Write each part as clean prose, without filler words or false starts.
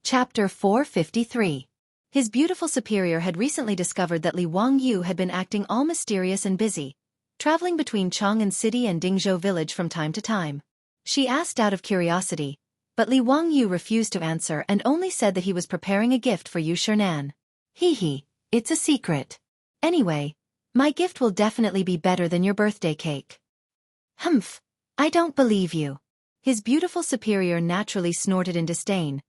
Chapter 453. His beautiful superior had recently discovered that Li Wangyu had been acting all mysterious and busy, traveling between Chang'an City and Dingzhou Village from time to time. She asked out of curiosity, but Li Wangyu refused to answer and only said that he was preparing a gift for Yu Shernan. Hee, it's a secret. Anyway, my gift will definitely be better than your birthday cake. Humph, I don't believe you. His beautiful superior naturally snorted in disdain,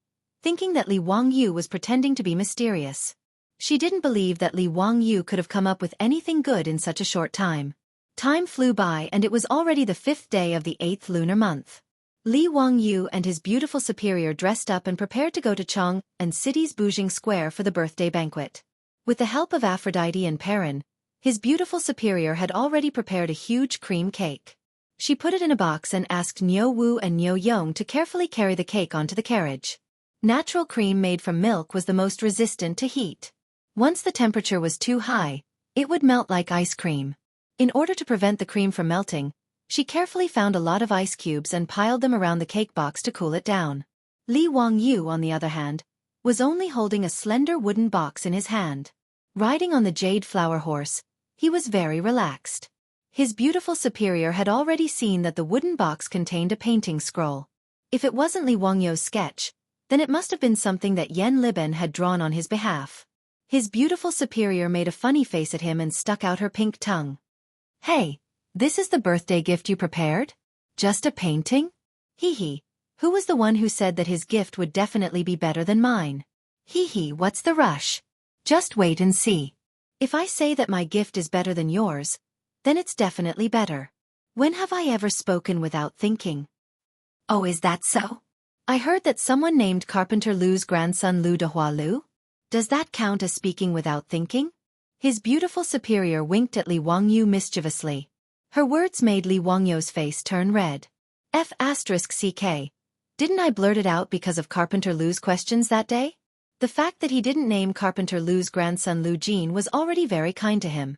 thinking that Li Wangyu was pretending to be mysterious. She didn't believe that Li Wangyu could have come up with anything good in such a short time. Time flew by and it was already the 5th day of the 8th lunar month. Li Wangyu and his beautiful superior dressed up and prepared to go to Chang'an City's Bujing Square for the birthday banquet. With the help of Aphrodite and Perrin, his beautiful superior had already prepared a huge cream cake. She put it in a box and asked Niu Wu and Niu Yong to carefully carry the cake onto the carriage. Natural cream made from milk was the most resistant to heat. Once the temperature was too high, it would melt like ice cream. In order to prevent the cream from melting, she carefully found a lot of ice cubes and piled them around the cake box to cool it down. Li Wangyu, on the other hand, was only holding a slender wooden box in his hand. Riding on the jade flower horse, he was very relaxed. His beautiful superior had already seen that the wooden box contained a painting scroll. If it wasn't Li Wangyu's sketch, then it must have been something that Yen Liben had drawn on his behalf. His beautiful superior made a funny face at him and stuck out her pink tongue. Hey, this is the birthday gift you prepared? Just a painting? Hee, who was the one who said that his gift would definitely be better than mine? Hee, what's the rush? Just wait and see. If I say that my gift is better than yours, then it's definitely better. When have I ever spoken without thinking? Oh, is that so? I heard that someone named Carpenter Lu's grandson Lu Dehua Lu. Does that count as speaking without thinking? His beautiful superior winked at Li Wangyu mischievously. Her words made Li Wangyu's face turn red. F***ck. Didn't I blurt it out because of Carpenter Lu's questions that day? The fact that he didn't name Carpenter Lu's grandson Lu Jin was already very kind to him.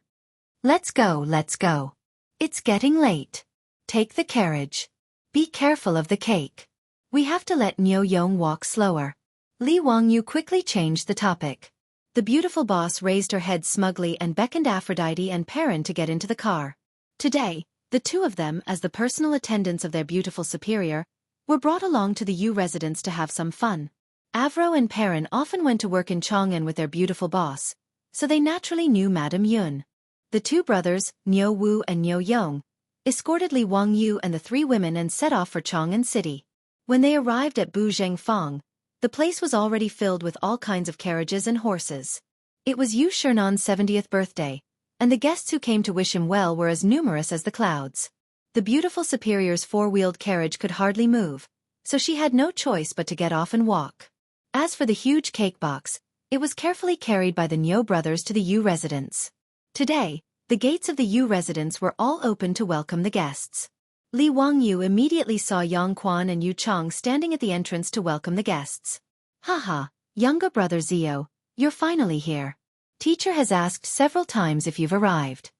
Let's go. It's getting late. Take the carriage. Be careful of the cake. We have to let Niu Yong walk slower. Li Wangyu quickly changed the topic. The beautiful boss raised her head smugly and beckoned Aphrodite and Perrin to get into the car. Today, the two of them, as the personal attendants of their beautiful superior, were brought along to the Yu residence to have some fun. Avro and Perrin often went to work in Chang'an with their beautiful boss, so they naturally knew Madame Yun. The two brothers, Niu Wu and Niu Yong, escorted Li Wangyu and the three women and set off for Chang'an City. When they arrived at Buzheng Fang, the place was already filled with all kinds of carriages and horses. It was Yu Shernan's 70th birthday, and the guests who came to wish him well were as numerous as the clouds. The beautiful superior's four-wheeled carriage could hardly move, so she had no choice but to get off and walk. As for the huge cake box, it was carefully carried by the Niu brothers to the Yu residence. Today, the gates of the Yu residence were all open to welcome the guests. Li Wangyu immediately saw Yang Quan and Yu Chang standing at the entrance to welcome the guests. Haha, younger brother Zio, you're finally here. Teacher has asked several times if you've arrived.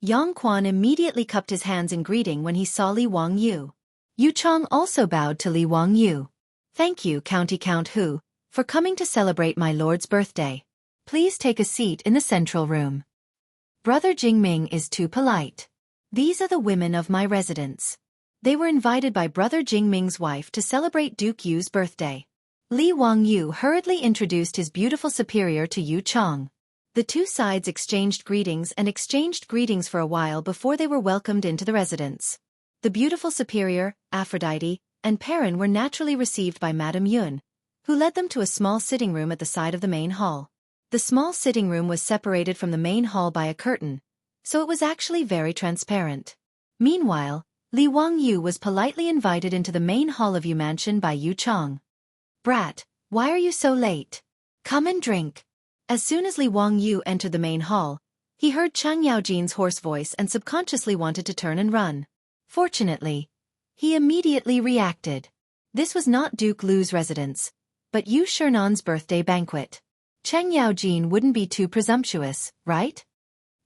Yang Quan immediately cupped his hands in greeting when he saw Li Wangyu. Yu Chang also bowed to Li Wangyu. Thank you, County Count Hu, for coming to celebrate my lord's birthday. Please take a seat in the central room. Brother Jingming is too polite. These are the women of my residence. They were invited by Brother Jingming's wife to celebrate Duke Yu's birthday. Li Wangyu hurriedly introduced his beautiful superior to Yu Chang. The two sides exchanged greetings for a while before they were welcomed into the residence. The beautiful superior, Aphrodite, and Perrin were naturally received by Madame Yun, who led them to a small sitting room at the side of the main hall. The small sitting room was separated from the main hall by a curtain, so it was actually very transparent. Meanwhile, Li Wangyu was politely invited into the main hall of Yu Mansion by Yu Chang. Brat, why are you so late? Come and drink. As soon as Li Wangyu entered the main hall, he heard Chang Yaojin's hoarse voice and subconsciously wanted to turn and run. Fortunately, he immediately reacted. This was not Duke Lu's residence, but Yu Shernan's birthday banquet. Cheng Yaojin wouldn't be too presumptuous, right?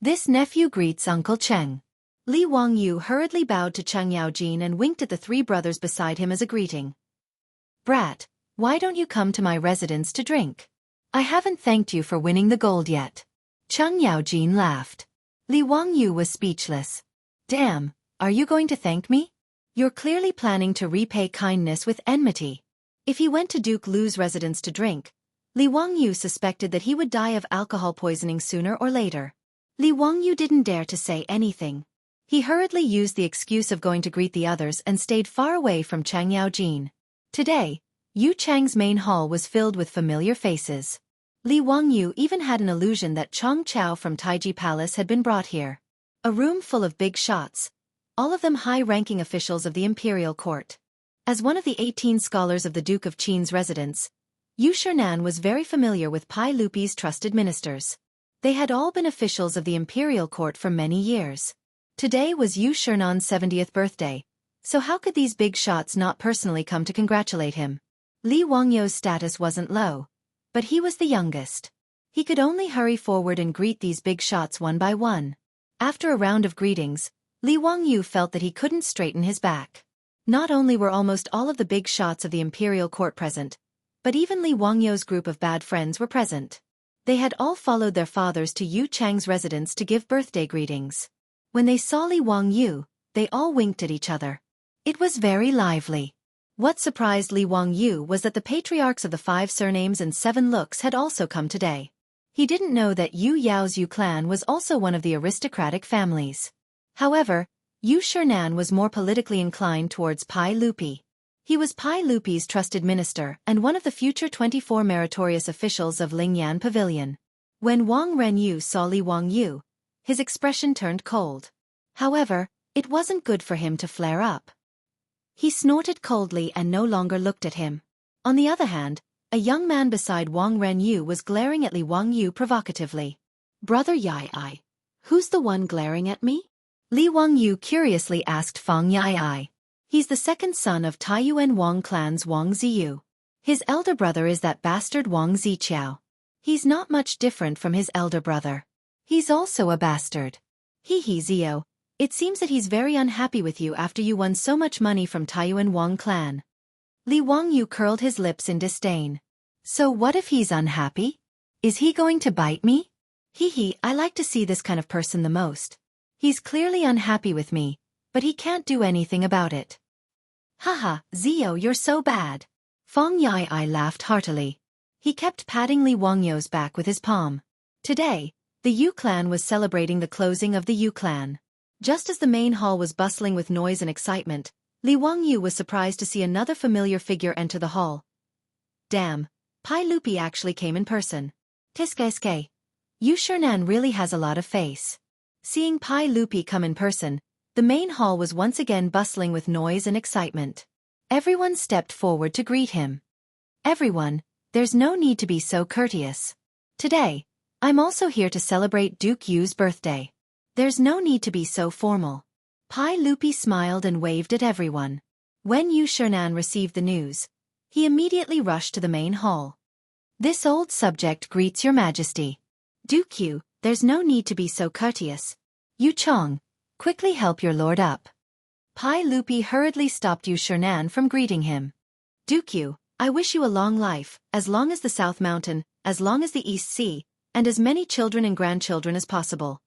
This nephew greets Uncle Cheng. Li Wangyu hurriedly bowed to Cheng Yaojin and winked at the three brothers beside him as a greeting. Brat, Why don't you come to my residence to drink? I haven't thanked you for winning the gold yet. Cheng Yaojin laughed. Li Wangyu was speechless. Damn, are you going to thank me? You're clearly planning to repay kindness with enmity. If he went to Duke Lu's residence to drink, Li Wangyu suspected that he would die of alcohol poisoning sooner or later. Li Wangyu didn't dare to say anything. He hurriedly used the excuse of going to greet the others and stayed far away from Cheng Yaojin. Today, Yu Chang's main hall was filled with familiar faces. Li Wangyu even had an illusion that Chong Chao from Taiji Palace had been brought here. A room full of big shots, all of them high-ranking officials of the imperial court. As one of the 18 scholars of the Duke of Qin's residence, Yu Shernan was very familiar with Pai Lupi's trusted ministers. They had all been officials of the imperial court for many years. Today was Yu Shernan's 70th birthday, so how could these big shots not personally come to congratulate him? Li Wangyu's status wasn't low, but he was the youngest. He could only hurry forward and greet these big shots one by one. After a round of greetings, Li Wangyu felt that he couldn't straighten his back. Not only were almost all of the big shots of the imperial court present, but even Li Wangyu's group of bad friends were present. They had all followed their fathers to Yu Chang's residence to give birthday greetings. When they saw Li Wangyu, they all winked at each other. It was very lively. What surprised Li Wangyu was that the patriarchs of the 5 surnames and 7 looks had also come today. He didn't know that Yu Yao's Yu clan was also one of the aristocratic families. However, Yu Shernan was more politically inclined towards Pai Lupi. He was Pai Lupi's trusted minister and one of the future 24 meritorious officials of Lingyan Pavilion. When Wang Renyu saw Li Wangyu, his expression turned cold. However, it wasn't good for him to flare up. He snorted coldly and no longer looked at him. On the other hand, a young man beside Wang Renyu was glaring at Li Wangyu provocatively. Brother Yai, who's the one glaring at me? Li Wangyu curiously asked Fang Yai. He's the second son of Taiyuan Wang clan's Wang Ziyu. His elder brother is that bastard Wang Ziqiao. He's not much different from his elder brother. He's also a bastard. Hee Zio. It seems that he's very unhappy with you after you won so much money from Taiyuan Wang clan. Li Wangyu curled his lips in disdain. So what if he's unhappy? Is he going to bite me? I like to see this kind of person the most. He's clearly unhappy with me, but he can't do anything about it. Haha, Zio, you're so bad. Fang Yai laughed heartily. He kept patting Li Wangyu's back with his palm. Today, the Yu clan was celebrating the closing of the Yu clan. Just as the main hall was bustling with noise and excitement, Li Wangyu was surprised to see another familiar figure enter the hall. Damn, Pai Lupi actually came in person. Tiske. Yu Shernan really has a lot of face. Seeing Pai Lupi come in person, the main hall was once again bustling with noise and excitement. Everyone stepped forward to greet him. Everyone, there's no need to be so courteous. Today, I'm also here to celebrate Duke Yu's birthday. There's no need to be so formal. Pai Lupi smiled and waved at everyone. When Yu Shernan received the news, he immediately rushed to the main hall. This old subject greets your majesty. Duke Yu, there's no need to be so courteous. Yu Chong, quickly help your lord up. Pai Lupi hurriedly stopped Yu Shernan from greeting him. Duke Yu, I wish you a long life, as long as the South Mountain, as long as the East Sea, and as many children and grandchildren as possible.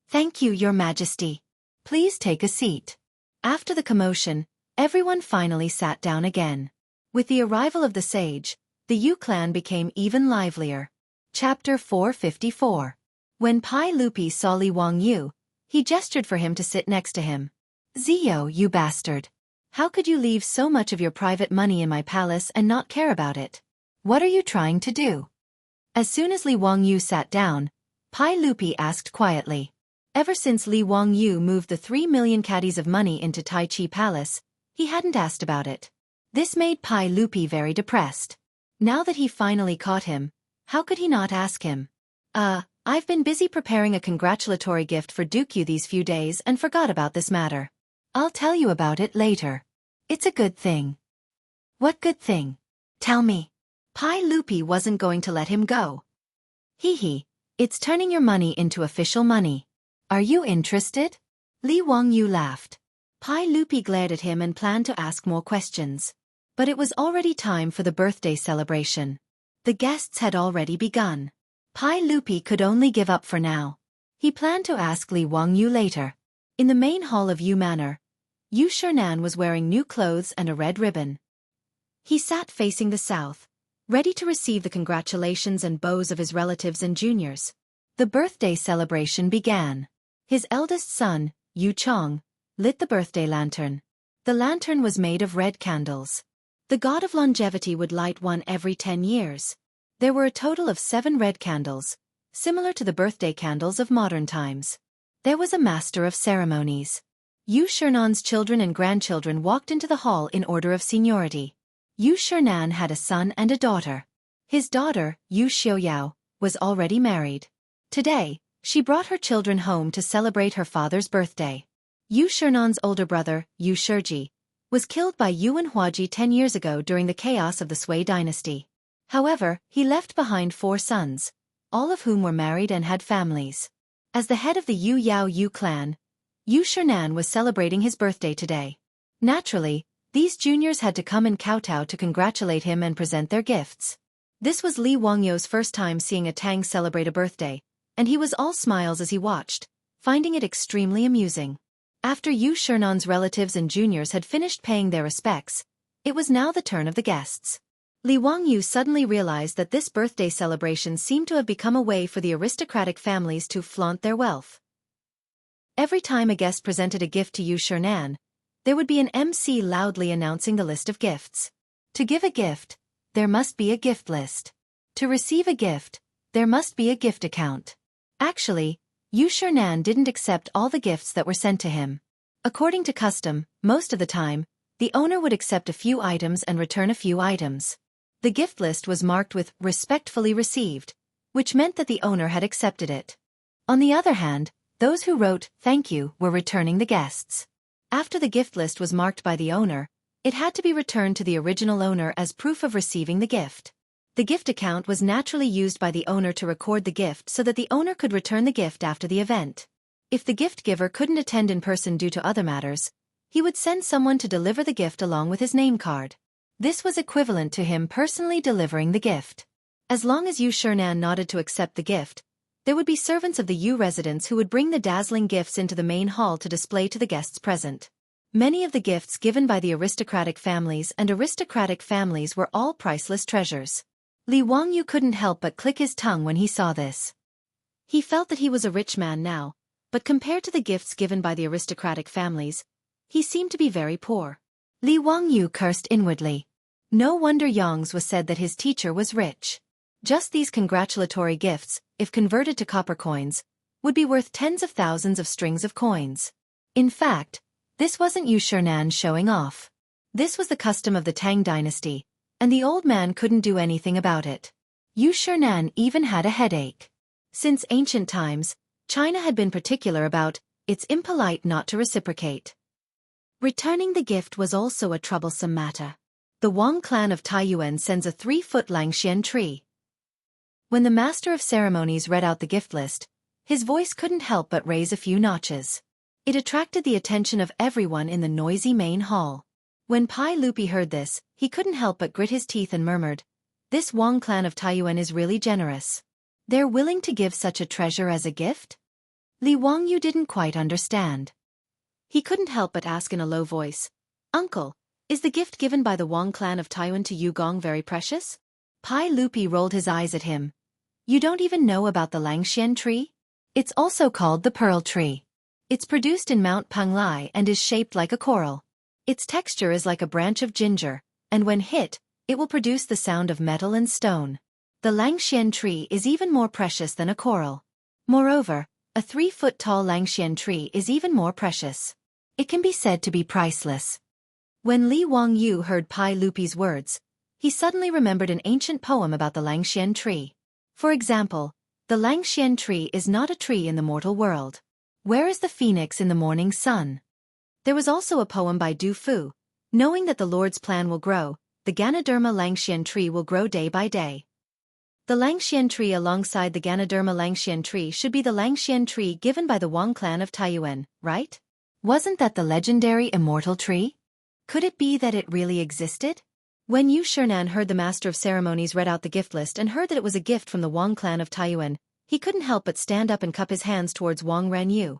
Thank you, your majesty. Please take a seat. After the commotion, everyone finally sat down again. With the arrival of the sage, the Yu clan became even livelier. Chapter 454. When Pai Lupi saw Li Wangyu, he gestured for him to sit next to him. Zio, you bastard. How could you leave so much of your private money in my palace and not care about it? What are you trying to do? As soon as Li Wangyu sat down, Pai Lupi asked quietly. Ever since Li Wangyu moved the 3 million caddies of money into Tai Chi Palace, he hadn't asked about it. This made Pai Lupi very depressed. Now that he finally caught him, how could he not ask him? I've been busy preparing a congratulatory gift for Duke Yu these few days and forgot about this matter. I'll tell you about it later. It's a good thing. What good thing? Tell me. Pai Lupi wasn't going to let him go. It's turning your money into official money. Are you interested? Li Wangyu laughed. Pai Lupi glared at him and planned to ask more questions. But it was already time for the birthday celebration. The guests had already begun. Pai Lupi could only give up for now. He planned to ask Li Wangyu later. In the main hall of Yu Manor, Yu Shernan was wearing new clothes and a red ribbon. He sat facing the south, ready to receive the congratulations and bows of his relatives and juniors. The birthday celebration began. His eldest son, Yu Chong, lit the birthday lantern. The lantern was made of red candles. The god of longevity would light one every 10 years. There were a total of 7 red candles, similar to the birthday candles of modern times. There was a master of ceremonies. Yu Shernan's children and grandchildren walked into the hall in order of seniority. Yu Shernan had a son and a daughter. His daughter, Yu Xiaoyao, was already married. Today, she brought her children home to celebrate her father's birthday. Yu Shernan's older brother, Yu Shiji, was killed by Yuan Huaji 10 years ago during the chaos of the Sui dynasty. However, he left behind 4 sons, all of whom were married and had families. As the head of the Yu Yao Yu clan, Yu Shernan was celebrating his birthday today. Naturally, these juniors had to come and kowtow to congratulate him and present their gifts. This was Li Wangyu's first time seeing a Tang celebrate a birthday, and he was all smiles as he watched, finding it extremely amusing. After Yu Shernan's relatives and juniors had finished paying their respects, it was now the turn of the guests. Li Wangyu suddenly realized that this birthday celebration seemed to have become a way for the aristocratic families to flaunt their wealth. Every time a guest presented a gift to Yu Shernan, there would be an MC loudly announcing the list of gifts. To give a gift, there must be a gift list. To receive a gift, there must be a gift account. Actually, Yu Shernan didn't accept all the gifts that were sent to him. According to custom, most of the time, the owner would accept a few items and return a few items. The gift list was marked with "respectfully received," which meant that the owner had accepted it. On the other hand, those who wrote "thank you" were returning the guests. After the gift list was marked by the owner, it had to be returned to the original owner as proof of receiving the gift. The gift account was naturally used by the owner to record the gift so that the owner could return the gift after the event. If the gift giver couldn't attend in person due to other matters, he would send someone to deliver the gift along with his name card. This was equivalent to him personally delivering the gift. As long as Yu Shernan nodded to accept the gift, there would be servants of the Yu residence who would bring the dazzling gifts into the main hall to display to the guests present. Many of the gifts given by the aristocratic families were all priceless treasures. Li Wangyu couldn't help but click his tongue when he saw this. He felt that he was a rich man now, but compared to the gifts given by the aristocratic families, he seemed to be very poor. Li Wangyu cursed inwardly. No wonder Yang's was said that his teacher was rich. Just these congratulatory gifts, if converted to copper coins, would be worth tens of thousands of strings of coins. In fact, this wasn't Yu Shernan showing off. This was the custom of the Tang dynasty, and the old man couldn't do anything about it. Yu Shernan even had a headache. Since ancient times, China had been particular about it's impolite not to reciprocate. Returning the gift was also a troublesome matter. The Wang clan of Taiyuan sends a 3-foot Langxian tree. When the master of ceremonies read out the gift list, his voice couldn't help but raise a few notches. It attracted the attention of everyone in the noisy main hall. When Pai Lupi heard this, he couldn't help but grit his teeth and murmured, "This Wang clan of Taiyuan is really generous. They're willing to give such a treasure as a gift?" Li Wangyu didn't quite understand. He couldn't help but ask in a low voice, "Uncle, is the gift given by the Wang clan of Taiyuan to Yu Gong very precious?" Pai Lupi rolled his eyes at him. "You don't even know about the Langxian tree? It's also called the pearl tree. It's produced in Mount Panglai and is shaped like a coral. Its texture is like a branch of ginger, and when hit, it will produce the sound of metal and stone. The Langxian tree is even more precious than a coral. Moreover, a 3-foot-tall Langxian tree is even more precious. It can be said to be priceless." When Li Wangyu heard Pai Lupi's words, he suddenly remembered an ancient poem about the Langxian tree. For example, the Langxian tree is not a tree in the mortal world. Where is the phoenix in the morning sun? There was also a poem by Du Fu. Knowing that the Lord's plan will grow, the Ganoderma Langxian tree will grow day by day. The Langxian tree alongside the Ganoderma Langxian tree should be the Langxian tree given by the Wang clan of Taiyuan, right? Wasn't that the legendary immortal tree? Could it be that it really existed? When Yu Shernan heard the master of ceremonies read out the gift list and heard that it was a gift from the Wang clan of Taiyuan, he couldn't help but stand up and cup his hands towards Wang Renyu.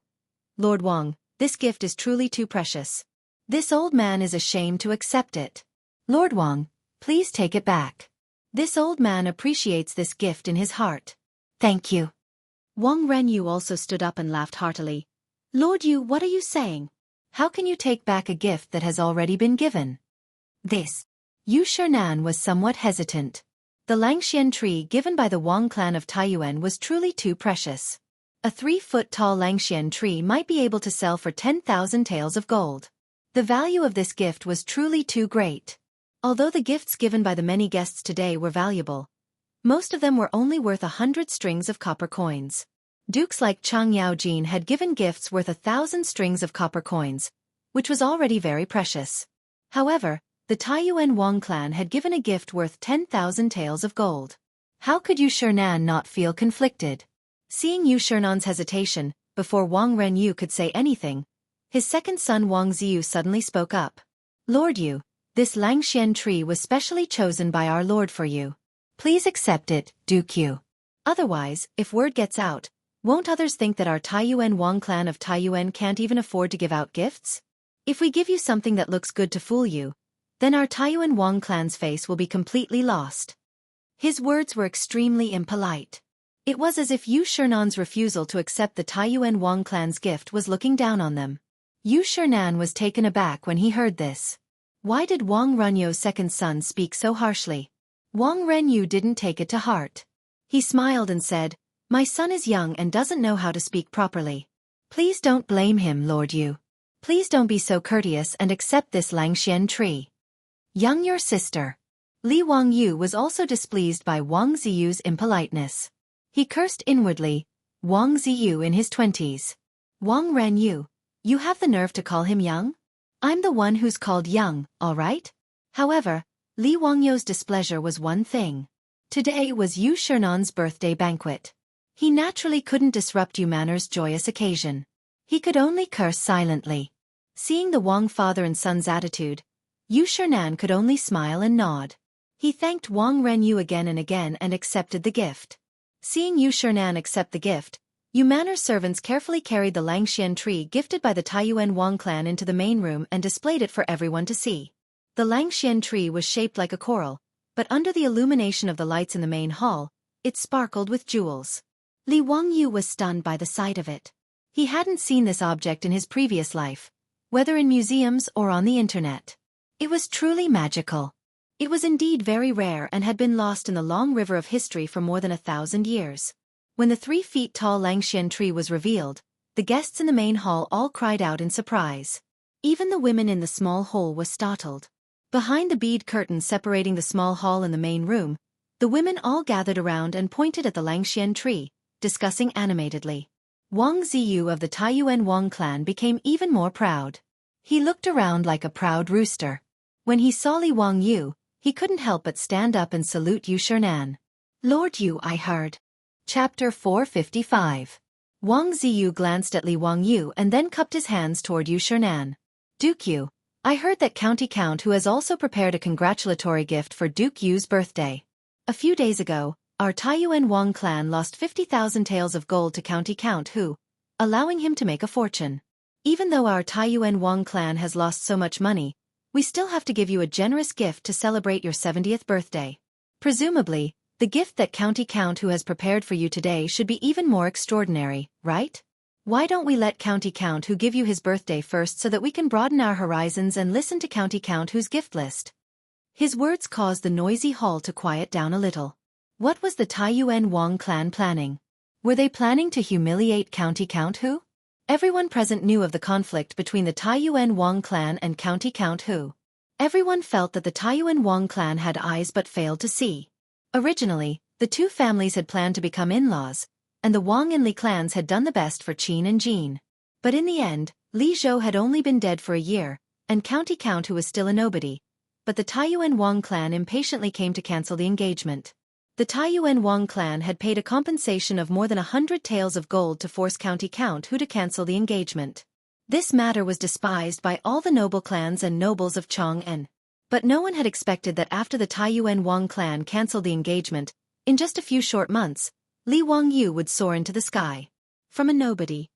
Lord Wang, this gift is truly too precious. This old man is ashamed to accept it. Lord Wang, please take it back. This old man appreciates this gift in his heart. Thank you. Wang Renyu also stood up and laughed heartily. Lord Yu, what are you saying? How can you take back a gift that has already been given? This. Yu Shernan was somewhat hesitant. The Langxian tree given by the Wang clan of Taiyuan was truly too precious. A 3-foot-tall Langxian tree might be able to sell for 10,000 taels of gold. The value of this gift was truly too great. Although the gifts given by the many guests today were valuable, most of them were only worth 100 strings of copper coins. Dukes like Chang Yaojin had given gifts worth 1,000 strings of copper coins, which was already very precious. However, the Taiyuan Wang clan had given a gift worth 10,000 taels of gold. How could Yu Shernan not feel conflicted? Seeing Yu Shernan's hesitation, before Wang Renyu could say anything, his second son Wang Ziyu suddenly spoke up. Lord Yu, this Langxian tree was specially chosen by our lord for you. Please accept it, Duke Yu. Otherwise, if word gets out, won't others think that our Taiyuan Wang clan of Taiyuan can't even afford to give out gifts? If we give you something that looks good to fool you, then our Taiyuan Wang clan's face will be completely lost. His words were extremely impolite. It was as if Yu Shernan's refusal to accept the Taiyuan Wang clan's gift was looking down on them. Yu Shernan was taken aback when he heard this. Why did Wang Renyu's second son speak so harshly? Wang Renyu didn't take it to heart. He smiled and said, My son is young and doesn't know how to speak properly. Please don't blame him, Lord Yu. Please don't be so courteous and accept this Langxian tree. Young your sister. Li Wangyu was also displeased by Wang Ziyu's impoliteness. He cursed inwardly, Wang Ziyu in his 20s. Wang Renyu, you have the nerve to call him young? I'm the one who's called young, all right? However, Li Wangyu's displeasure was one thing. Today was Yu Shernan's birthday banquet. He naturally couldn't disrupt Yu Manor's joyous occasion. He could only curse silently. Seeing the Wang father and son's attitude, Yu Shernan could only smile and nod. He thanked Wang Renyu again and accepted the gift. Seeing Yu Shernan accept the gift, Yu Manor's servants carefully carried the Langxian tree gifted by the Taiyuan Wang clan into the main room and displayed it for everyone to see. The Langxian tree was shaped like a coral, but under the illumination of the lights in the main hall, it sparkled with jewels. Li Wangyu was stunned by the sight of it. He hadn't seen this object in his previous life, whether in museums or on the internet. It was truly magical. It was indeed very rare and had been lost in the long river of history for more than 1,000 years. When the 3-foot-tall Langxian tree was revealed, the guests in the main hall all cried out in surprise. Even the women in the small hall were startled. Behind the bead curtain separating the small hall and the main room, the women all gathered around and pointed at the Langxian tree, discussing animatedly. Wang Ziyu of the Taiyuan Wang clan became even more proud. He looked around like a proud rooster. When he saw Li Wangyu, he couldn't help but stand up and salute Yu Shernan. Lord Yu, I heard. Chapter 455. Wang Ziyu glanced at Li Wangyu and then cupped his hands toward Yu Shernan. Duke Yu, I heard that County Count who has also prepared a congratulatory gift for Duke Yu's birthday. A few days ago, our Taiyuan Wang clan lost 50,000 taels of gold to County Count who, allowing him to make a fortune. Even though our Taiyuan Wang clan has lost so much money, we still have to give you a generous gift to celebrate your 70th birthday. Presumably, the gift that County Count who has prepared for you today should be even more extraordinary, right? Why don't we let County Count who give you his birthday first so that we can broaden our horizons and listen to County Count who's gift list? His words caused the noisy hall to quiet down a little. What was the Taiyuan Wang clan planning? Were they planning to humiliate County Count who? Everyone present knew of the conflict between the Taiyuan Wang clan and County Count who. Everyone felt that the Taiyuan Wang clan had eyes but failed to see. Originally, the two families had planned to become in-laws, and the Wang and Li clans had done the best for Qin and Jin. But in the end, Li Zhou had only been dead for a year, and County Count who was still a nobody. But the Taiyuan Wang clan impatiently came to cancel the engagement. The Taiyuan Wang clan had paid a compensation of more than 100 taels of gold to force County Count who to cancel the engagement. This matter was despised by all the noble clans and nobles of Chong'an. But no one had expected that after the Taiyuan Wang clan cancelled the engagement, in just a few short months, Li Wangyu would soar into the sky. From a nobody,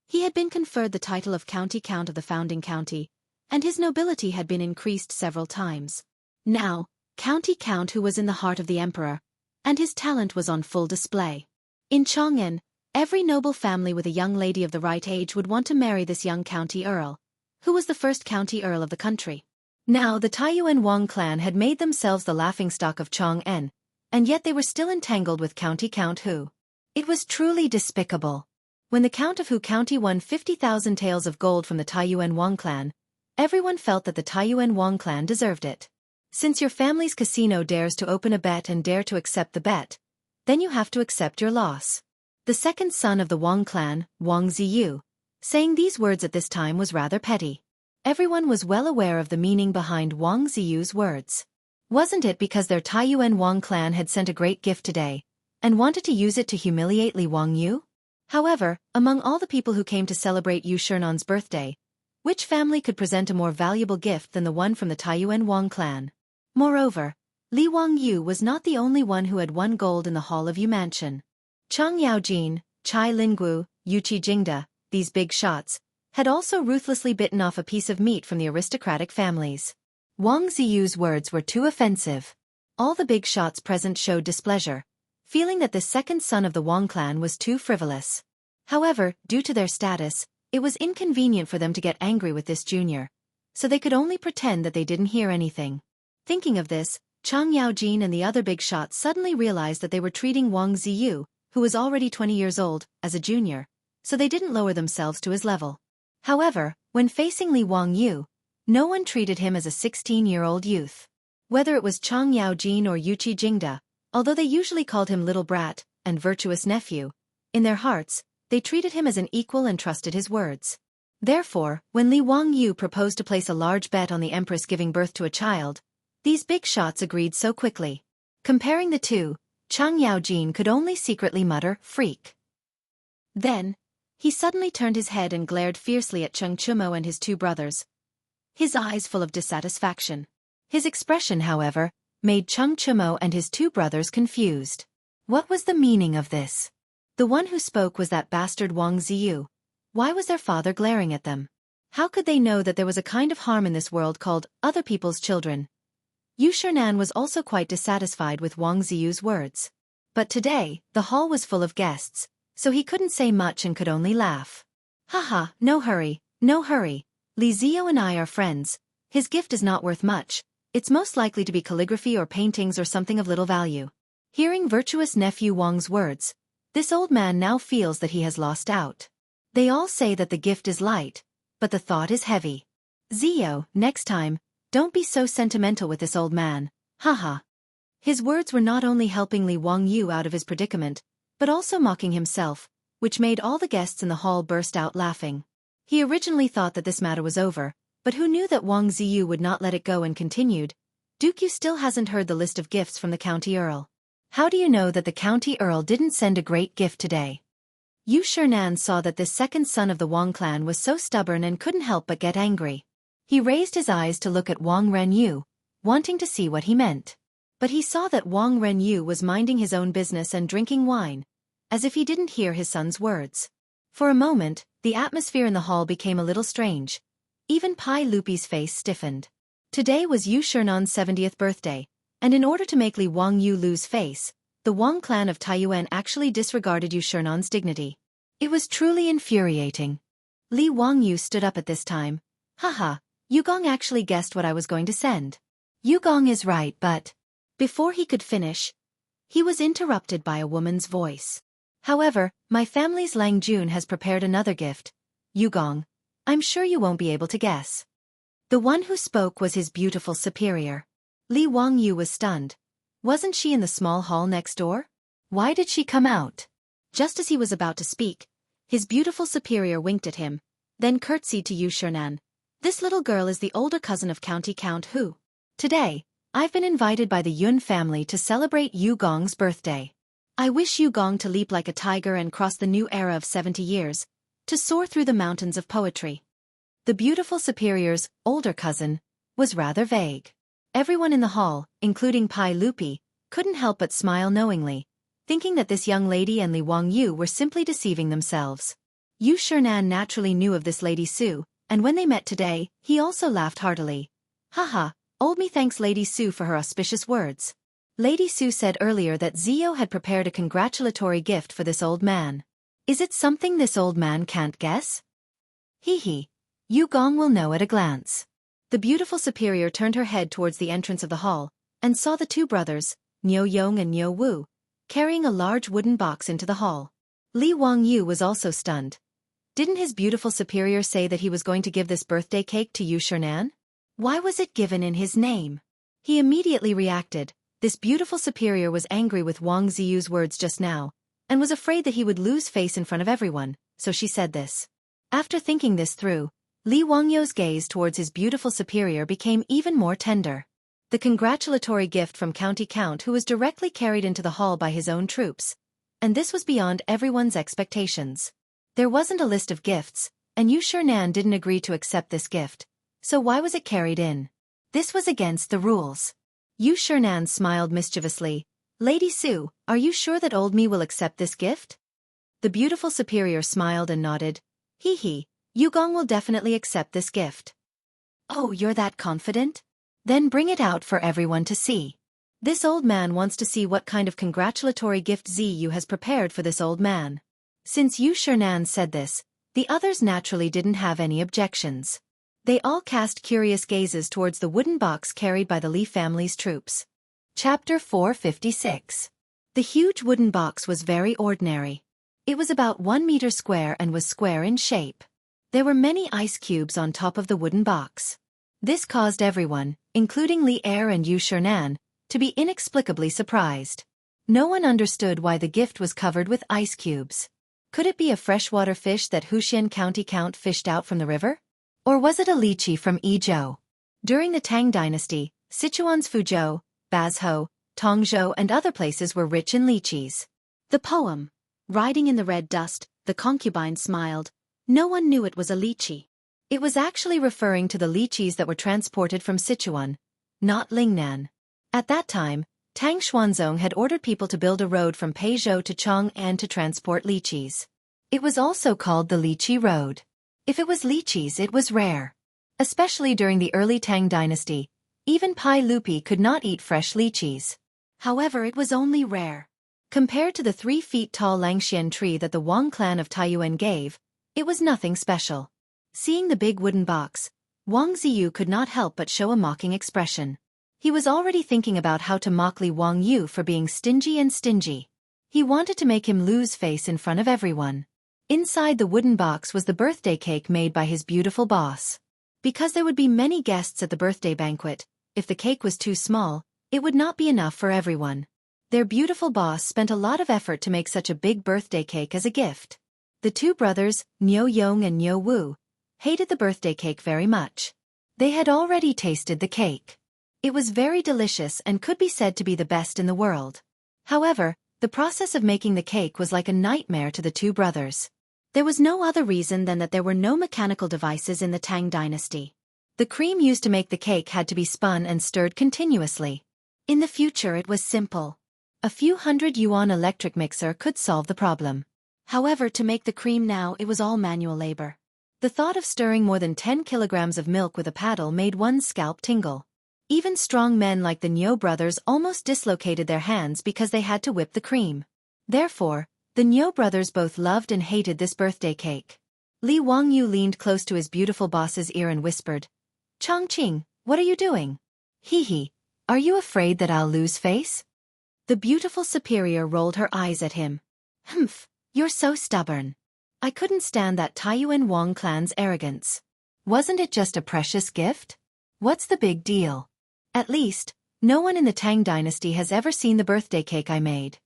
he had been conferred the title of County Count of the founding county, and his nobility had been increased several times. Now, County Count who was in the heart of the emperor, and his talent was on full display. In Chong'an, every noble family with a young lady of the right age would want to marry this young county earl, who was the first county earl of the country. Now the Taiyuan Wang clan had made themselves the laughingstock of Chong'an, and yet they were still entangled with County Count Hu. It was truly despicable. When the Count of Hu County won 50,000 taels of gold from the Taiyuan Wang clan, everyone felt that the Taiyuan Wang clan deserved it. Since your family's casino dares to open a bet and dare to accept the bet, then you have to accept your loss. The second son of the Wang clan, Wang Ziyu, saying these words at this time was rather petty. Everyone was well aware of the meaning behind Wang Ziyu's words. Wasn't it because their Taiyuan Wang clan had sent a great gift today, and wanted to use it to humiliate Li Wangyu? However, among all the people who came to celebrate Yu Shernan's birthday, which family could present a more valuable gift than the one from the Taiyuan Wang clan? Moreover, Li Wangyu was not the only one who had won gold in the hall of Yu Mansion. Chang Yaojin, Chai Linggu, Yuqi Jingda, these big shots, had also ruthlessly bitten off a piece of meat from the aristocratic families. Wang Ziyu's words were too offensive. All the big shots present showed displeasure, feeling that this second son of the Wang clan was too frivolous. However, due to their status, it was inconvenient for them to get angry with this junior, so they could only pretend that they didn't hear anything. Thinking of this, Chang Yaojin and the other big shots suddenly realized that they were treating Wang Ziyu, who was already 20 years old, as a junior, so they didn't lower themselves to his level. However, when facing Li Wangyu, no one treated him as a 16-year-old youth. Whether it was Chang Yaojin or Yuqi Jingda, although they usually called him little brat and virtuous nephew, in their hearts, they treated him as an equal and trusted his words. Therefore, when Li Wangyu proposed to place a large bet on the empress giving birth to a child, these big shots agreed so quickly. Comparing the two, Chang Yaojin could only secretly mutter, "Freak." Then, he suddenly turned his head and glared fiercely at Cheng Chumo and his two brothers, his eyes full of dissatisfaction. His expression, however, made Cheng Chumo and his two brothers confused. What was the meaning of this? The one who spoke was that bastard Wang Ziyu. Why was their father glaring at them? How could they know that there was a kind of harm in this world called other people's children? Yu Shernan was also quite dissatisfied with Wang Ziyu's words. But today, the hall was full of guests, so he couldn't say much and could only laugh. Haha, no hurry, no hurry. Li Ziyo and I are friends. His gift is not worth much. It's most likely to be calligraphy or paintings or something of little value. Hearing virtuous nephew Wang's words, this old man now feels that he has lost out. They all say that the gift is light, but the thought is heavy. Ziyo, next time, don't be so sentimental with this old man. Haha. His words were not only helping Li Wangyu out of his predicament, but also mocking himself, which made all the guests in the hall burst out laughing. He originally thought that this matter was over, but who knew that Wang Ziyu would not let it go and continued, "Duke, you still hasn't heard the list of gifts from the county earl. How do you know that the county earl didn't send a great gift today?" Yu Shernan saw that this second son of the Wang clan was so stubborn and couldn't help but get angry. He raised his eyes to look at Wang Renyu, wanting to see what he meant. But he saw that Wang Renyu was minding his own business and drinking wine, as if he didn't hear his son's words. For a moment, the atmosphere in the hall became a little strange. Even Pai Lupi's face stiffened. Today was Yu Shernan's 70th birthday, and in order to make Li Wangyu lose face, the Wang clan of Taiyuan actually disregarded Yu Shernan's dignity. It was truly infuriating. Li Wangyu stood up at this time. Haha, Yugong actually guessed what I was going to send. Yugong is right, but... Before he could finish, he was interrupted by a woman's voice. However, my family's Lang Jun has prepared another gift. Yugong, I'm sure you won't be able to guess. The one who spoke was his beautiful superior. Li Wangyu was stunned. Wasn't she in the small hall next door? Why did she come out? Just as he was about to speak, his beautiful superior winked at him, then curtsied to Yu Shernan. This little girl is the older cousin of County Count Hu. Today, I've been invited by the Yun family to celebrate Yu Gong's birthday. I wish Yu Gong to leap like a tiger and cross the new era of 70 years, to soar through the mountains of poetry. The beautiful superior's older cousin was rather vague. Everyone in the hall, including Pai Lupi, couldn't help but smile knowingly, thinking that this young lady and Li Wangyu were simply deceiving themselves. Yu Shernan naturally knew of this Lady Su, and when they met today, he also laughed heartily. Haha, old me thanks Lady Su for her auspicious words. Lady Su said earlier that Zio had prepared a congratulatory gift for this old man. Is it something this old man can't guess? Hee. Yu Gong will know at a glance. The beautiful superior turned her head towards the entrance of the hall, and saw the two brothers, Niu Yong and Niu Wu, carrying a large wooden box into the hall. Li Wangyu was also stunned. Didn't his beautiful superior say that he was going to give this birthday cake to Yu Shernan? Why was it given in his name? He immediately reacted. This beautiful superior was angry with Wang Ziyu's words just now, and was afraid that he would lose face in front of everyone, so she said this. After thinking this through, Li Wangyu's gaze towards his beautiful superior became even more tender. The congratulatory gift from County Count who was directly carried into the hall by his own troops, and this was beyond everyone's expectations. There wasn't a list of gifts, and Yu Shernan didn't agree to accept this gift, so why was it carried in? This was against the rules. Yu Shernan smiled mischievously. Lady Su, are you sure that old me will accept this gift? The beautiful superior smiled and nodded. Hee. Yu Gong will definitely accept this gift. Oh, you're that confident? Then bring it out for everyone to see. This old man wants to see what kind of congratulatory gift Ziyu has prepared for this old man. Since Yu Shernan said this, the others naturally didn't have any objections. They all cast curious gazes towards the wooden box carried by the Li family's troops. Chapter 456. The huge wooden box was very ordinary. It was about 1 meter square and was square in shape. There were many ice cubes on top of the wooden box. This caused everyone, including Li Er and Yu Shernan, to be inexplicably surprised. No one understood why the gift was covered with ice cubes. Could it be a freshwater fish that Huxian County Count fished out from the river? Or was it a lychee from Yizhou? During the Tang dynasty, Sichuan's Fuzhou, Bazhou, Tongzhou and other places were rich in lychees. The poem, Riding in the Red Dust, the concubine smiled. No one knew it was a lychee. It was actually referring to the lychees that were transported from Sichuan, not Lingnan. At that time, Tang Xuanzong had ordered people to build a road from Peizhou to Chang'an to transport lychees. It was also called the Lychee Road. If it was lychees, it was rare. Especially during the early Tang dynasty, even Pai Lupi could not eat fresh lychees. However, it was only rare. Compared to the 3 feet tall Langxian tree that the Wang clan of Taiyuan gave, it was nothing special. Seeing the big wooden box, Wang Ziyu could not help but show a mocking expression. He was already thinking about how to mock Li Wangyu for being stingy. He wanted to make him lose face in front of everyone. Inside the wooden box was the birthday cake made by his beautiful boss. Because there would be many guests at the birthday banquet, if the cake was too small, it would not be enough for everyone. Their beautiful boss spent a lot of effort to make such a big birthday cake as a gift. The two brothers, Niu Yong and Niu Wu, hated the birthday cake very much. They had already tasted the cake. It was very delicious and could be said to be the best in the world. However, the process of making the cake was like a nightmare to the two brothers. There was no other reason than that there were no mechanical devices in the Tang dynasty. The cream used to make the cake had to be spun and stirred continuously. In the future it was simple. A few hundred yuan electric mixer could solve the problem. However, to make the cream now it was all manual labor. The thought of stirring more than 10 kilograms of milk with a paddle made one's scalp tingle. Even strong men like the Niu brothers almost dislocated their hands because they had to whip the cream. Therefore, the Niu brothers both loved and hated this birthday cake. Li Wangyu leaned close to his beautiful boss's ear and whispered, "Chongqing, what are you doing? Hee, are you afraid that I'll lose face?" The beautiful superior rolled her eyes at him. "Humph, you're so stubborn. I couldn't stand that Taiyuan Wang clan's arrogance. Wasn't it just a precious gift? What's the big deal? At least, no one in the Tang dynasty has ever seen the birthday cake I made."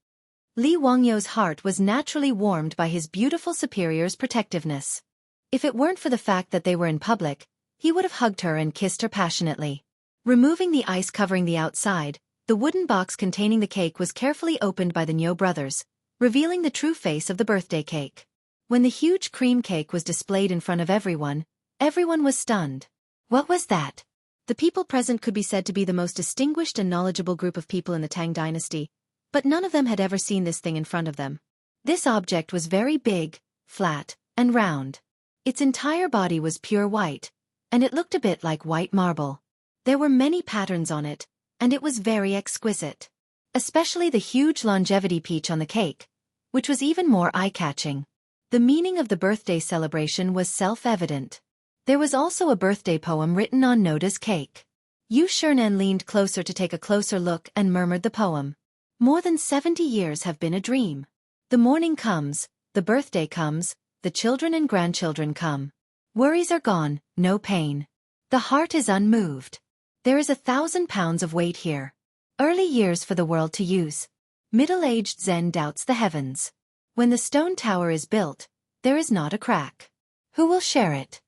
Li Wangyu's heart was naturally warmed by his beautiful superior's protectiveness. If it weren't for the fact that they were in public, he would have hugged her and kissed her passionately. Removing the ice covering the outside, the wooden box containing the cake was carefully opened by the Niu brothers, revealing the true face of the birthday cake. When the huge cream cake was displayed in front of everyone was stunned. What was that? The people present could be said to be the most distinguished and knowledgeable group of people in the Tang dynasty, but none of them had ever seen this thing in front of them. This object was very big, flat, and round. Its entire body was pure white, and it looked a bit like white marble. There were many patterns on it, and it was very exquisite. Especially the huge longevity peach on the cake, which was even more eye-catching. The meaning of the birthday celebration was self-evident. There was also a birthday poem written on Noda's cake. Yu Shernan leaned closer to take a closer look and murmured the poem. More than 70 years have been a dream. The morning comes, the birthday comes, the children and grandchildren come. Worries are gone, no pain. The heart is unmoved. There is 1,000 pounds of weight here. Early years for the world to use. Middle-aged Zen doubts the heavens. When the stone tower is built, there is not a crack. Who will share it?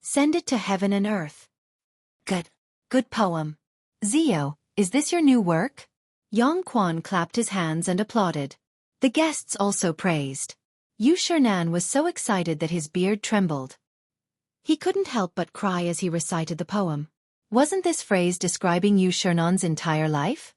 Send it to heaven and earth. Good poem. Zio, is this your new work? Yang Quan clapped his hands and applauded. The guests also praised. Yu Shernan was so excited that his beard trembled. He couldn't help but cry as he recited the poem. Wasn't this phrase describing Yu Shernan's entire life?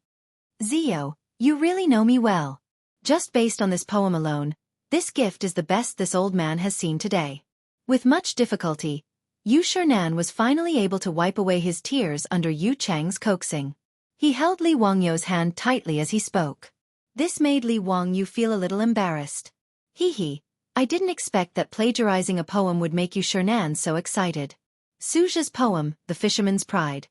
Zio, you really know me well. Just based on this poem alone, this gift is the best this old man has seen today. With much difficulty, Yu Shernan was finally able to wipe away his tears under Yu Chang's coaxing. He held Li Wangyo's hand tightly as he spoke. This made Li Wangyu feel a little embarrassed. Hee, I didn't expect that plagiarizing a poem would make Yu Shernan so excited. Suja's poem, The Fisherman's Pride.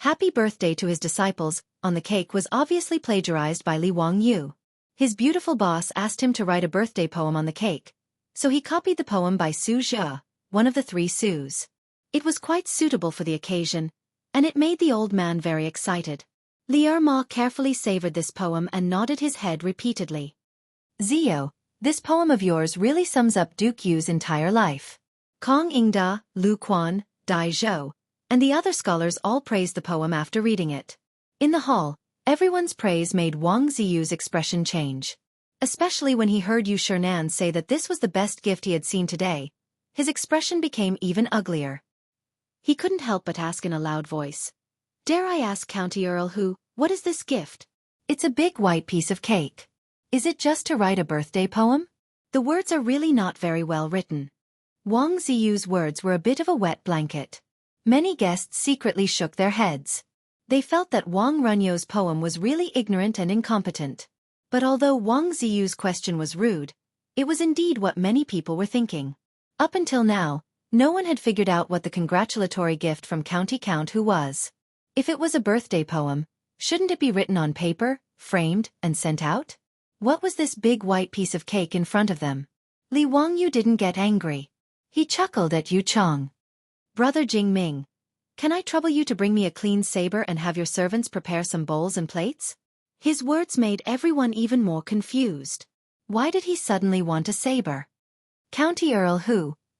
Happy birthday to his disciples, on the cake was obviously plagiarized by Li Wangyu. His beautiful boss asked him to write a birthday poem on the cake, so he copied the poem by Su Zhe, one of the 3 Sus. It was quite suitable for the occasion, and it made the old man very excited. Li Erma carefully savored this poem and nodded his head repeatedly. Zio, this poem of yours really sums up Duke Yu's entire life. Kong Ingda, Lu Quan, Dai Zhou, and the other scholars all praised the poem after reading it. In the hall, everyone's praise made Wang Ziyu's expression change. Especially when he heard Yu Shernan say that this was the best gift he had seen today, his expression became even uglier. He couldn't help but ask in a loud voice. Dare I ask County Earl what is this gift? It's a big white piece of cake. Is it just to write a birthday poem? The words are really not very well written. Wang Ziyu's words were a bit of a wet blanket. Many guests secretly shook their heads. They felt that Wang Runyo's poem was really ignorant and incompetent. But although Wang Ziyu's question was rude, it was indeed what many people were thinking. Up until now, no one had figured out what the congratulatory gift from County Count was. If it was a birthday poem, shouldn't it be written on paper, framed, and sent out? What was this big white piece of cake in front of them? Li Wangyu didn't get angry. He chuckled at Yu Chong. Brother Jingming, can I trouble you to bring me a clean saber and have your servants prepare some bowls and plates? His words made everyone even more confused. Why did he suddenly want a saber? County Earl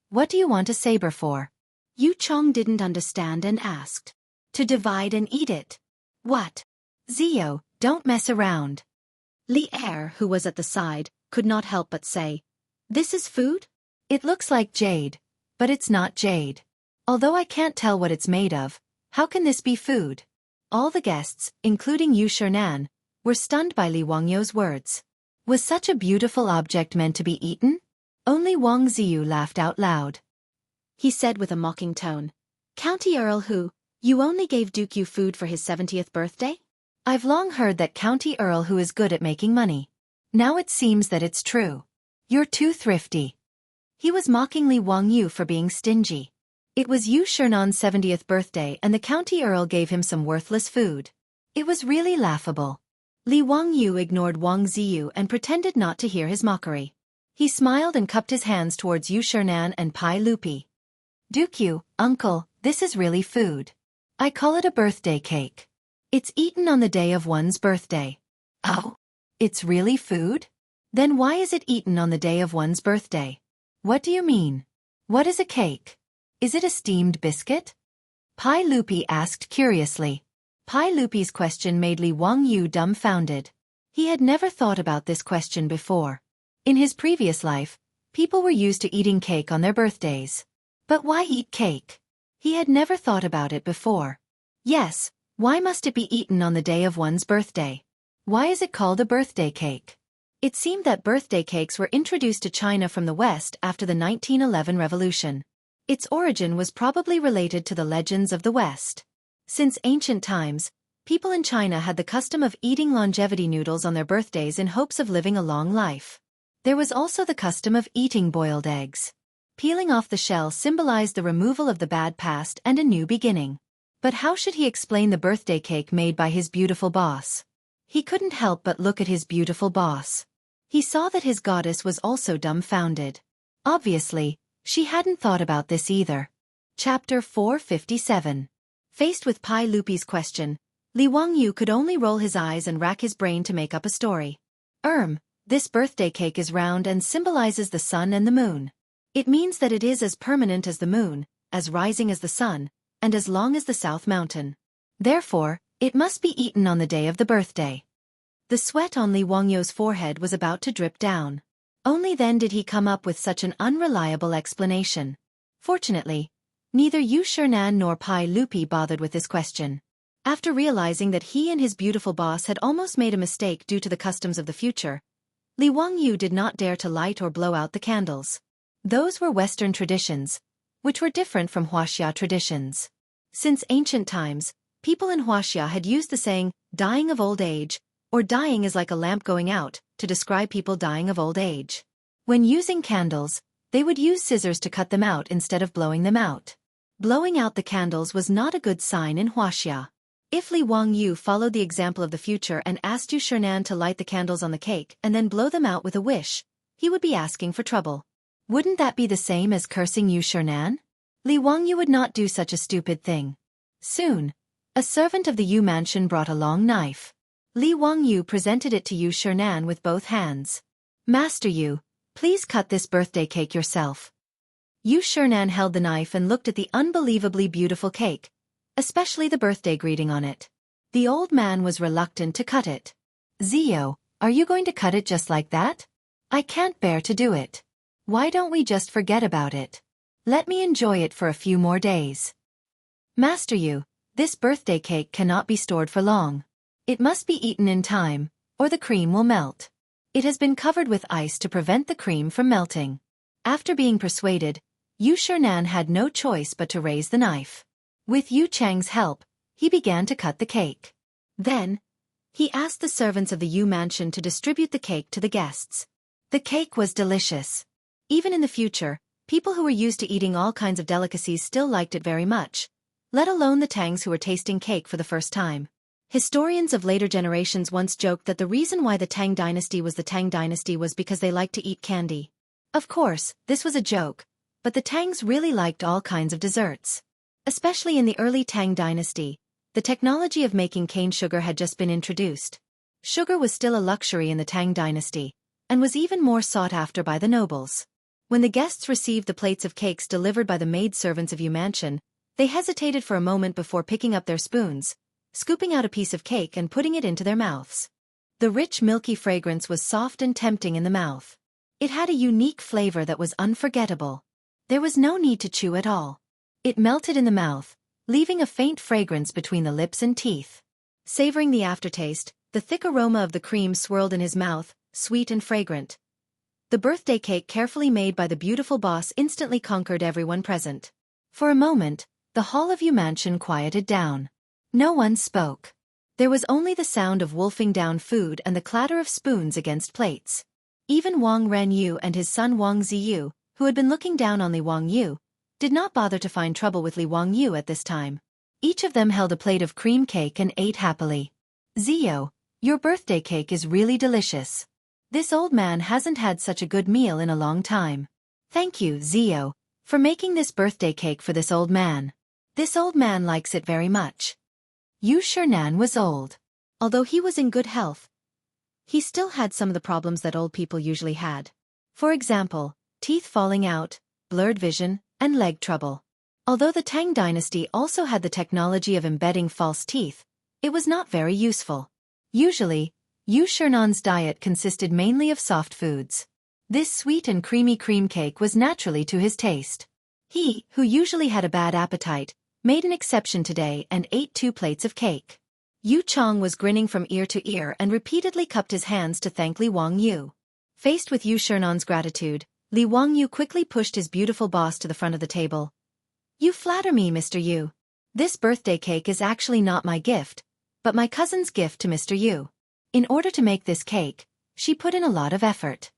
what do you want a saber for? Yu Chong didn't understand and asked. To divide and eat it. What? Zio, don't mess around. Li Er, who was at the side, could not help but say, this is food? It looks like jade, but it's not jade. Although I can't tell what it's made of, how can this be food? All the guests, including Yu Shernan, were stunned by Li Wangyo's words. Was such a beautiful object meant to be eaten? Only Wang Ziyu laughed out loud. He said with a mocking tone, County Earl you only gave Duke Yu food for his 70th birthday? I've long heard that County Earl is good at making money. Now it seems that it's true. You're too thrifty. He was mocking Li Wangyu for being stingy. It was Yu Shernan's 70th birthday and the County Earl gave him some worthless food. It was really laughable. Li Wangyu ignored Wang Ziyu and pretended not to hear his mockery. He smiled and cupped his hands towards Yu Shernan and Pai Lupi. Duke Yu, uncle, this is really food. I call it a birthday cake. It's eaten on the day of one's birthday. Oh, it's really food? Then why is it eaten on the day of one's birthday? What do you mean? What is a cake? Is it a steamed biscuit? Pai Lupi asked curiously. Pai Lupi's question made Li Wangyu dumbfounded. He had never thought about this question before. In his previous life, people were used to eating cake on their birthdays. But why eat cake? He had never thought about it before. Yes, why must it be eaten on the day of one's birthday? Why is it called a birthday cake? It seemed that birthday cakes were introduced to China from the West after the 1911 revolution. Its origin was probably related to the legends of the West. Since ancient times, people in China had the custom of eating longevity noodles on their birthdays in hopes of living a long life. There was also the custom of eating boiled eggs. Peeling off the shell symbolized the removal of the bad past and a new beginning. But how should he explain the birthday cake made by his beautiful boss? He couldn't help but look at his beautiful boss. He saw that his goddess was also dumbfounded. Obviously, she hadn't thought about this either. Chapter 457. Faced with Pai Lupi's question, Li Wangyu could only roll his eyes and rack his brain to make up a story. This birthday cake is round and symbolizes the sun and the moon. It means that it is as permanent as the moon, as rising as the sun, and as long as the South Mountain. Therefore, it must be eaten on the day of the birthday. The sweat on Li Wangyu's forehead was about to drip down. Only then did he come up with such an unreliable explanation. Fortunately, neither Yu Shernan nor Pai Lupi bothered with this question. After realizing that he and his beautiful boss had almost made a mistake due to the customs of the future, Li Wangyu did not dare to light or blow out the candles. Those were Western traditions, which were different from Huaxia traditions. Since ancient times, people in Huaxia had used the saying, dying of old age, or dying is like a lamp going out, to describe people dying of old age. When using candles, they would use scissors to cut them out instead of blowing them out. Blowing out the candles was not a good sign in Huaxia. If Li Wangyu followed the example of the future and asked Yu Shernan to light the candles on the cake and then blow them out with a wish, he would be asking for trouble. Wouldn't that be the same as cursing Yu Shernan? Li Wangyu would not do such a stupid thing. Soon, a servant of the Yu mansion brought a long knife. Li Wangyu presented it to Yu Shernan with both hands. Master Yu, please cut this birthday cake yourself. Yu Shernan held the knife and looked at the unbelievably beautiful cake, especially the birthday greeting on it. The old man was reluctant to cut it. Zio, are you going to cut it just like that? I can't bear to do it. Why don't we just forget about it? Let me enjoy it for a few more days. Master Yu, this birthday cake cannot be stored for long. It must be eaten in time, or the cream will melt. It has been covered with ice to prevent the cream from melting. After being persuaded, Yu Shernan had no choice but to raise the knife. With Yu Chang's help, he began to cut the cake. Then, he asked the servants of the Yu mansion to distribute the cake to the guests. The cake was delicious. Even in the future, people who were used to eating all kinds of delicacies still liked it very much, let alone the Tangs who were tasting cake for the first time. Historians of later generations once joked that the reason why the Tang dynasty was the Tang dynasty was because they liked to eat candy. Of course, this was a joke, but the Tangs really liked all kinds of desserts. Especially in the early Tang dynasty, the technology of making cane sugar had just been introduced. Sugar was still a luxury in the Tang dynasty, and was even more sought after by the nobles. When the guests received the plates of cakes delivered by the maid-servants of Yu Mansion, they hesitated for a moment before picking up their spoons, scooping out a piece of cake and putting it into their mouths. The rich milky fragrance was soft and tempting in the mouth. It had a unique flavor that was unforgettable. There was no need to chew at all. It melted in the mouth, leaving a faint fragrance between the lips and teeth. Savoring the aftertaste, the thick aroma of the cream swirled in his mouth, sweet and fragrant. The birthday cake carefully made by the beautiful boss instantly conquered everyone present. For a moment, the hall of Yu Mansion quieted down. No one spoke. There was only the sound of wolfing down food and the clatter of spoons against plates. Even Wang Renyu and his son Wang Ziyu, who had been looking down on Li Wangyu, did not bother to find trouble with Li Wangyu at this time. Each of them held a plate of cream cake and ate happily. Zio, your birthday cake is really delicious. This old man hasn't had such a good meal in a long time. Thank you, Zio, for making this birthday cake for this old man. This old man likes it very much. Yu Shernan was old. Although he was in good health, he still had some of the problems that old people usually had. For example, teeth falling out, blurred vision, and leg trouble. Although the Tang dynasty also had the technology of embedding false teeth, it was not very useful. Usually, Yu Shernan's diet consisted mainly of soft foods. This sweet and creamy cream cake was naturally to his taste. He, who usually had a bad appetite, made an exception today and ate 2 plates of cake. Yu Chong was grinning from ear to ear and repeatedly cupped his hands to thank Li Wangyu. Faced with Yu Shernan's gratitude, Li Wangyu quickly pushed his beautiful boss to the front of the table. "You flatter me, Mr. Yu. This birthday cake is actually not my gift, but my cousin's gift to Mr. Yu. In order to make this cake, she put in a lot of effort.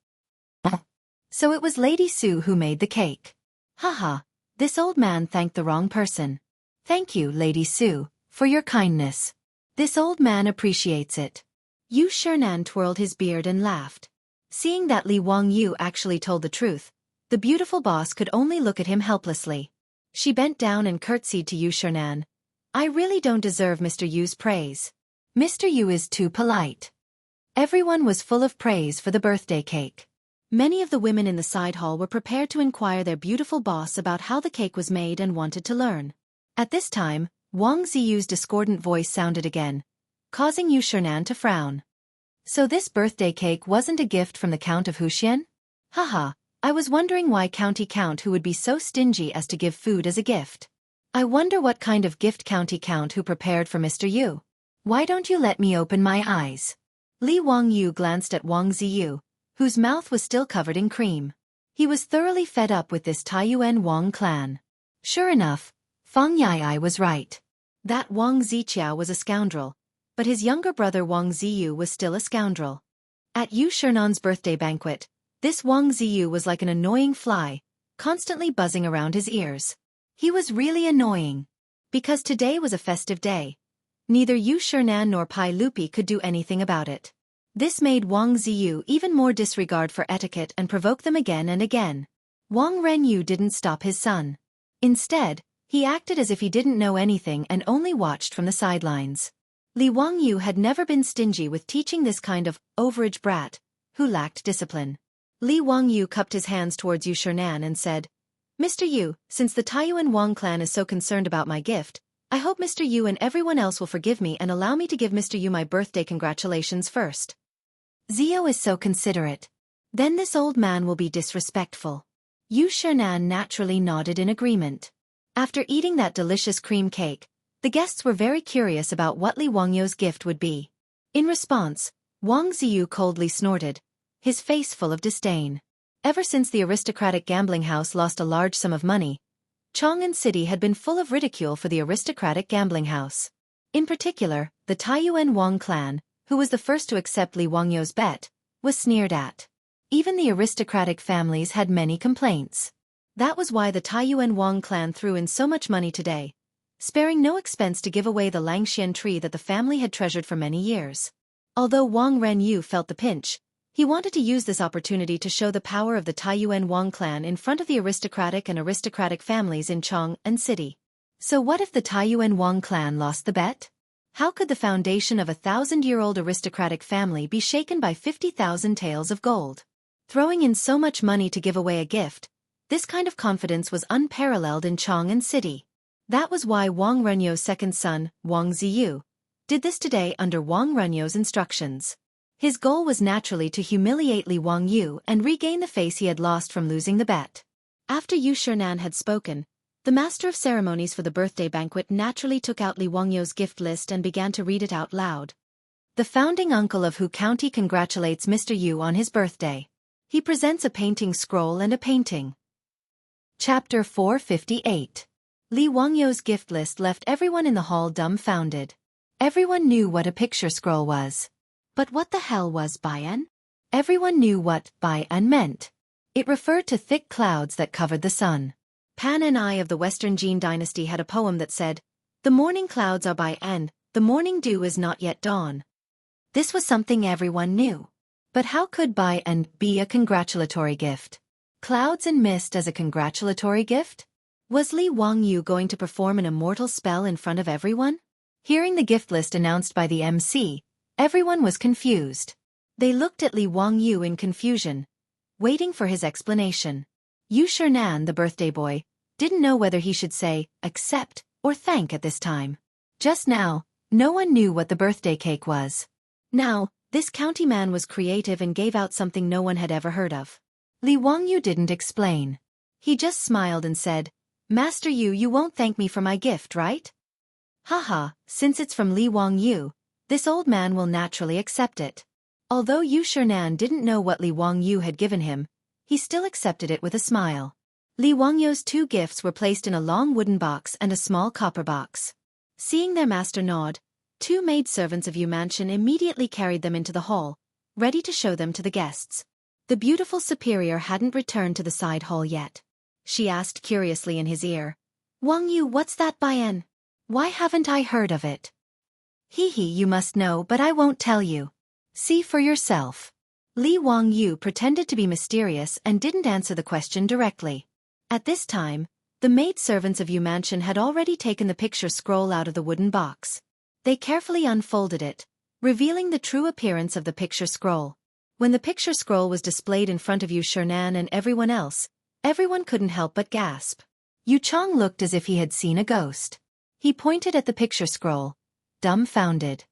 So it was Lady Sue who made the cake. Haha, this old man thanked the wrong person. Thank you, Lady Sue, for your kindness. This old man appreciates it." Yu Shernan twirled his beard and laughed. Seeing that Li Wangyu actually told the truth, the beautiful boss could only look at him helplessly. She bent down and curtsied to Yu Shernan. "I really don't deserve Mr. Yu's praise. Mr. Yu is too polite." Everyone was full of praise for the birthday cake. Many of the women in the side hall were prepared to inquire their beautiful boss about how the cake was made and wanted to learn. At this time, Wang Ziyu's discordant voice sounded again, causing Yu Shernan to frown. "So this birthday cake wasn't a gift from the Count of Huxian? Haha, I was wondering why County Count who would be so stingy as to give food as a gift. I wonder what kind of gift County Count who prepared for Mr. Yu. Why don't you let me open my eyes?" Li Wangyu glanced at Wang Ziyu, whose mouth was still covered in cream. He was thoroughly fed up with this Taiyuan Wang clan. Sure enough, Feng Yai was right. That Wang Ziqiao was a scoundrel, but his younger brother Wang Ziyu was still a scoundrel. At Yu Shernan's birthday banquet, this Wang Ziyu was like an annoying fly, constantly buzzing around his ears. He was really annoying. Because today was a festive day, neither Yu Shernan nor Pai Lupi could do anything about it. This made Wang Ziyu even more disregard for etiquette and provoked them again and again. Wang Renyu didn't stop his son. Instead, he acted as if he didn't know anything and only watched from the sidelines. Li Wangyu had never been stingy with teaching this kind of overage brat, who lacked discipline. Li Wangyu cupped his hands towards Yu Shernan and said, "Mr. Yu, since the Taiyuan Wang clan is so concerned about my gift, I hope Mr. Yu and everyone else will forgive me and allow me to give Mr. Yu my birthday congratulations first." "Zio is so considerate. Then this old man will be disrespectful." Yu Shernan naturally nodded in agreement. After eating that delicious cream cake, the guests were very curious about what Li Wangyu's gift would be. In response, Wang Ziyu coldly snorted, his face full of disdain. Ever since the aristocratic gambling house lost a large sum of money, Chang'an City had been full of ridicule for the aristocratic gambling house. In particular, the Taiyuan Wang clan, who was the first to accept Li Wangyu's bet, was sneered at. Even the aristocratic families had many complaints. That was why the Taiyuan Wang clan threw in so much money today, sparing no expense to give away the Langxian tree that the family had treasured for many years. Although Wang Renyu felt the pinch, he wanted to use this opportunity to show the power of the Taiyuan Wang clan in front of the aristocratic families in Chang'an City. So what if the Taiyuan Wang clan lost the bet? How could the foundation of a 1,000-year-old aristocratic family be shaken by 50,000 taels of gold? Throwing in so much money to give away a gift, this kind of confidence was unparalleled in Chang'an City. That was why Wang Renyu's second son, Wang Ziyu, did this today under Wang Renyu's instructions. His goal was naturally to humiliate Li Wangyu and regain the face he had lost from losing the bet. After Yu Shernan had spoken, the master of ceremonies for the birthday banquet naturally took out Li Wangyu's gift list and began to read it out loud. The founding uncle of Hu County congratulates Mr. Yu on his birthday. He presents a painting scroll and a painting. Chapter 458. Li Wangyu's gift list left everyone in the hall dumbfounded. Everyone knew what a picture scroll was. But what the hell was Bai'an? Everyone knew what Bai'an meant. It referred to thick clouds that covered the sun. Pan and I of the Western Jin dynasty had a poem that said, "The morning clouds are Bai'an, the morning dew is not yet dawn." This was something everyone knew. But how could Bai'an be a congratulatory gift? Clouds and mist as a congratulatory gift? Was Li Wangyu going to perform an immortal spell in front of everyone? Hearing the gift list announced by the MC, everyone was confused. They looked at Li Wangyu in confusion, waiting for his explanation. Yu Shernan, the birthday boy, didn't know whether he should say, accept, or thank at this time. Just now, no one knew what the birthday cake was. Now, this county man was creative and gave out something no one had ever heard of. Li Wangyu didn't explain. He just smiled and said, Master Yu, you won't thank me for my gift, right? Haha, since it's from Li Wang Yu, this old man will naturally accept it. Although Yu Shernan didn't know what Li Wang Yu had given him, he still accepted it with a smile. Li Wang Yu's two gifts were placed in a long wooden box and a small copper box. Seeing their master nod, two maidservants of Yu Mansion immediately carried them into the hall, ready to show them to the guests. The beautiful superior hadn't returned to the side hall yet. She asked curiously in his ear, "Wang Yu, what's that Bian? Why haven't I heard of it?" "Hee, you must know, but I won't tell you. See for yourself." Li Wang Yu pretended to be mysterious and didn't answer the question directly. At this time, the maidservants of Yu Mansion had already taken the picture scroll out of the wooden box. They carefully unfolded it, revealing the true appearance of the picture scroll. When the picture scroll was displayed in front of Yu Shernan and everyone else, everyone couldn't help but gasp. Yu Chong looked as if he had seen a ghost. He pointed at the picture scroll, dumbfounded.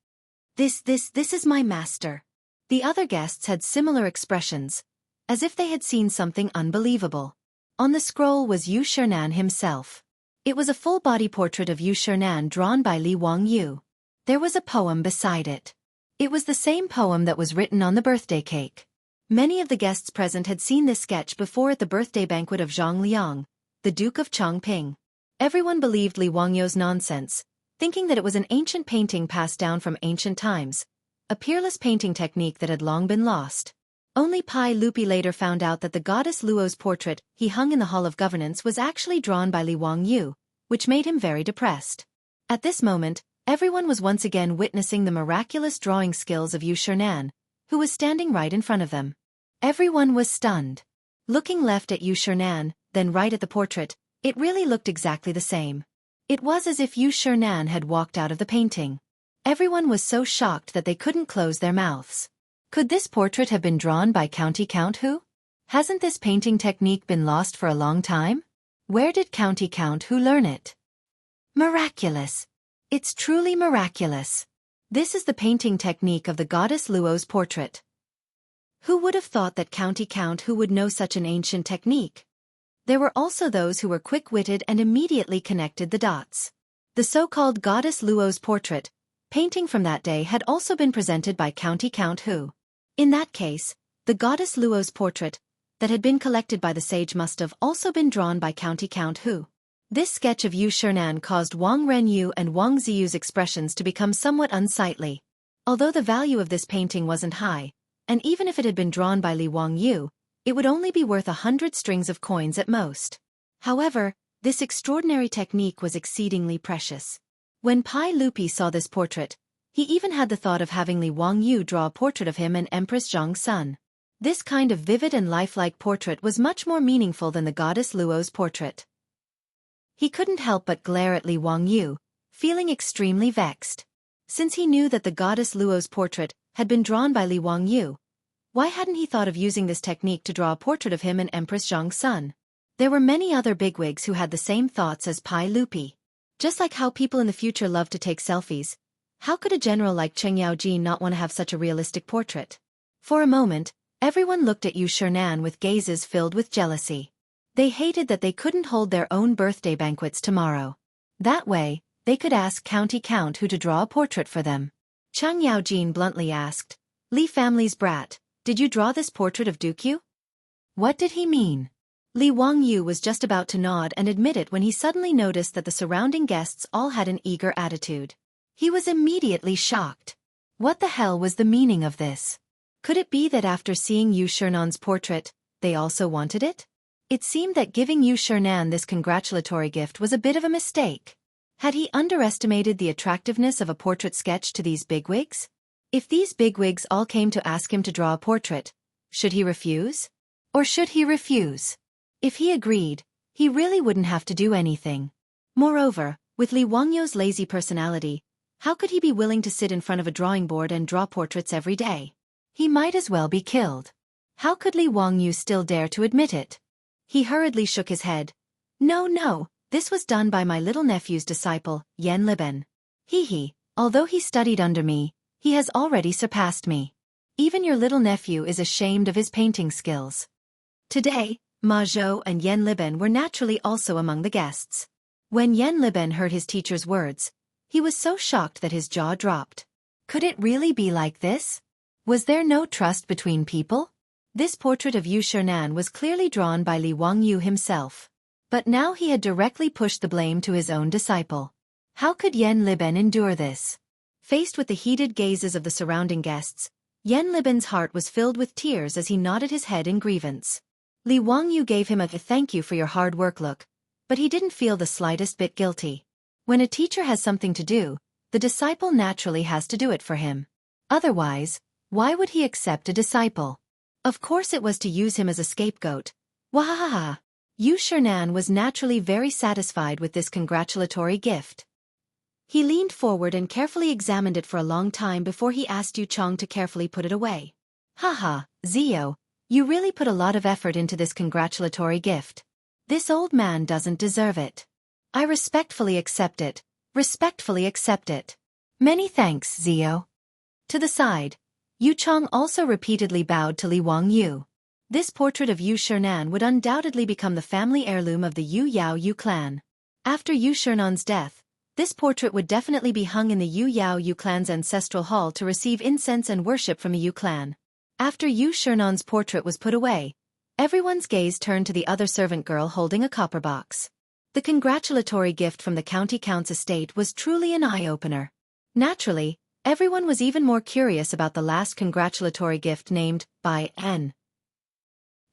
This is my master." The other guests had similar expressions, as if they had seen something unbelievable. On the scroll was Yu Shernan himself. It was a full-body portrait of Yu Shernan drawn by Li Wang Yu. There was a poem beside it. It was the same poem that was written on the birthday cake. Many of the guests present had seen this sketch before at the birthday banquet of Zhang Liang, the Duke of Chongping. Everyone believed Li Wang Yu's nonsense, thinking that it was an ancient painting passed down from ancient times, a peerless painting technique that had long been lost. Only Pai Lupi later found out that the goddess Luo's portrait he hung in the Hall of Governance was actually drawn by Li Wang Yu, which made him very depressed. At this moment, everyone was once again witnessing the miraculous drawing skills of Yu Shernan, who was standing right in front of them. Everyone was stunned. Looking left at Yu Shernan, then right at the portrait, it really looked exactly the same. It was as if Yu Shernan had walked out of the painting. Everyone was so shocked that they couldn't close their mouths. Could this portrait have been drawn by County Count Hu? Hasn't this painting technique been lost for a long time? Where did County Count Hu learn it? Miraculous! It's truly miraculous. This is the painting technique of the goddess Luo's portrait. Who would have thought that County Count Hu would know such an ancient technique? There were also those who were quick-witted and immediately connected the dots. The so-called goddess Luo's portrait, painting from that day, had also been presented by County Count Hu. In that case, the goddess Luo's portrait, that had been collected by the sage must have also been drawn by County Count Hu. This sketch of Yu Shernan caused Wang Renyu and Wang Ziyu's expressions to become somewhat unsightly. Although the value of this painting wasn't high, and even if it had been drawn by Li Wang Yu, it would only be worth 100 strings of coins at most. However, this extraordinary technique was exceedingly precious. When Pai Lupi saw this portrait, he even had the thought of having Li Wang Yu draw a portrait of him and Empress Zhang's son. This kind of vivid and lifelike portrait was much more meaningful than the goddess Luo's portrait. He couldn't help but glare at Li Wang Yu, feeling extremely vexed. Since he knew that the goddess Luo's portrait had been drawn by Li Wang Yu, why hadn't he thought of using this technique to draw a portrait of him and Empress Zhang's son? There were many other bigwigs who had the same thoughts as Pai Lupi. Just like how people in the future love to take selfies, how could a general like Cheng Yaojin not want to have such a realistic portrait? For a moment, everyone looked at Yu Shernan with gazes filled with jealousy. They hated that they couldn't hold their own birthday banquets tomorrow. That way, they could ask County Count Hu to draw a portrait for them. Cheng Yaojin bluntly asked, "Li family's brat, did you draw this portrait of Duke Yu?" What did he mean? Li Wang Yu was just about to nod and admit it when he suddenly noticed that the surrounding guests all had an eager attitude. He was immediately shocked. What the hell was the meaning of this? Could it be that after seeing Yu Shernan's portrait, they also wanted it? It seemed that giving Yu Shernan this congratulatory gift was a bit of a mistake. Had he underestimated the attractiveness of a portrait sketch to these bigwigs? If these bigwigs all came to ask him to draw a portrait, should he refuse? Or should he refuse? If he agreed, he really wouldn't have to do anything. Moreover, with Li Wang Yu's lazy personality, how could he be willing to sit in front of a drawing board and draw portraits every day? He might as well be killed. How could Li Wang Yu still dare to admit it? He hurriedly shook his head. No, this was done by my little nephew's disciple, Yan Liben. Although he studied under me, he has already surpassed me. Even your little nephew is ashamed of his painting skills. Today, Ma Zhou and Yan Liben were naturally also among the guests. When Yan Liben heard his teacher's words, he was so shocked that his jaw dropped. Could it really be like this? Was there no trust between people? This portrait of Yu Shernan was clearly drawn by Li Wangyu himself. But now he had directly pushed the blame to his own disciple. How could Yan Liben endure this? Faced with the heated gazes of the surrounding guests, Yan Liben's heart was filled with tears as he nodded his head in grievance. Li Wangyu gave him a "thank you for your hard work" look, but he didn't feel the slightest bit guilty. When a teacher has something to do, the disciple naturally has to do it for him. Otherwise, why would he accept a disciple? Of course it was to use him as a scapegoat. Wahahaha! Yu Shernan was naturally very satisfied with this congratulatory gift. He leaned forward and carefully examined it for a long time before he asked Yu Chong to carefully put it away. Haha, Zio, you really put a lot of effort into this congratulatory gift. This old man doesn't deserve it. I respectfully accept it. Respectfully accept it. Many thanks, Zio. To the side, Yu Chong also repeatedly bowed to Li Wangyu. This portrait of Yu Shernan would undoubtedly become the family heirloom of the Yu Yao Yu clan. After Yu Shernan's death, this portrait would definitely be hung in the Yu Yao Yu clan's ancestral hall to receive incense and worship from the Yu clan. After Yu Shernan's portrait was put away, everyone's gaze turned to the other servant girl holding a copper box. The congratulatory gift from the county count's estate was truly an eye-opener. Naturally, everyone was even more curious about the last congratulatory gift named by N.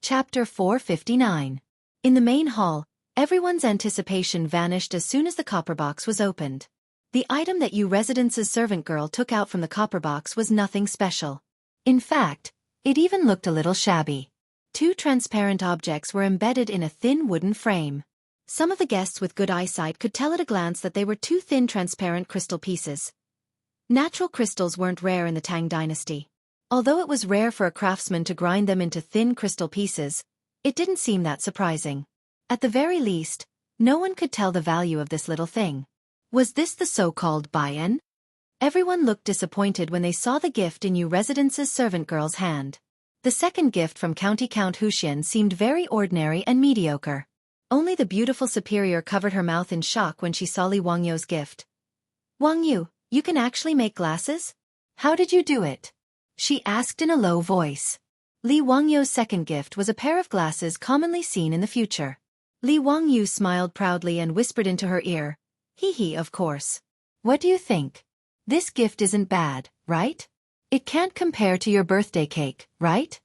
Chapter 459. In the main hall, everyone's anticipation vanished as soon as the copper box was opened. The item that Yu Residence's servant girl took out from the copper box was nothing special. In fact, it even looked a little shabby. Two transparent objects were embedded in a thin wooden frame. Some of the guests with good eyesight could tell at a glance that they were two thin transparent crystal pieces. Natural crystals weren't rare in the Tang dynasty. Although it was rare for a craftsman to grind them into thin crystal pieces, it didn't seem that surprising. At the very least, no one could tell the value of this little thing. Was this the so-called buy-in? Everyone looked disappointed when they saw the gift in Yu Residence's servant girl's hand. The second gift from County Count Huxian seemed very ordinary and mediocre. Only the beautiful superior covered her mouth in shock when she saw Li Wangyu's gift. Wangyu, you can actually make glasses? How did you do it? She asked in a low voice. Li Wangyu's second gift was a pair of glasses commonly seen in the future. Li Wangyu smiled proudly and whispered into her ear, "Hee, of course. What do you think? This gift isn't bad, right? It can't compare to your birthday cake, right?"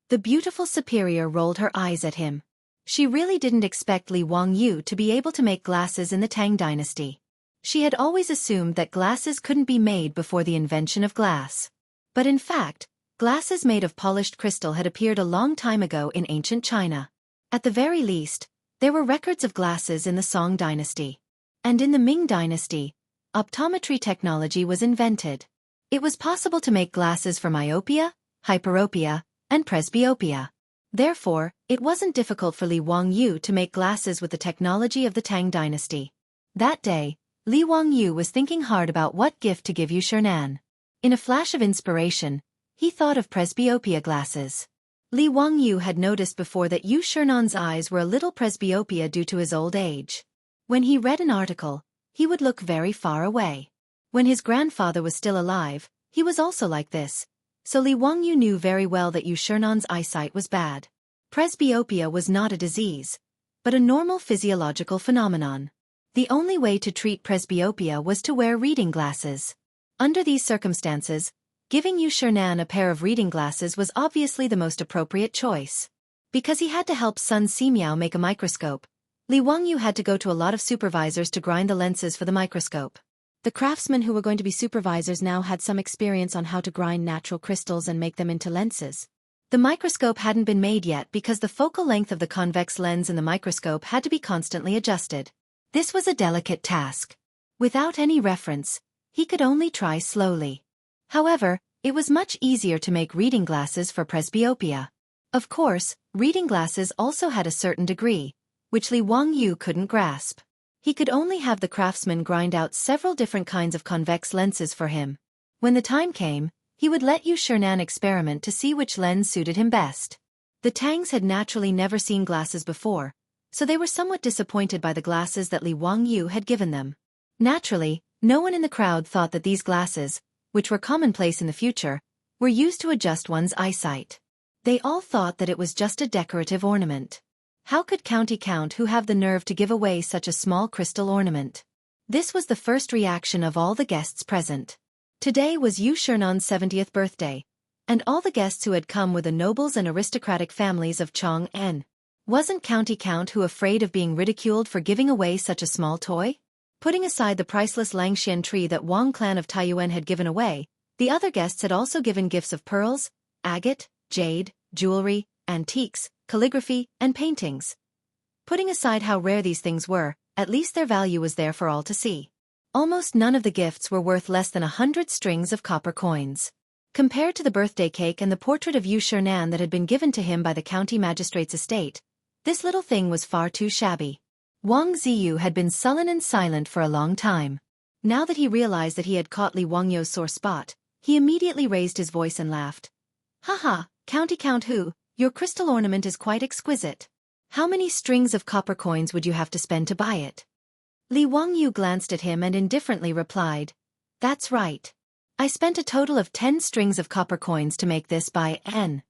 The beautiful superior rolled her eyes at him. She really didn't expect Li Wangyu to be able to make glasses in the Tang dynasty. She had always assumed that glasses couldn't be made before the invention of glass. But in fact, glasses made of polished crystal had appeared a long time ago in ancient China. At the very least, there were records of glasses in the Song dynasty. And in the Ming dynasty, optometry technology was invented. It was possible to make glasses for myopia, hyperopia, and presbyopia. Therefore, it wasn't difficult for Li Wangyu to make glasses with the technology of the Tang dynasty. That day, Li Wangyu was thinking hard about what gift to give Yu Shernan. In a flash of inspiration, he thought of presbyopia glasses. Li Wangyu had noticed before that Yu Shernan's eyes were a little presbyopia due to his old age. When he read an article, he would look very far away. When his grandfather was still alive, he was also like this, so Li Wangyu knew very well that Yu Shernan's eyesight was bad. Presbyopia was not a disease, but a normal physiological phenomenon. The only way to treat presbyopia was to wear reading glasses. Under these circumstances, giving Yu Shernan a pair of reading glasses was obviously the most appropriate choice. Because he had to help Sun Simiao make a microscope, Li Wangyu had to go to a lot of supervisors to grind the lenses for the microscope. The craftsmen who were going to be supervisors now had some experience on how to grind natural crystals and make them into lenses. The microscope hadn't been made yet because the focal length of the convex lens in the microscope had to be constantly adjusted. This was a delicate task. Without any reference, he could only try slowly. However, it was much easier to make reading glasses for presbyopia. Of course, reading glasses also had a certain degree, which Li Wangyu couldn't grasp. He could only have the craftsman grind out several different kinds of convex lenses for him. When the time came, he would let Yu Shernan experiment to see which lens suited him best. The Tangs had naturally never seen glasses before, so they were somewhat disappointed by the glasses that Li Wangyu had given them. Naturally, no one in the crowd thought that these glasses, which were commonplace in the future, were used to adjust one's eyesight. They all thought that it was just a decorative ornament. How could County Count who have the nerve to give away such a small crystal ornament? This was the first reaction of all the guests present. Today was Yu Shernan's 70th birthday, and all the guests who had come were the nobles and aristocratic families of Chang'an. Wasn't County Count who afraid of being ridiculed for giving away such a small toy? Putting aside the priceless Langxian tree that Wang clan of Taiyuan had given away, the other guests had also given gifts of pearls, agate, jade, jewelry, antiques, calligraphy, and paintings. Putting aside how rare these things were, at least their value was there for all to see. Almost none of the gifts were worth less than 100 strings of copper coins. Compared to the birthday cake and the portrait of Yu Shernan that had been given to him by the county magistrate's estate, this little thing was far too shabby. Wang Ziyu had been sullen and silent for a long time. Now that he realized that he had caught Li Wangyu's sore spot, he immediately raised his voice and laughed. Haha, County Count Hu, your crystal ornament is quite exquisite. How many strings of copper coins would you have to spend to buy it? Li Wangyu glanced at him and indifferently replied, That's right. I spent a total of 10 strings of copper coins to make this by N.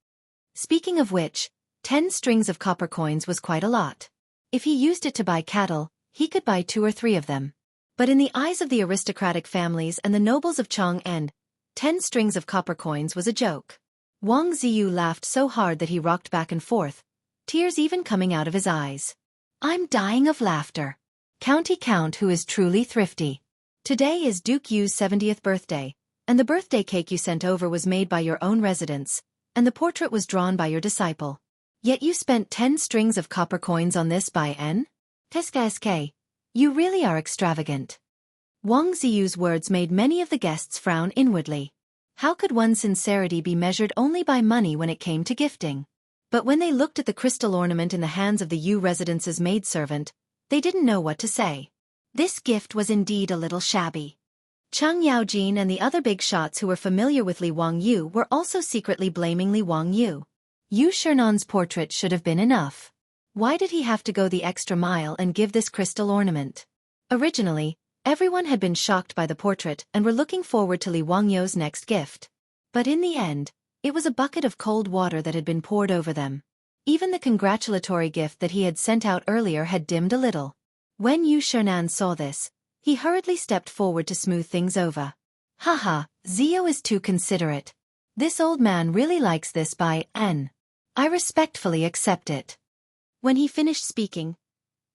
Speaking of which, 10 strings of copper coins was quite a lot. If he used it to buy cattle, he could buy 2 or 3 of them. But in the eyes of the aristocratic families and the nobles of Chang'an, 10 strings of copper coins was a joke. Wang Ziyu laughed so hard that he rocked back and forth, tears even coming out of his eyes. I'm dying of laughter. County Count who is truly thrifty. Today is Duke Yu's 70th birthday, and the birthday cake you sent over was made by your own residents, and the portrait was drawn by your disciple. Yet you spent 10 strings of copper coins on this by N? SK. You really are extravagant. Wang Ziyu's words made many of the guests frown inwardly. How could one's sincerity be measured only by money when it came to gifting? But when they looked at the crystal ornament in the hands of the Yu residence's maidservant, they didn't know what to say. This gift was indeed a little shabby. Cheng Yaojin and the other big shots who were familiar with Li Wangyu were also secretly blaming Li Wangyu. Yu Shernan's portrait should have been enough. Why did he have to go the extra mile and give this crystal ornament? Originally, everyone had been shocked by the portrait and were looking forward to Li Wangyu's next gift. But in the end, it was a bucket of cold water that had been poured over them. Even the congratulatory gift that he had sent out earlier had dimmed a little. When Yu Shernan saw this, he hurriedly stepped forward to smooth things over. Haha, Zio is too considerate. This old man really likes this by N. I respectfully accept it. When he finished speaking,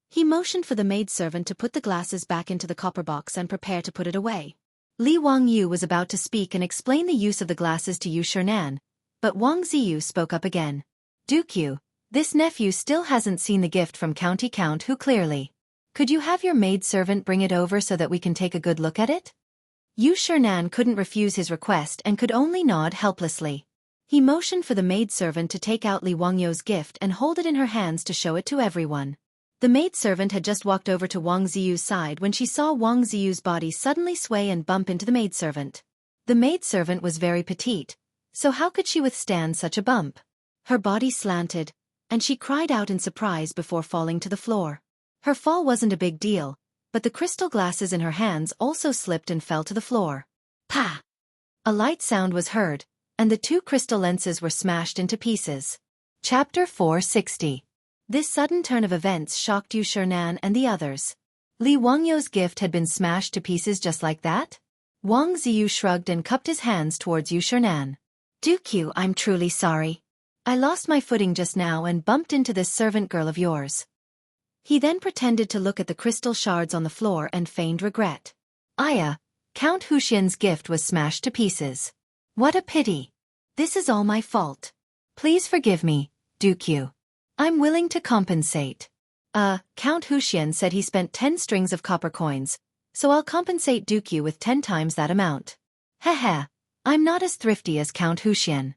he motioned for the maidservant to put the glasses back into the copper box and prepare to put it away. Li Wangyu was about to speak and explain the use of the glasses to Yu Shernan, but Wang Ziyu spoke up again. Duke Yu, this nephew still hasn't seen the gift from County Count Who clearly. Could you have your maidservant bring it over so that we can take a good look at it? Yu Shernan couldn't refuse his request and could only nod helplessly. He motioned for the maidservant to take out Li Wangyu's gift and hold it in her hands to show it to everyone. The maidservant had just walked over to Wang Ziyu's side when she saw Wang Ziyu's body suddenly sway and bump into the maidservant. The maidservant was very petite, so how could she withstand such a bump? Her body slanted, and she cried out in surprise before falling to the floor. Her fall wasn't a big deal, but the crystal glasses in her hands also slipped and fell to the floor. Pa! A light sound was heard, and the 2 crystal lenses were smashed into pieces. Chapter 460. This sudden turn of events shocked Yu Shernan and the others. Li Wangyu's gift had been smashed to pieces just like that? Wang Ziyu shrugged and cupped his hands towards Yu Shernan. Duke Yu, I'm truly sorry. I lost my footing just now and bumped into this servant girl of yours. He then pretended to look at the crystal shards on the floor and feigned regret. Aya, Count Huxian's gift was smashed to pieces. What a pity. This is all my fault. Please forgive me, Duke Yu. I'm willing to compensate. Count Huxian said he spent 10 strings of copper coins, so I'll compensate Duke Yu with 10 times that amount. Heh, I'm not as thrifty as Count Huxian.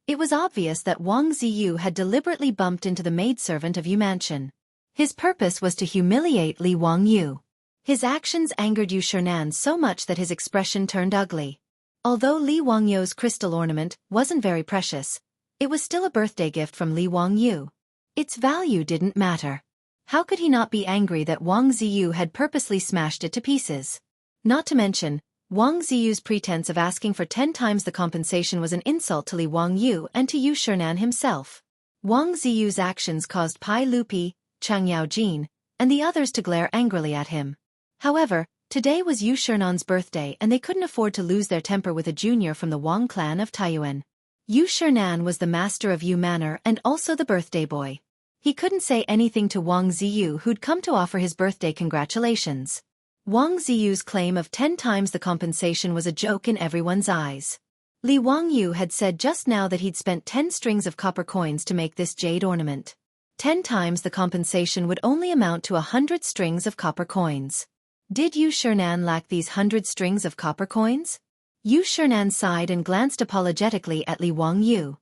It was obvious that Wang Ziyu had deliberately bumped into the maidservant of Yu Mansion. His purpose was to humiliate Li Wangyu. His actions angered Yu Shernan so much that his expression turned ugly. Although Li Wangyu's crystal ornament wasn't very precious, It was still a birthday gift from Li Wangyu. Its value didn't matter. How could he not be angry that Wang Ziyu had purposely smashed it to pieces? Not to mention, Wang Ziyu's pretense of asking for 10 times the compensation was an insult to Li Wangyu and to Yu Shernan himself. Wang Ziyu's actions caused Pai Lupi, Chang Yaojin, and the others to glare angrily at him. However, today was Yu Shernan's birthday and they couldn't afford to lose their temper with a junior from the Wang clan of Taiyuan. Yu Shernan was the master of Yu Manor and also the birthday boy. He couldn't say anything to Wang Ziyu who'd come to offer his birthday congratulations. Wang Ziyu's claim of 10 times the compensation was a joke in everyone's eyes. Li Wangyu had said just now that he'd spent 10 strings of copper coins to make this jade ornament. 10 times the compensation would only amount to 100 strings of copper coins. Did Yu Shernan lack these 100 strings of copper coins? Yu Shernan sighed and glanced apologetically at Li Wangyu.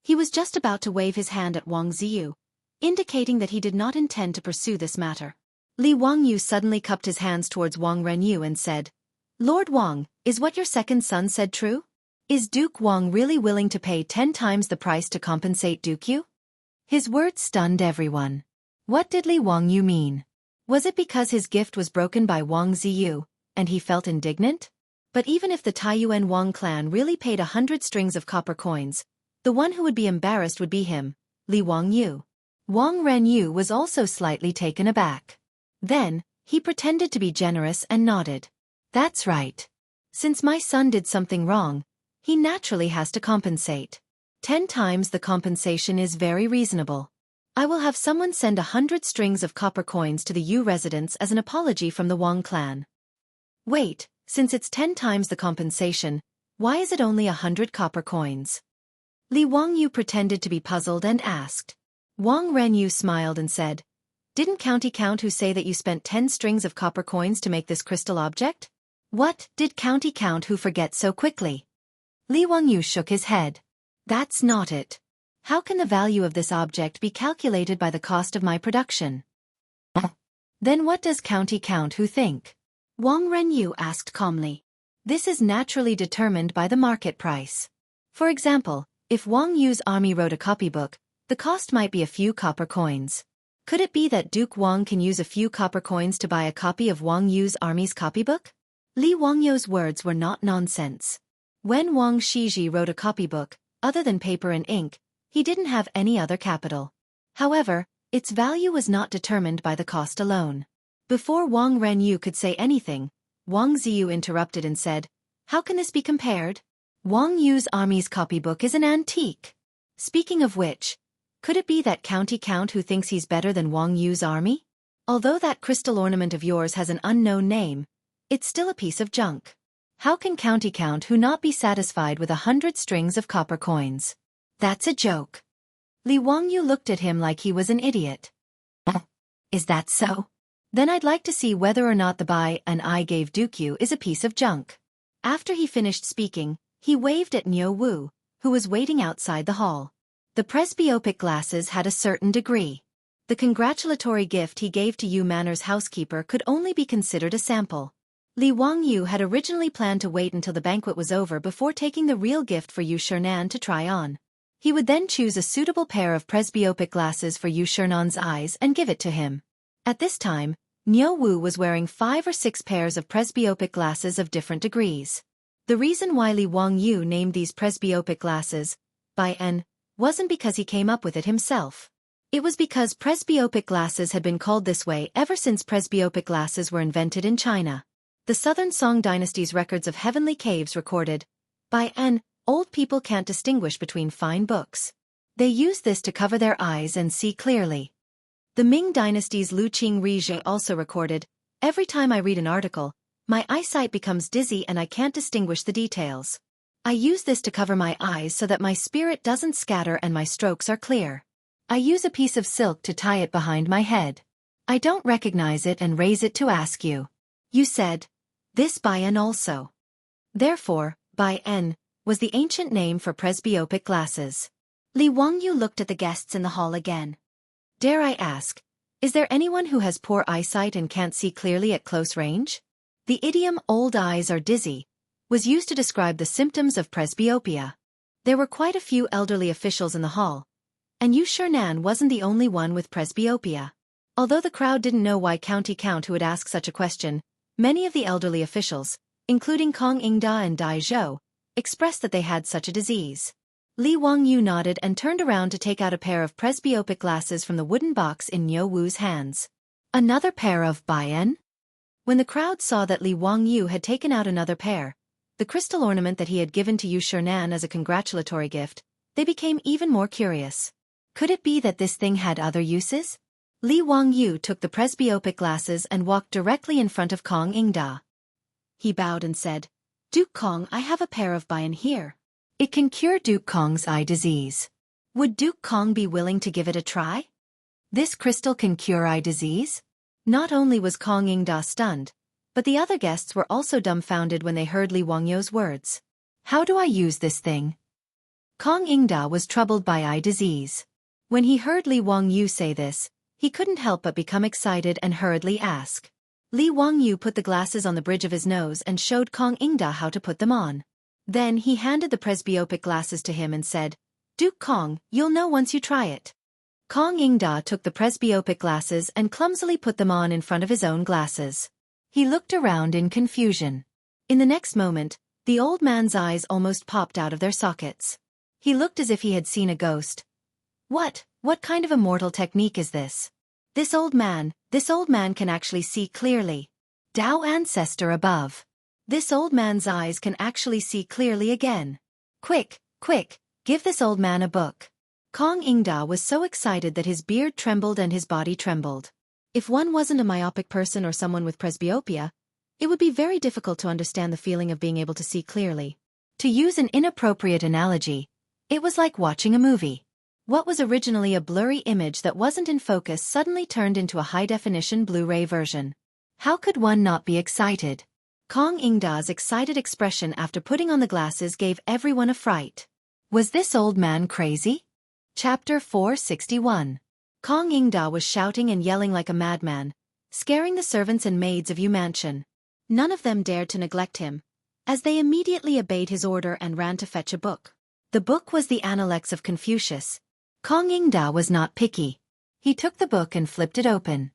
He was just about to wave his hand at Wang Ziyu, indicating that he did not intend to pursue this matter. Li Wangyu suddenly cupped his hands towards Wang Renyu and said, "Lord Wang, is what your second son said true? Is Duke Wang really willing to pay 10 times the price to compensate Duke Yu?" His words stunned everyone. What did Li Wangyu mean? Was it because his gift was broken by Wang Ziyu, and he felt indignant? But even if the Taiyuan Wang clan really paid 100 strings of copper coins, the one who would be embarrassed would be him, Li Wangyu. Wang Renyu was also slightly taken aback. Then, he pretended to be generous and nodded. "That's right. Since my son did something wrong, he naturally has to compensate. 10 times the compensation is very reasonable. I will have someone send 100 strings of copper coins to the Yu residence as an apology from the Wang clan." "Wait, since it's 10 times the compensation, why is it only 100 copper coins?" Li Wangyu pretended to be puzzled and asked. Wang Renyu smiled and said, "Didn't County Count who say that you spent 10 strings of copper coins to make this crystal object? What did County Count who forget so quickly?" Li Wangyu shook his head. "That's not it. How can the value of this object be calculated by the cost of my production?" "Then what does County Count who think?" Wang Renyu asked calmly. "This is naturally determined by the market price. For example, if Wang Yu's army wrote a copybook, the cost might be a few copper coins. Could it be that Duke Wang can use a few copper coins to buy a copy of Wang Yu's army's copybook?" Li Wangyu's words were not nonsense. When Wang Shiji wrote a copybook, other than paper and ink, he didn't have any other capital. However, its value was not determined by the cost alone. Before Wang Renyu could say anything, Wang Ziyu interrupted and said, "How can this be compared? Wang Yu's army's copybook is an antique. Speaking of which, could it be that County Count who thinks he's better than Wang Yu's army? Although that crystal ornament of yours has an unknown name, it's still a piece of junk. How can County Count who not be satisfied with 100 strings of copper coins? That's a joke." Li Wangyu looked at him like he was an idiot. "Is that so? Then I'd like to see whether or not the buy and I gave Duke Yu is a piece of junk." After he finished speaking, he waved at Niu Wu, who was waiting outside the hall. The presbyopic glasses had a certain degree. The congratulatory gift he gave to Yu Manor's housekeeper could only be considered a sample. Li Wangyu had originally planned to wait until the banquet was over before taking the real gift for Yu Shernan to try on. He would then choose a suitable pair of presbyopic glasses for Yu Shernan's eyes and give it to him. At this time, Niu Wu was wearing 5 or 6 pairs of presbyopic glasses of different degrees. The reason why Li Wangyu named these presbyopic glasses by N wasn't because he came up with it himself. It was because presbyopic glasses had been called this way ever since presbyopic glasses were invented in China. The Southern Song Dynasty's records of heavenly caves recorded, by N, old people can't distinguish between fine books. They use this to cover their eyes and see clearly. The Ming Dynasty's Lu Qing Rizhe also recorded, every time I read an article, my eyesight becomes dizzy and I can't distinguish the details. I use this to cover my eyes so that my spirit doesn't scatter and my strokes are clear. I use a piece of silk to tie it behind my head. I don't recognize it and raise it to ask you. You said, this by N also. Therefore, by N was the ancient name for presbyopic glasses. Li Wangyu looked at the guests in the hall again. Dare I ask, is there anyone who has poor eyesight and can't see clearly at close range? The idiom old eyes are dizzy was used to describe the symptoms of presbyopia. There were quite a few elderly officials in the hall, and Yu Shernan wasn't the only one with presbyopia. Although the crowd didn't know why County Count who would ask such a question, many of the elderly officials, including Kong Ingda and Dai Zhou, expressed that they had such a disease. Li Wangyu nodded and turned around to take out a pair of presbyopic glasses from the wooden box in Niu Wu's hands. Another pair of Baiyan? When the crowd saw that Li Wangyu had taken out another pair, the crystal ornament that he had given to Yu Shernan as a congratulatory gift, they became even more curious. Could it be that this thing had other uses? Li Wangyu took the presbyopic glasses and walked directly in front of Kong Ingda. He bowed and said, "Duke Kong, I have a pair of Baiyan here. It can cure Duke Kong's eye disease. Would Duke Kong be willing to give it a try? This crystal can cure eye disease?" Not only was Kong Ingda stunned, but the other guests were also dumbfounded when they heard Li Wangyu's words. "How do I use this thing?" Kong Ingda was troubled by eye disease. When he heard Li Wangyu say this, he couldn't help but become excited and hurriedly ask. Li Wangyu put the glasses on the bridge of his nose and showed Kong Ingda how to put them on. Then he handed the presbyopic glasses to him and said, "Duke Kong, you'll know once you try it." Kong Ingda took the presbyopic glasses and clumsily put them on in front of his own glasses. He looked around in confusion. In the next moment, the old man's eyes almost popped out of their sockets. He looked as if he had seen a ghost. What kind of immortal technique is this? This old man can actually see clearly. Tao ancestor above. This old man's eyes can actually see clearly again. Quick, give this old man a book. Kong Ingda was so excited that his beard trembled and his body trembled. If one wasn't a myopic person or someone with presbyopia, it would be very difficult to understand the feeling of being able to see clearly. To use an inappropriate analogy, it was like watching a movie. What was originally a blurry image that wasn't in focus suddenly turned into a high-definition Blu-ray version. How could one not be excited? Kong Ingda's excited expression after putting on the glasses gave everyone a fright. Was this old man crazy? Chapter 461. Kong Ingda was shouting and yelling like a madman, scaring the servants and maids of Yu Mansion. None of them dared to neglect him, as they immediately obeyed his order and ran to fetch a book. The book was the Analects of Confucius. Kong Ingda was not picky. He took the book and flipped it open.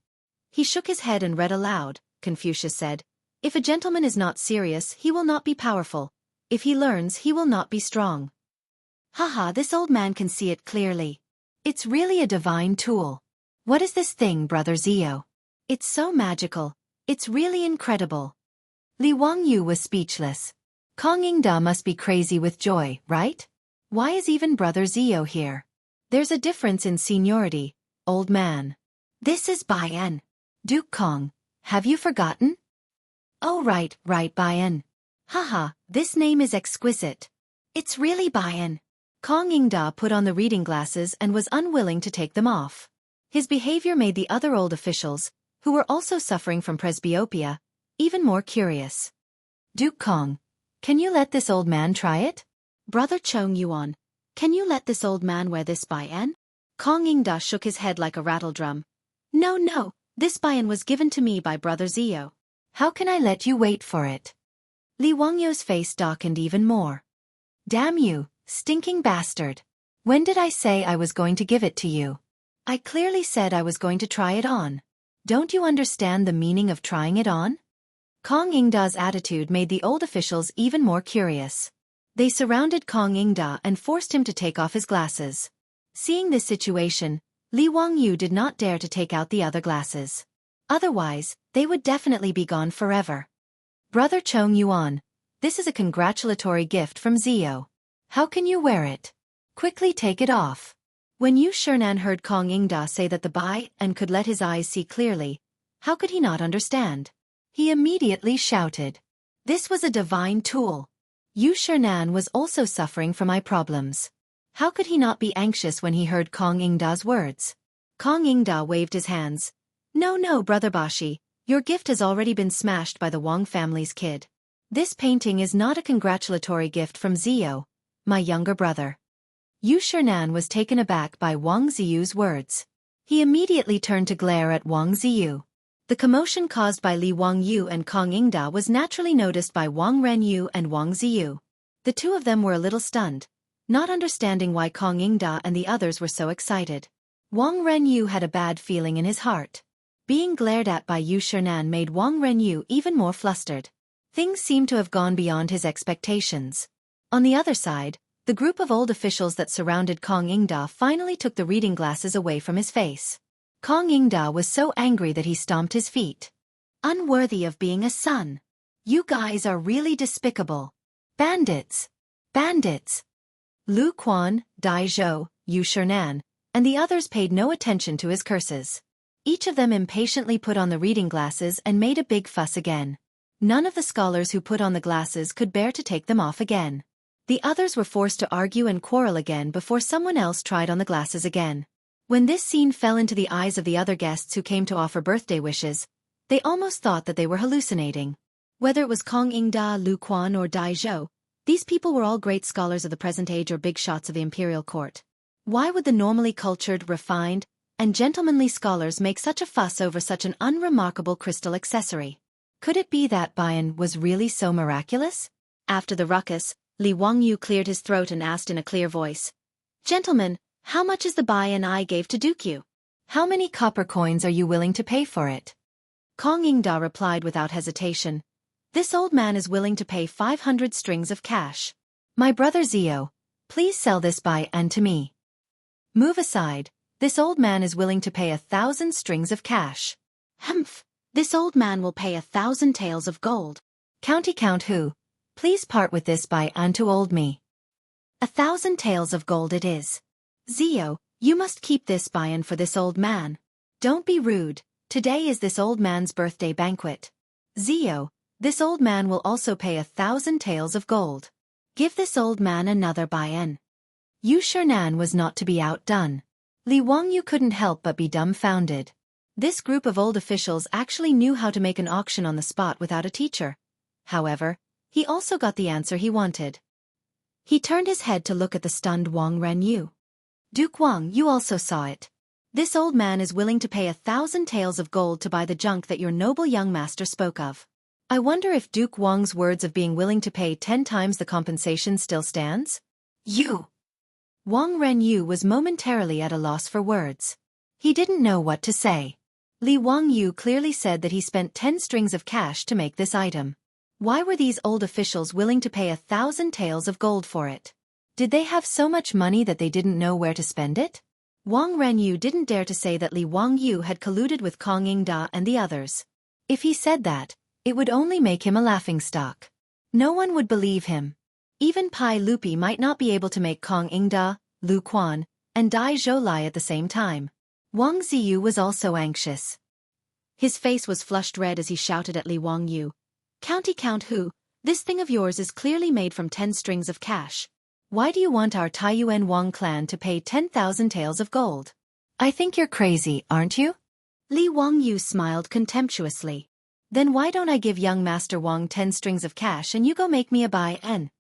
He shook his head and read aloud. Confucius said, "If a gentleman is not serious, he will not be powerful. If he learns, he will not be strong." Haha, this old man can see it clearly. It's really a divine tool. What is this thing, Brother Zio? It's so magical. It's really incredible. Li Wangyu was speechless. Kong Ingda must be crazy with joy, right? Why is even Brother Zio here? There's a difference in seniority, old man. This is Baiyan. Duke Kong, have you forgotten? Oh right, Baiyan. Haha, this name is exquisite. It's really Baiyan. Kong Ingda put on the reading glasses and was unwilling to take them off. His behavior made the other old officials, who were also suffering from presbyopia, even more curious. Duke Kong, can you let this old man try it? Brother Chong Yuan, can you let this old man wear this Baiyan? Kong Ingda shook his head like a rattledrum. No, this Baiyan was given to me by Brother Zio. How can I let you wait for it? Li Wangyu's face darkened even more. Damn you, stinking bastard. When did I say I was going to give it to you? I clearly said I was going to try it on. Don't you understand the meaning of trying it on? Kong Ingda's attitude made the old officials even more curious. They surrounded Kong Ingda and forced him to take off his glasses. Seeing this situation, Li Wangyu did not dare to take out the other glasses. Otherwise, they would definitely be gone forever. Brother Chong Yuan, this is a congratulatory gift from Zio. How can you wear it? Quickly take it off. When Yu Shernan heard Kong Ingda say that the Baiyan could let his eyes see clearly, how could he not understand? He immediately shouted. This was a divine tool. Yu Shernan was also suffering from eye problems. How could he not be anxious when he heard Kong Ingda's words? Kong Ingda waved his hands. No, Brother Bashi, your gift has already been smashed by the Wang family's kid. This painting is not a congratulatory gift from Zio, my younger brother. Yu Shernan was taken aback by Wang Ziyu's words. He immediately turned to glare at Wang Ziyu. The commotion caused by Li Wangyu and Kong Ingda was naturally noticed by Wang Renyu and Wang Ziyu. The two of them were a little stunned, not understanding why Kong Yingda and the others were so excited. Wang Renyu had a bad feeling in his heart. Being glared at by Yu Shernan made Wang Renyu even more flustered. Things seemed to have gone beyond his expectations. On the other side, the group of old officials that surrounded Kong Yingda finally took the reading glasses away from his face. Kong Yingda was so angry that he stomped his feet. Unworthy of being a son. You guys are really despicable. Bandits. Bandits. Lu Quan, Dai Zhou, Yu Shernan, and the others paid no attention to his curses. Each of them impatiently put on the reading glasses and made a big fuss again. None of the scholars who put on the glasses could bear to take them off again. The others were forced to argue and quarrel again before someone else tried on the glasses again. When this scene fell into the eyes of the other guests who came to offer birthday wishes, they almost thought that they were hallucinating. Whether it was Kong Yingda, Lu Quan, or Dai Zhou, these people were all great scholars of the present age or big shots of the imperial court. Why would the normally cultured, refined, and gentlemanly scholars make such a fuss over such an unremarkable crystal accessory? Could it be that Bayan was really so miraculous? After the ruckus, Li Wangyu cleared his throat and asked in a clear voice, "Gentlemen, how much is the Bayan I gave to Dukyu? How many copper coins are you willing to pay for it?" Kong Yingda replied without hesitation, "This old man is willing to pay 500 strings of cash. My brother Zio, please sell this Bayan to me." "Move aside, this old man is willing to pay 1,000 strings of cash." "Humph, this old man will pay 1,000 taels of gold." "County Count who? Please part with this Bayan to old me." 1,000 taels of gold it is." "Zio, you must keep this Bayan for this old man." "Don't be rude, today is this old man's birthday banquet." "Zio, this old man will also pay 1,000 taels of gold. Give this old man another Bayan." Yu Shernan was not to be outdone. Li Wangyu couldn't help but be dumbfounded. This group of old officials actually knew how to make an auction on the spot without a teacher. However, he also got the answer he wanted. He turned his head to look at the stunned Wang Renyu. "Duke Wang, you also saw it. This old man is willing to pay 1,000 taels of gold to buy the junk that your noble young master spoke of. I wonder if Duke Wang's words of being willing to pay 10 times the compensation still stands?" "You!" Wang Renyu was momentarily at a loss for words. He didn't know what to say. Li Wangyu clearly said that he spent 10 strings of cash to make this item. Why were these old officials willing to pay 1,000 taels of gold for it? Did they have so much money that they didn't know where to spend it? Wang Renyu didn't dare to say that Li Wangyu had colluded with Kong Yingda and the others. If he said that, it would only make him a laughingstock. No one would believe him. Even Pai Lupi might not be able to make Kong Yingda, Lu Quan, and Dai Zhou lie at the same time. Wang Ziyu was also anxious. His face was flushed red as he shouted at Li Wangyu, "County Count who, this thing of yours is clearly made from 10 strings of cash. Why do you want our Taiyuan Wang clan to pay 10,000 taels of gold? I think you're crazy, aren't you?" Li Wangyu smiled contemptuously. "Then why don't I give young Master Wang 10 strings of cash and you go make me a Bayan?"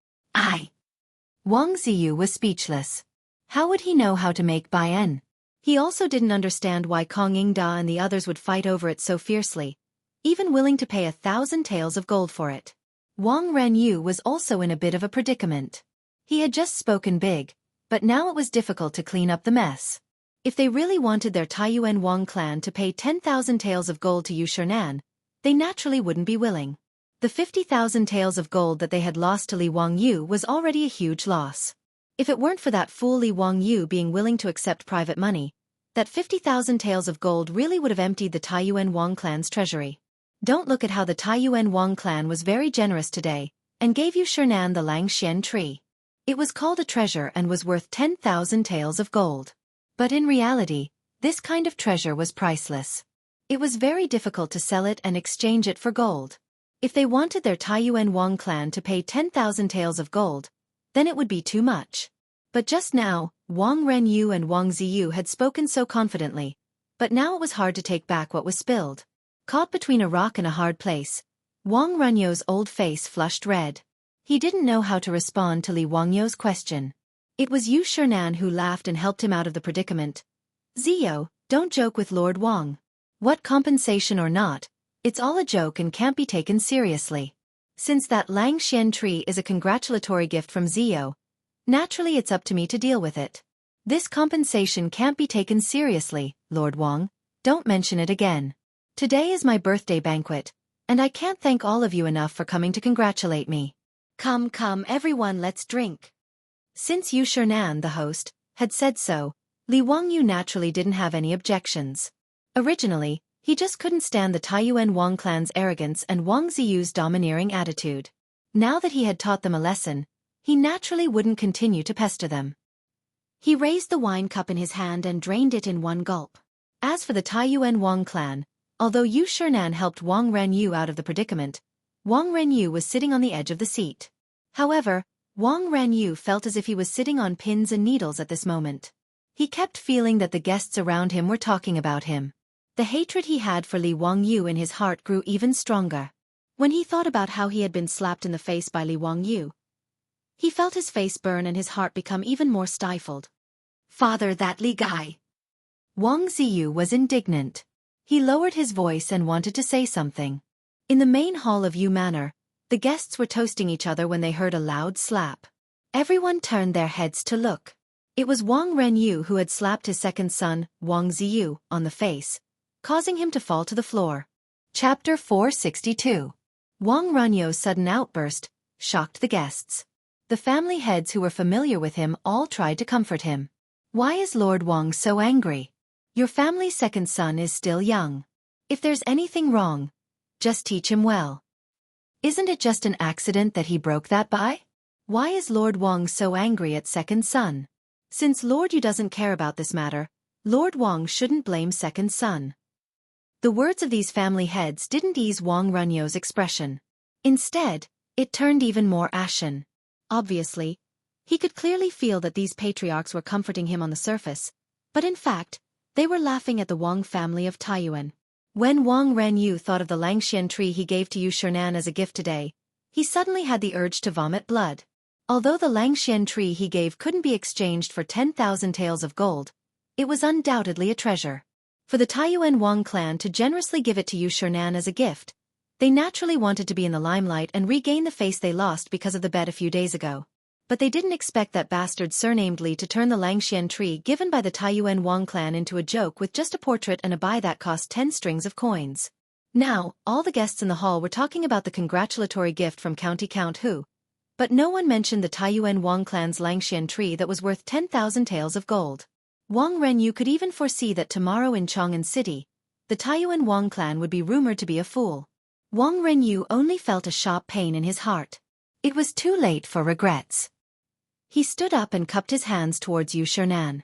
Wang Ziyu was speechless. How would he know how to make Bayan? He also didn't understand why Kong Yingda and the others would fight over it so fiercely, even willing to pay 1,000 taels of gold for it. Wang Renyu was also in a bit of a predicament. He had just spoken big, but now it was difficult to clean up the mess. If they really wanted their Taiyuan Wang clan to pay 10,000 taels of gold to Yu Shernan, they naturally wouldn't be willing. The 50,000 taels of gold that they had lost to Li Wangyu was already a huge loss. If it weren't for that fool Li Wangyu being willing to accept private money, that 50,000 taels of gold really would have emptied the Taiyuan Wang clan's treasury. Don't look at how the Taiyuan Wang clan was very generous today, and gave Yu Shernan the Langxian tree. It was called a treasure and was worth 10,000 taels of gold. But in reality, this kind of treasure was priceless. It was very difficult to sell it and exchange it for gold. If they wanted their Taiyuan Wang clan to pay 10,000 taels of gold, then it would be too much. But just now, Wang Renyu and Wang Ziyu had spoken so confidently, but now it was hard to take back what was spilled. Caught between a rock and a hard place, Wang Renyu's old face flushed red. He didn't know how to respond to Li Wangyu's question. It was Yu Shernan who laughed and helped him out of the predicament. "Zio, don't joke with Lord Wang. What compensation or not, it's all a joke and can't be taken seriously. Since that Langxian tree is a congratulatory gift from Zio, Naturally it's up to me to deal with it. This compensation can't be taken seriously, Lord Wang. Don't mention it again. Today is my birthday banquet, and I can't thank all of you enough for coming to congratulate me. Come, everyone, let's drink. Since Yu Shernan, the host, had said so, Li Wangyu naturally didn't have any objections. Originally, he just couldn't stand the Taiyuan Wang clan's arrogance and Wang Ziyu's domineering attitude. Now that he had taught them a lesson, he naturally wouldn't continue to pester them. He raised the wine cup in his hand and drained it in one gulp. As for the Taiyuan Wang clan, although Yu Shernan helped Wang Renyu out of the predicament, Wang Renyu was sitting on the edge of the seat. However, Wang Renyu felt as if he was sitting on pins and needles at this moment. He kept feeling that the guests around him were talking about him. The hatred he had for Li Wangyu in his heart grew even stronger. When he thought about how he had been slapped in the face by Li Wangyu, he felt his face burn and his heart become even more stifled. Father, that Li guy! Wang Ziyu was indignant. He lowered his voice and wanted to say something. In the main hall of Yu Manor, the guests were toasting each other when they heard a loud slap. Everyone turned their heads to look. It was Wang Renyu who had slapped his second son, Wang Ziyu, on the face, causing him to fall to the floor. Chapter 462. Wang Renyo's sudden outburst shocked the guests. The family heads who were familiar with him all tried to comfort him. Why is Lord Wang so angry? Your family's second son is still young. If there's anything wrong, just teach him well. Isn't it just an accident that he broke that by? Why is Lord Wang so angry at second son? Since Lord Yu doesn't care about this matter, Lord Wang shouldn't blame second son. The words of these family heads didn't ease Wang Renyo's expression. Instead, it turned even more ashen. Obviously, he could clearly feel that these patriarchs were comforting him on the surface, but in fact, they were laughing at the Wang family of Taiyuan. When Wang Renyu thought of the Langxian tree he gave to Yu Shernan as a gift today, he suddenly had the urge to vomit blood. Although the Langxian tree he gave couldn't be exchanged for 10,000 taels of gold, it was undoubtedly a treasure. For the Taiyuan Wang clan to generously give it to Yu Shernan as a gift, they naturally wanted to be in the limelight and regain the face they lost because of the bet a few days ago. But they didn't expect that bastard surnamed Li to turn the Langxian tree given by the Taiyuan Wang clan into a joke with just a portrait and a buy that cost 10 strings of coins. Now, all the guests in the hall were talking about the congratulatory gift from County Count Hu, but no one mentioned the Taiyuan Wang clan's Langxian tree that was worth 10,000 taels of gold. Wang Renyu could even foresee that tomorrow in Chang'an City, the Taiyuan Wang clan would be rumored to be a fool. Wang Renyu only felt a sharp pain in his heart. It was too late for regrets. He stood up and cupped his hands towards Yu Shernan.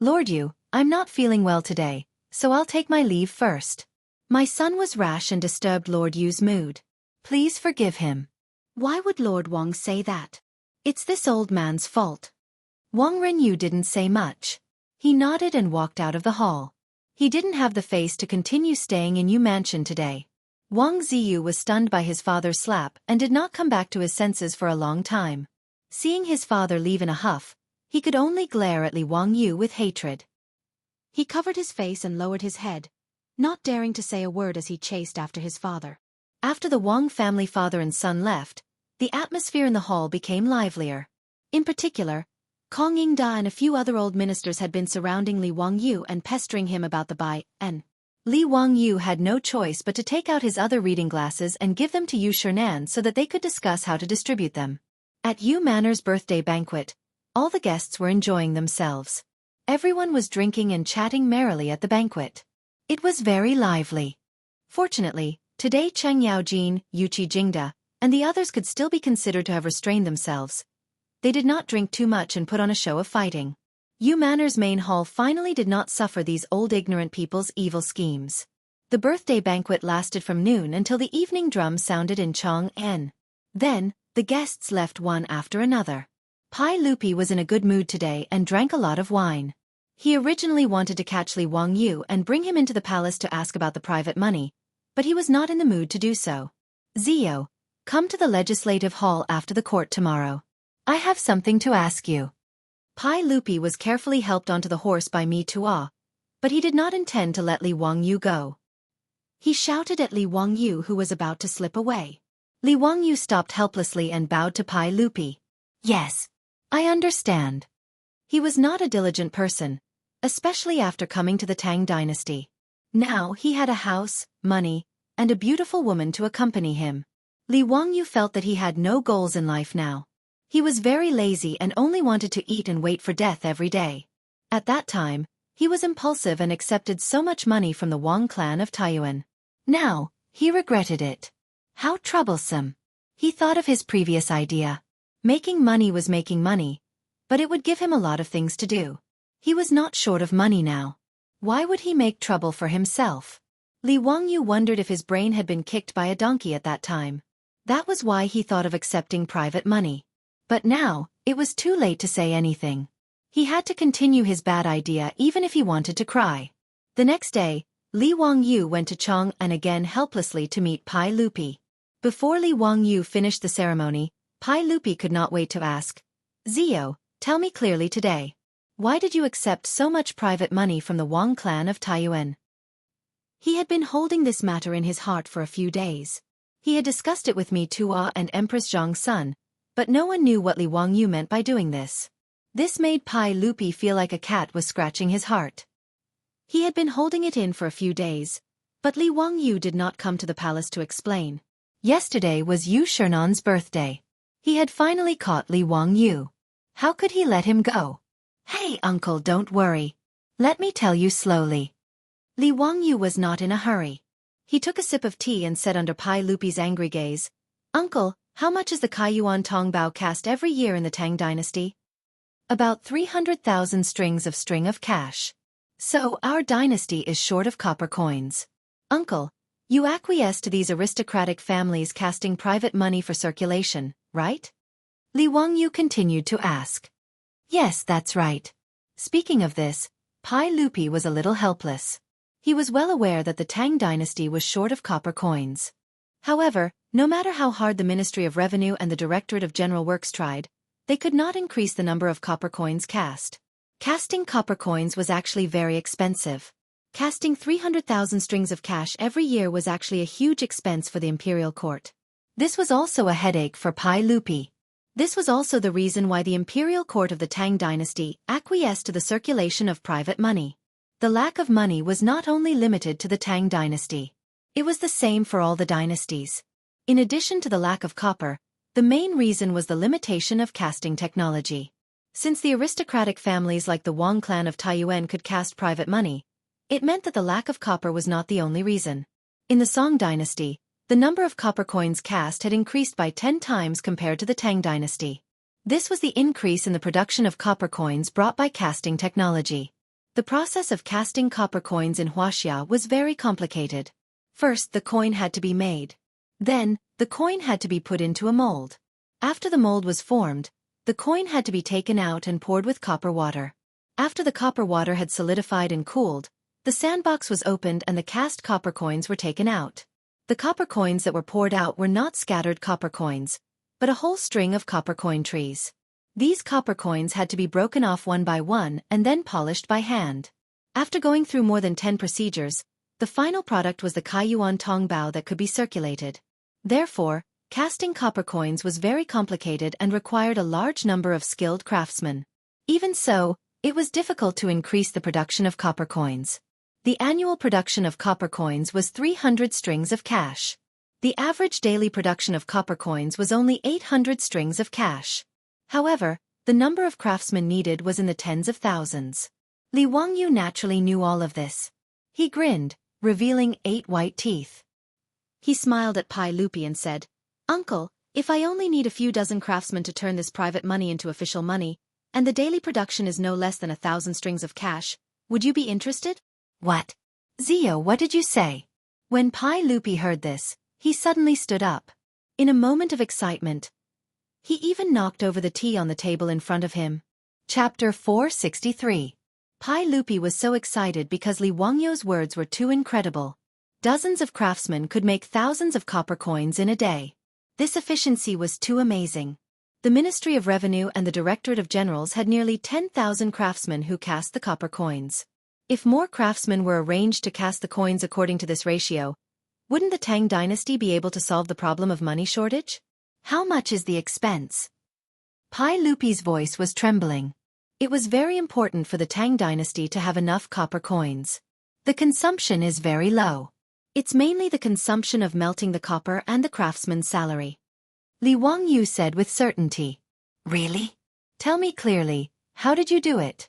Lord Yu, I'm not feeling well today, so I'll take my leave first. My son was rash and disturbed Lord Yu's mood. Please forgive him. Why would Lord Wang say that? It's this old man's fault. Wang Renyu didn't say much. He nodded and walked out of the hall. He didn't have the face to continue staying in Yu Mansion today. Wang Ziyu was stunned by his father's slap and did not come back to his senses for a long time. Seeing his father leave in a huff, he could only glare at Li Wangyu with hatred. He covered his face and lowered his head, not daring to say a word as he chased after his father. After the Wang family father and son left, the atmosphere in the hall became livelier. In particular, Kong Yingda and a few other old ministers had been surrounding Li Wangyu and pestering him about the buy-in. Li Wangyu had no choice but to take out his other reading glasses and give them to Yu Shernan so that they could discuss how to distribute them. At Yu Manor's birthday banquet, all the guests were enjoying themselves. Everyone was drinking and chatting merrily at the banquet. It was very lively. Fortunately, today Cheng Yaojin, Yuqi Jingda, and the others could still be considered to have restrained themselves. They did not drink too much and put on a show of fighting. Yu Manor's main hall finally did not suffer these old ignorant people's evil schemes. The birthday banquet lasted from noon until the evening drum sounded in Chang'an. Then, the guests left one after another. Pai Lupi was in a good mood today and drank a lot of wine. He originally wanted to catch Li Wangyu and bring him into the palace to ask about the private money, but he was not in the mood to do so. Zio, come to the legislative hall after the court tomorrow. I have something to ask you. Pai Lupi was carefully helped onto the horse by Mi Tua, but he did not intend to let Li Wangyu go. He shouted at Li Wangyu who was about to slip away. Li Wangyu stopped helplessly and bowed to Pai Lupi. Yes. I understand. He was not a diligent person, especially after coming to the Tang dynasty. Now he had a house, money, and a beautiful woman to accompany him. Li Wangyu felt that he had no goals in life now. He was very lazy and only wanted to eat and wait for death every day. At that time, he was impulsive and accepted so much money from the Wang clan of Taiyuan. Now, he regretted it. How troublesome. He thought of his previous idea. Making money was making money, but it would give him a lot of things to do. He was not short of money now. Why would he make trouble for himself? Li Wangyu wondered if his brain had been kicked by a donkey at that time. That was why he thought of accepting private money. But now, it was too late to say anything. He had to continue his bad idea even if he wanted to cry. The next day, Li Wangyu went to Chang'an again helplessly to meet Pai Lupi. Before Li Wangyu finished the ceremony, Pai Lupi could not wait to ask, "Zio, tell me clearly today. Why did you accept so much private money from the Wang clan of Taiyuan?" He had been holding this matter in his heart for a few days. He had discussed it with Mi Tuo and Empress Zhang's son, but no one knew what Li Wangyu meant by doing this. This made Pai Lupi feel like a cat was scratching his heart. He had been holding it in for a few days, but Li Wangyu did not come to the palace to explain. Yesterday was Yu Shernan's birthday. He had finally caught Li Wangyu. How could he let him go? "Hey uncle, don't worry. Let me tell you slowly." Li Wangyu was not in a hurry. He took a sip of tea and said under Pai Lupi's angry gaze, "Uncle, how much is the Kaiyuan Tongbao cast every year in the Tang dynasty?" "About 300,000 strings of cash. So our dynasty is short of copper coins. Uncle, you acquiesce to these aristocratic families casting private money for circulation, right?" Li Wangyu continued to ask. "Yes, that's right." Speaking of this, Pai Lupi was a little helpless. He was well aware that the Tang dynasty was short of copper coins. However, no matter how hard the Ministry of Revenue and the Directorate of General Works tried, they could not increase the number of copper coins cast. Casting copper coins was actually very expensive. Casting 300,000 strings of cash every year was actually a huge expense for the imperial court. This was also a headache for Pai Lupi. This was also the reason why the imperial court of the Tang dynasty acquiesced to the circulation of private money. The lack of money was not only limited to the Tang dynasty. It was the same for all the dynasties. In addition to the lack of copper, the main reason was the limitation of casting technology. Since the aristocratic families like the Wang clan of Taiyuan could cast private money, it meant that the lack of copper was not the only reason. In the Song dynasty, the number of copper coins cast had increased by 10 times compared to the Tang dynasty. This was the increase in the production of copper coins brought by casting technology. The process of casting copper coins in Huaxia was very complicated. First, the coin had to be made. Then, the coin had to be put into a mold. After the mold was formed, the coin had to be taken out and poured with copper water. After the copper water had solidified and cooled, the sandbox was opened and the cast copper coins were taken out. The copper coins that were poured out were not scattered copper coins, but a whole string of copper coin trees. These copper coins had to be broken off one by one and then polished by hand. After going through more than 10 procedures, the final product was the Kaiyuan Tongbao that could be circulated. Therefore, casting copper coins was very complicated and required a large number of skilled craftsmen. Even so, it was difficult to increase the production of copper coins. The annual production of copper coins was 300 strings of cash. The average daily production of copper coins was only 800 strings of cash. However, the number of craftsmen needed was in the tens of thousands. Li Wangyu naturally knew all of this. He grinned, revealing 8 white teeth. He smiled at Pai Lupi and said, "Uncle, if I only need a few dozen craftsmen to turn this private money into official money, and the daily production is no less than 1,000 strings of cash, would you be interested?" "What? Zio, what did you say?" When Pai Lupi heard this, he suddenly stood up. In a moment of excitement, he even knocked over the tea on the table in front of him. Chapter 463. Pai Lupi was so excited because Li Wangyu's words were too incredible. Dozens of craftsmen could make thousands of copper coins in a day. This efficiency was too amazing. The Ministry of Revenue and the Directorate of Generals had nearly 10,000 craftsmen who cast the copper coins. If more craftsmen were arranged to cast the coins according to this ratio, wouldn't the Tang dynasty be able to solve the problem of money shortage? How much is the expense? Pai Lupi's voice was trembling. It was very important for the Tang dynasty to have enough copper coins. The consumption is very low. It's mainly the consumption of melting the copper and the craftsman's salary. Li Wangyu said with certainty. Really? Tell me clearly, how did you do it?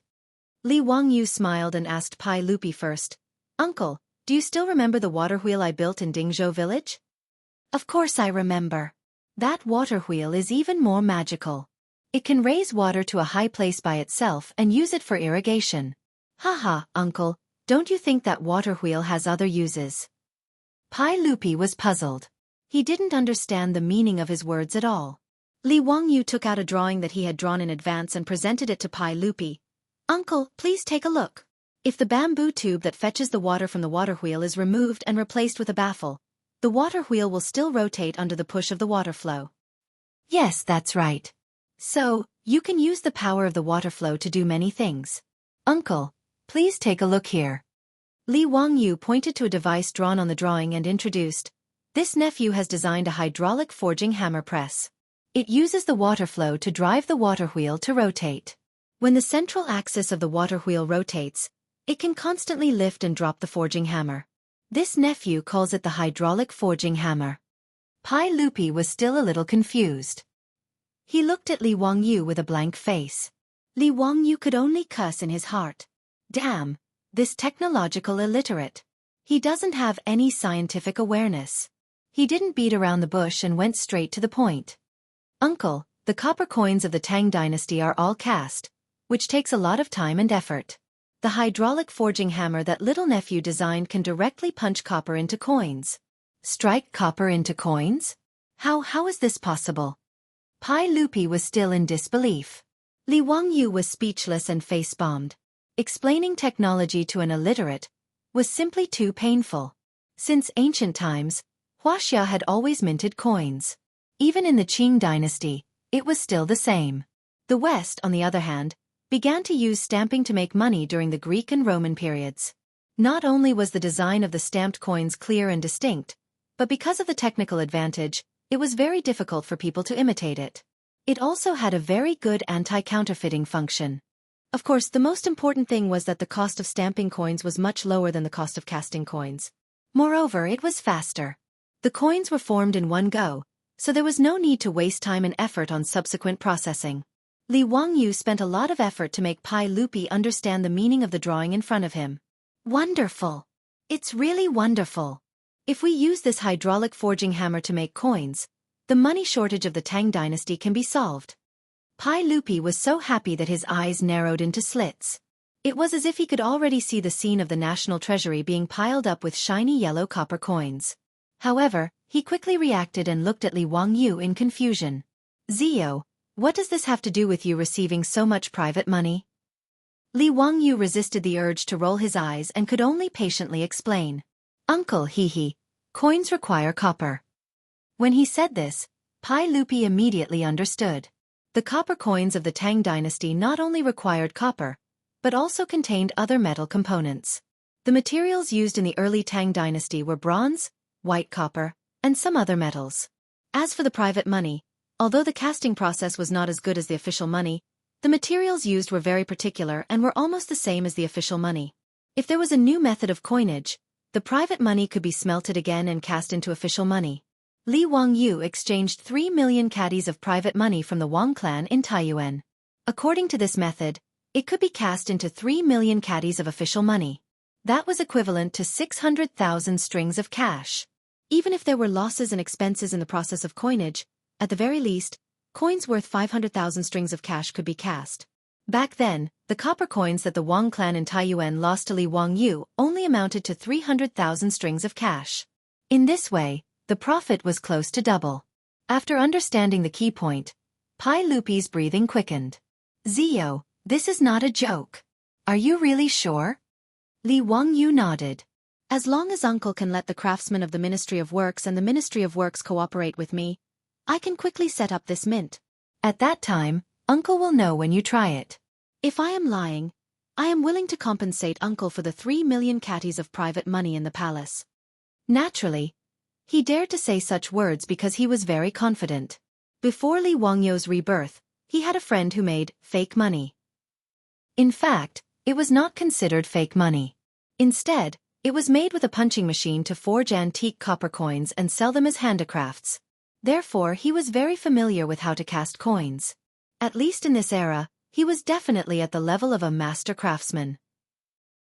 Li Wangyu smiled and asked Pai Lupi first. Uncle, do you still remember the water wheel I built in Dingzhou village? Of course I remember. That water wheel is even more magical. It can raise water to a high place by itself and use it for irrigation. Haha, uncle, don't you think that water wheel has other uses? Pai Lupi was puzzled. He didn't understand the meaning of his words at all. Li Wangyu took out a drawing that he had drawn in advance and presented it to Pai Lupi. Uncle, please take a look. If the bamboo tube that fetches the water from the water wheel is removed and replaced with a baffle, the water wheel will still rotate under the push of the water flow. Yes, that's right. So, you can use the power of the water flow to do many things. Uncle, please take a look here. Li Wangyu pointed to a device drawn on the drawing and introduced. This nephew has designed a hydraulic forging hammer press. It uses the water flow to drive the water wheel to rotate. When the central axis of the water wheel rotates, it can constantly lift and drop the forging hammer. This nephew calls it the hydraulic forging hammer. Pai Lupi was still a little confused. He looked at Li Wangyu with a blank face. Li Wangyu could only cuss in his heart. Damn, this technological illiterate. He doesn't have any scientific awareness. He didn't beat around the bush and went straight to the point. Uncle, the copper coins of the Tang dynasty are all cast, which takes a lot of time and effort. The hydraulic forging hammer that little nephew designed can directly punch copper into coins. Strike copper into coins? How is this possible? Pai Lupi was still in disbelief. Li Wangyu was speechless and face-bombed. Explaining technology to an illiterate was simply too painful. Since ancient times, Huaxia had always minted coins. Even in the Qing dynasty, it was still the same. The West, on the other hand, began to use stamping to make money during the Greek and Roman periods. Not only was the design of the stamped coins clear and distinct, but because of the technical advantage, it was very difficult for people to imitate it. It also had a very good anti-counterfeiting function. Of course, the most important thing was that the cost of stamping coins was much lower than the cost of casting coins. Moreover, it was faster. The coins were formed in one go, so there was no need to waste time and effort on subsequent processing. Li Wangyu spent a lot of effort to make Pai Lupi understand the meaning of the drawing in front of him. Wonderful! It's really wonderful! If we use this hydraulic forging hammer to make coins, the money shortage of the Tang dynasty can be solved. Pai Lupi was so happy that his eyes narrowed into slits. It was as if he could already see the scene of the national treasury being piled up with shiny yellow copper coins. However, he quickly reacted and looked at Li Wangyu in confusion. Zio, what does this have to do with you receiving so much private money? Li Wangyu resisted the urge to roll his eyes and could only patiently explain. Uncle, coins require copper. When he said this, Pai Lupi immediately understood. The copper coins of the Tang dynasty not only required copper, but also contained other metal components. The materials used in the early Tang dynasty were bronze, white copper, and some other metals. As for the private money, although the casting process was not as good as the official money, the materials used were very particular and were almost the same as the official money. If there was a new method of coinage, the private money could be smelted again and cast into official money. Li Wangyu exchanged 3 million caddies of private money from the Wang clan in Taiyuan. According to this method, it could be cast into 3 million caddies of official money. That was equivalent to 600,000 strings of cash. Even if there were losses and expenses in the process of coinage, at the very least, coins worth 500,000 strings of cash could be cast. Back then, the copper coins that the Wang clan in Taiyuan lost to Li Wangyu only amounted to 300,000 strings of cash. In this way, the profit was close to double. After understanding the key point, Pai Lupi's breathing quickened. Zio, this is not a joke. Are you really sure? Li Wangyu nodded. As long as Uncle can let the craftsmen of the Ministry of Works and the Ministry of Works cooperate with me, I can quickly set up this mint. At that time, Uncle will know when you try it. If I am lying, I am willing to compensate Uncle for the 3 million caddies of private money in the palace. Naturally, he dared to say such words because he was very confident. Before Li Wangyu's rebirth, He had a friend who made fake money. In fact, it was not considered fake money. Instead, it was made with a punching machine to forge antique copper coins and sell them as handicrafts. Therefore, he was very familiar with how to cast coins. At least in this era, he was definitely at the level of a master craftsman.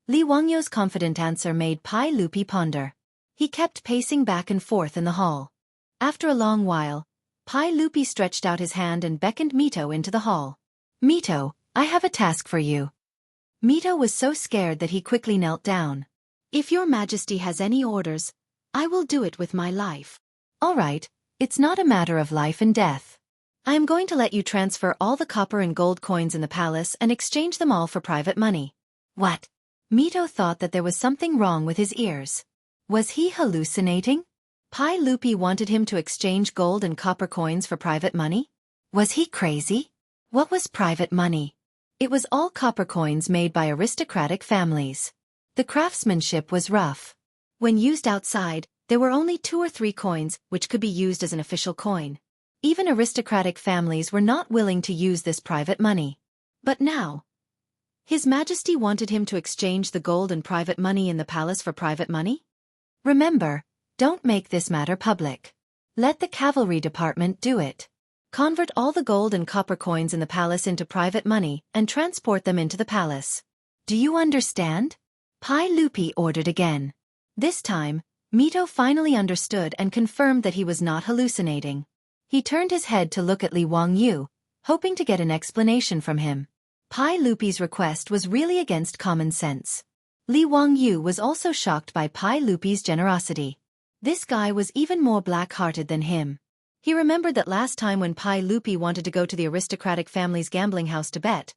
Li Wangyu's confident answer made Pai Lupi ponder. He kept pacing back and forth in the hall. After a long while, Pai Lupi stretched out his hand and beckoned Mito into the hall. "Mito, I have a task for you." Mito was so scared that he quickly knelt down. "If your majesty has any orders, I will do it with my life." "All right, it's not a matter of life and death. I am going to let you transfer all the copper and gold coins in the palace and exchange them all for private money." "What?" Mito thought that there was something wrong with his ears. Was he hallucinating? Pai Lupi wanted him to exchange gold and copper coins for private money? Was he crazy? What was private money? It was all copper coins made by aristocratic families. The craftsmanship was rough. When used outside, there were only 2 or 3 coins which could be used as an official coin. Even aristocratic families were not willing to use this private money. But now, His Majesty wanted him to exchange the gold and private money in the palace for private money? Remember, don't make this matter public. Let the cavalry department do it. Convert all the gold and copper coins in the palace into private money and transport them into the palace. Do you understand? Pai Lupi ordered again. This time, Mito finally understood and confirmed that he was not hallucinating. He turned his head to look at Li Wangyu, hoping to get an explanation from him. Pai Lupi's request was really against common sense. Li Wangyu was also shocked by Pai Lupi's generosity. This guy was even more black-hearted than him. He remembered that last time when Pai Lupi wanted to go to the aristocratic family's gambling house to bet,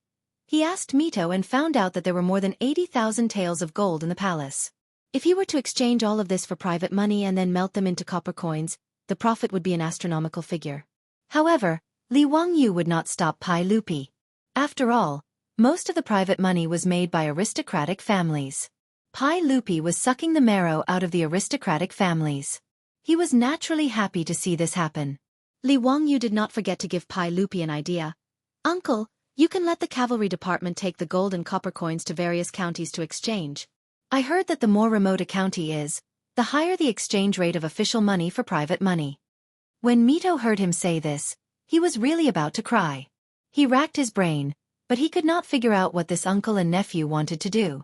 he asked Mito and found out that there were more than 80,000 taels of gold in the palace. If he were to exchange all of this for private money and then melt them into copper coins, the profit would be an astronomical figure. However, Li Wangyu would not stop Pai Lupi. After all, most of the private money was made by aristocratic families. Pai Lupi was sucking the marrow out of the aristocratic families. He was naturally happy to see this happen. Li Wangyu did not forget to give Pai Lupi an idea. "Uncle, you can let the cavalry department take the gold and copper coins to various counties to exchange. I heard that the more remote a county is, the higher the exchange rate of official money for private money." When Mito heard him say this, he was really about to cry. He racked his brain, but he could not figure out what this uncle and nephew wanted to do.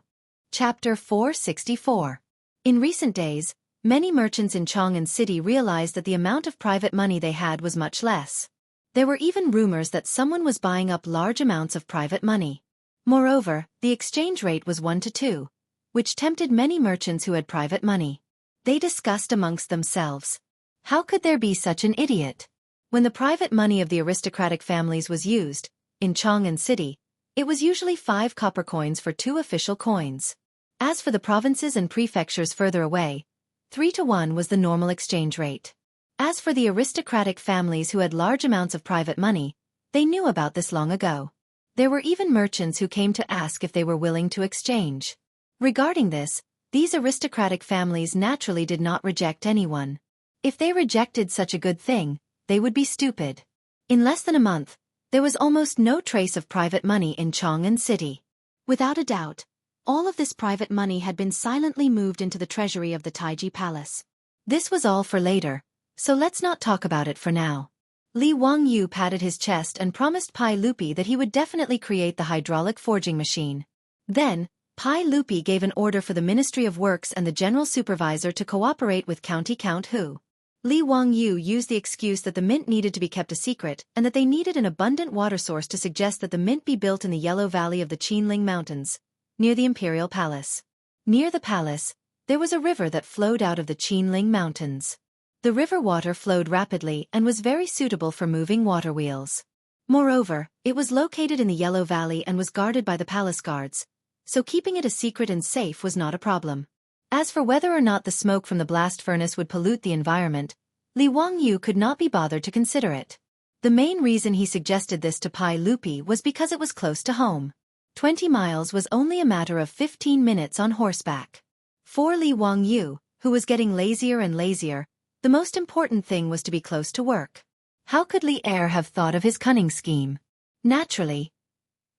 Chapter 464. In recent days, many merchants in Chang'an City realized that the amount of private money they had was much less. There were even rumors that someone was buying up large amounts of private money. Moreover, the exchange rate was 1 to 2, which tempted many merchants who had private money. They discussed amongst themselves. How could there be such an idiot? When the private money of the aristocratic families was used, in Chang'an City, it was usually 5 copper coins for 2 official coins. As for the provinces and prefectures further away, 3 to 1 was the normal exchange rate. As for the aristocratic families who had large amounts of private money, they knew about this long ago. There were even merchants who came to ask if they were willing to exchange. Regarding this, these aristocratic families naturally did not reject anyone. If they rejected such a good thing, they would be stupid. In less than a month, there was almost no trace of private money in Chang'an City. Without a doubt, all of this private money had been silently moved into the treasury of the Taiji Palace. This was all for later, so let's not talk about it for now. Li Wangyu patted his chest and promised Pai Lupi that he would definitely create the hydraulic forging machine. Then, Pai Lupi gave an order for the Ministry of Works and the General Supervisor to cooperate with County Count Hu. Li Wangyu used the excuse that the mint needed to be kept a secret and that they needed an abundant water source to suggest that the mint be built in the Yellow Valley of the Qinling Mountains, near the Imperial Palace. Near the palace, there was a river that flowed out of the Qinling Mountains. The river water flowed rapidly and was very suitable for moving water wheels. Moreover, it was located in the Yellow Valley and was guarded by the palace guards, so keeping it a secret and safe was not a problem. As for whether or not the smoke from the blast furnace would pollute the environment, Li Wangyu could not be bothered to consider it. The main reason he suggested this to Pai Lupi was because it was close to home. 20 miles was only a matter of 15 minutes on horseback. For Li Wangyu, who was getting lazier and lazier, the most important thing was to be close to work. How could Li Er have thought of his cunning scheme? Naturally,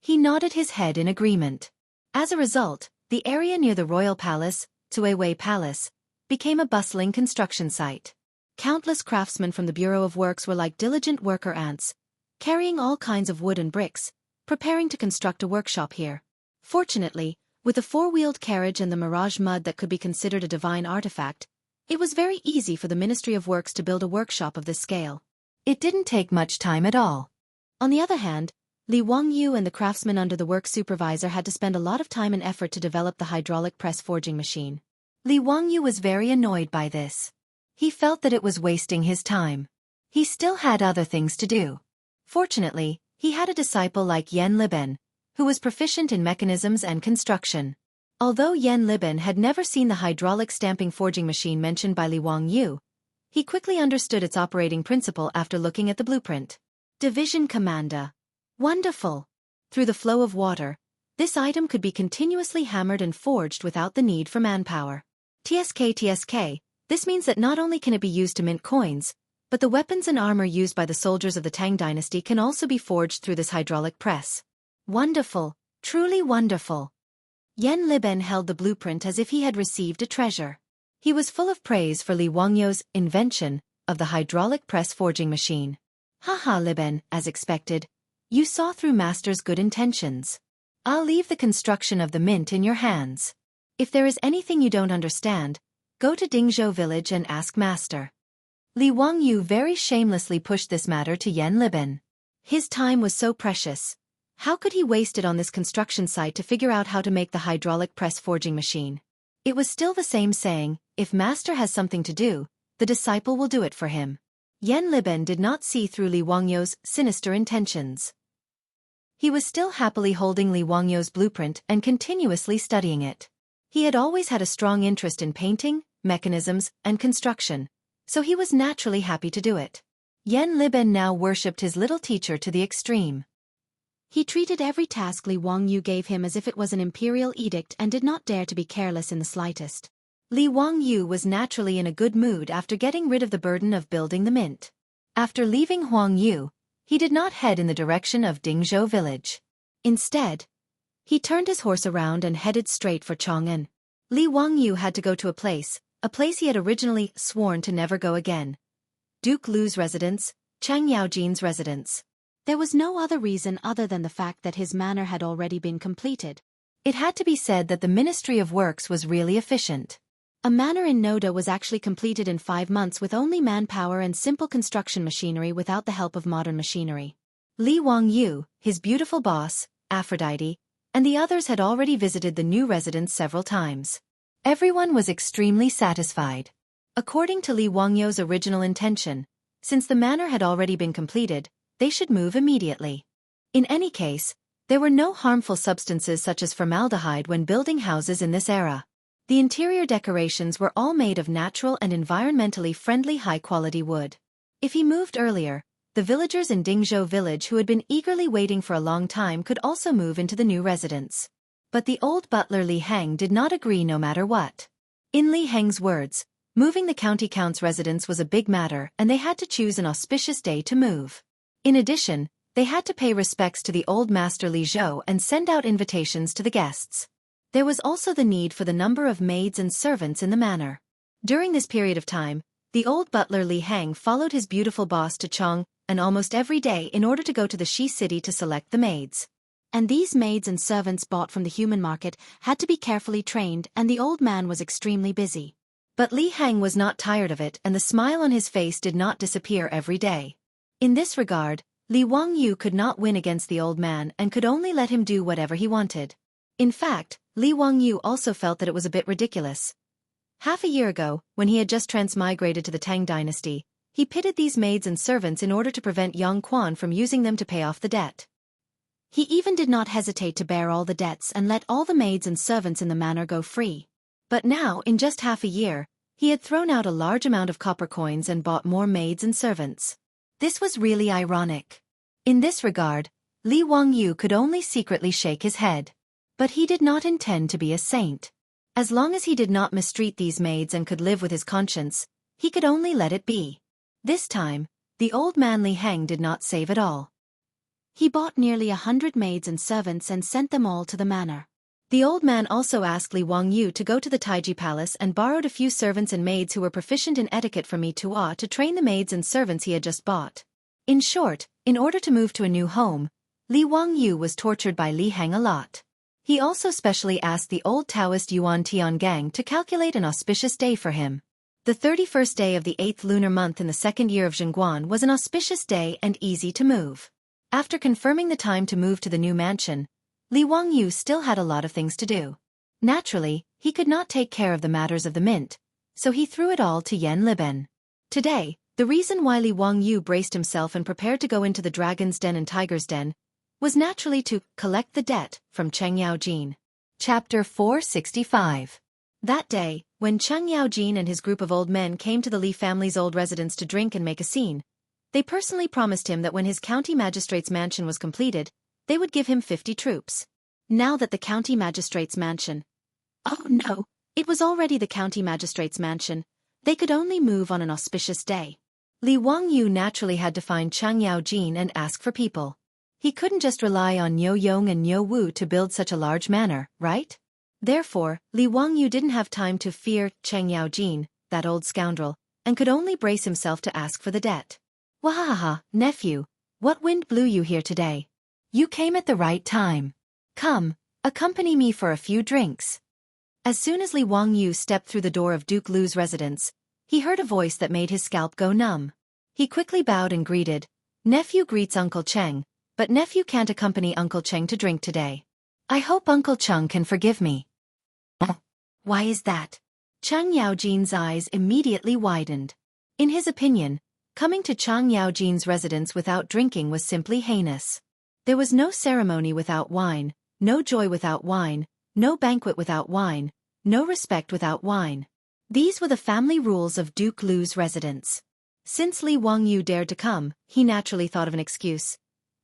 he nodded his head in agreement. As a result, the area near the royal palace, Tuewei Palace, became a bustling construction site. Countless craftsmen from the Bureau of Works were like diligent worker ants, carrying all kinds of wood and bricks, preparing to construct a workshop here. Fortunately, with a four-wheeled carriage and the mirage mud that could be considered a divine artifact, it was very easy for the Ministry of Works to build a workshop of this scale. It didn't take much time at all. On the other hand, Li Wangyu and the craftsmen under the work supervisor had to spend a lot of time and effort to develop the hydraulic press forging machine. Li Wangyu was very annoyed by this. He felt that it was wasting his time. He still had other things to do. Fortunately, he had a disciple like Yen Liben, who was proficient in mechanisms and construction. Although Yen Liben had never seen the hydraulic stamping forging machine mentioned by Li Wangyu, he quickly understood its operating principle after looking at the blueprint. Division Commander. Wonderful! Through the flow of water, this item could be continuously hammered and forged without the need for manpower. TSK. This means that not only can it be used to mint coins, but the weapons and armor used by the soldiers of the Tang dynasty can also be forged through this hydraulic press. Wonderful, truly wonderful. Yen Liben held the blueprint as if he had received a treasure. He was full of praise for Li Wangyu's invention of the hydraulic press forging machine. Haha, Liben, as expected, you saw through Master's good intentions. I'll leave the construction of the mint in your hands. If there is anything you don't understand, go to Dingzhou village and ask Master. Li Wangyu very shamelessly pushed this matter to Yen Liben. His time was so precious. How could he waste it on this construction site to figure out how to make the hydraulic press forging machine? It was still the same saying, if Master has something to do, the disciple will do it for him. Yen Liben did not see through Li Wangyu's sinister intentions. He was still happily holding Li Wangyu's blueprint and continuously studying it. He had always had a strong interest in painting, mechanisms, and construction, so he was naturally happy to do it. Yen Liben now worshipped his little teacher to the extreme. He treated every task Li Wangyu gave him as if it was an imperial edict and did not dare to be careless in the slightest. Li Wangyu was naturally in a good mood after getting rid of the burden of building the mint. After leaving Huangyu, he did not head in the direction of Dingzhou village. Instead, he turned his horse around and headed straight for Chang'an. Li Wangyu had to go to a place he had originally sworn to never go again. Duke Lu's residence, Chang Yaojin's residence. There was no other reason other than the fact that his manor had already been completed. It had to be said that the Ministry of Works was really efficient. A manor in Noda was actually completed in 5 months with only manpower and simple construction machinery without the help of modern machinery. Li Wangyu, his beautiful boss, Aphrodite, and the others had already visited the new residence several times. Everyone was extremely satisfied. According to Li Wangyu's original intention, since the manor had already been completed, they should move immediately. In any case, there were no harmful substances such as formaldehyde when building houses in this era. The interior decorations were all made of natural and environmentally friendly high-quality wood. If he moved earlier, the villagers in Dingzhou village who had been eagerly waiting for a long time could also move into the new residence. But the old butler Li Heng did not agree no matter what. In Li Heng's words, moving the county count's residence was a big matter and they had to choose an auspicious day to move. In addition, they had to pay respects to the old master Li Zhou and send out invitations to the guests. There was also the need for the number of maids and servants in the manor. During this period of time, the old butler Li Heng followed his beautiful boss to Chang'an almost every day in order to go to the Shi city to select the maids. And these maids and servants bought from the human market had to be carefully trained, and the old man was extremely busy. But Li Heng was not tired of it, and the smile on his face did not disappear every day. In this regard, Li Wangyu could not win against the old man and could only let him do whatever he wanted. In fact, Li Wangyu also felt that it was a bit ridiculous. Half a year ago, when he had just transmigrated to the Tang dynasty, he pitted these maids and servants in order to prevent Yang Quan from using them to pay off the debt. He even did not hesitate to bear all the debts and let all the maids and servants in the manor go free. But now, in just half a year, he had thrown out a large amount of copper coins and bought more maids and servants. This was really ironic. In this regard, Li Wangyu could only secretly shake his head. But he did not intend to be a saint. As long as he did not mistreat these maids and could live with his conscience, he could only let it be. This time, the old man Li Heng did not save at all. He bought nearly 100 maids and servants and sent them all to the manor. The old man also asked Li Wangyu to go to the Taiji Palace and borrowed a few servants and maids who were proficient in etiquette from Mitua to train the maids and servants he had just bought. In short, in order to move to a new home, Li Wangyu was tortured by Li Heng a lot. He also specially asked the old Taoist Yuan Tiangang to calculate an auspicious day for him. The 31st day of the 8th lunar month in the second year of Zhengguan was an auspicious day and easy to move. After confirming the time to move to the new mansion, Li Wangyu still had a lot of things to do. Naturally, he could not take care of the matters of the mint, so he threw it all to Yan Liben. Today, the reason why Li Wangyu braced himself and prepared to go into the dragon's den and tiger's den was naturally to collect the debt from Cheng Yaojin. Chapter 465. That day, when Cheng Yaojin and his group of old men came to the Li family's old residence to drink and make a scene, they personally promised him that when his county magistrate's mansion was completed, they would give him 50 troops. Now that the county magistrate's mansion— oh no, it was already the county magistrate's mansion— they could only move on an auspicious day. Li Wangyu naturally had to find Cheng Yaojin and ask for people. He couldn't just rely on Niu Yong and Niu Wu to build such a large manor, right? Therefore, Li Wangyu didn't have time to fear Cheng Yaojin, that old scoundrel, and could only brace himself to ask for the debt. Wahaha, nephew, what wind blew you here today? You came at the right time. Come, accompany me for a few drinks. As soon as Li Wangyu stepped through the door of Duke Lu's residence, he heard a voice that made his scalp go numb. He quickly bowed and greeted, "Nephew greets Uncle Cheng, but nephew can't accompany Uncle Cheng to drink today. I hope Uncle Cheng can forgive me." Why is that? Cheng Yaojin's eyes immediately widened. In his opinion, coming to Cheng Yaojin's residence without drinking was simply heinous. There was no ceremony without wine, no joy without wine, no banquet without wine, no respect without wine. These were the family rules of Duke Lu's residence. Since Li Wangyu dared to come, he naturally thought of an excuse.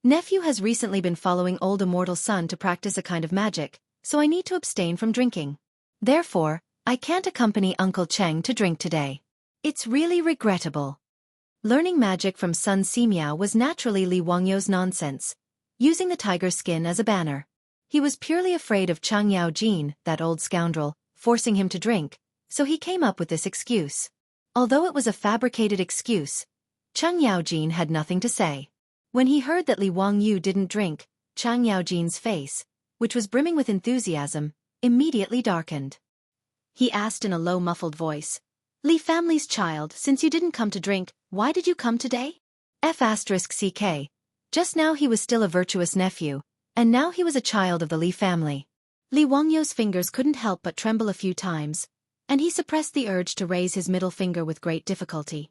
Nephew has recently been following old immortal son to practice a kind of magic, so I need to abstain from drinking. Therefore, I can't accompany Uncle Cheng to drink today. It's really regrettable. Learning magic from Sun Simiao was naturally Li Wangyu's nonsense, using the tiger's skin as a banner. He was purely afraid of Cheng Yaojin, that old scoundrel, forcing him to drink, so he came up with this excuse. Although it was a fabricated excuse, Cheng Yaojin had nothing to say. When he heard that Li Wangyu didn't drink, Cheng Yaojin's face, which was brimming with enthusiasm, immediately darkened. He asked in a low muffled voice, "Li family's child, since you didn't come to drink, why did you come today?" F***CK. Just now he was still a virtuous nephew, and now he was a child of the Li family. Li Wangyu's fingers couldn't help but tremble a few times, and he suppressed the urge to raise his middle finger with great difficulty.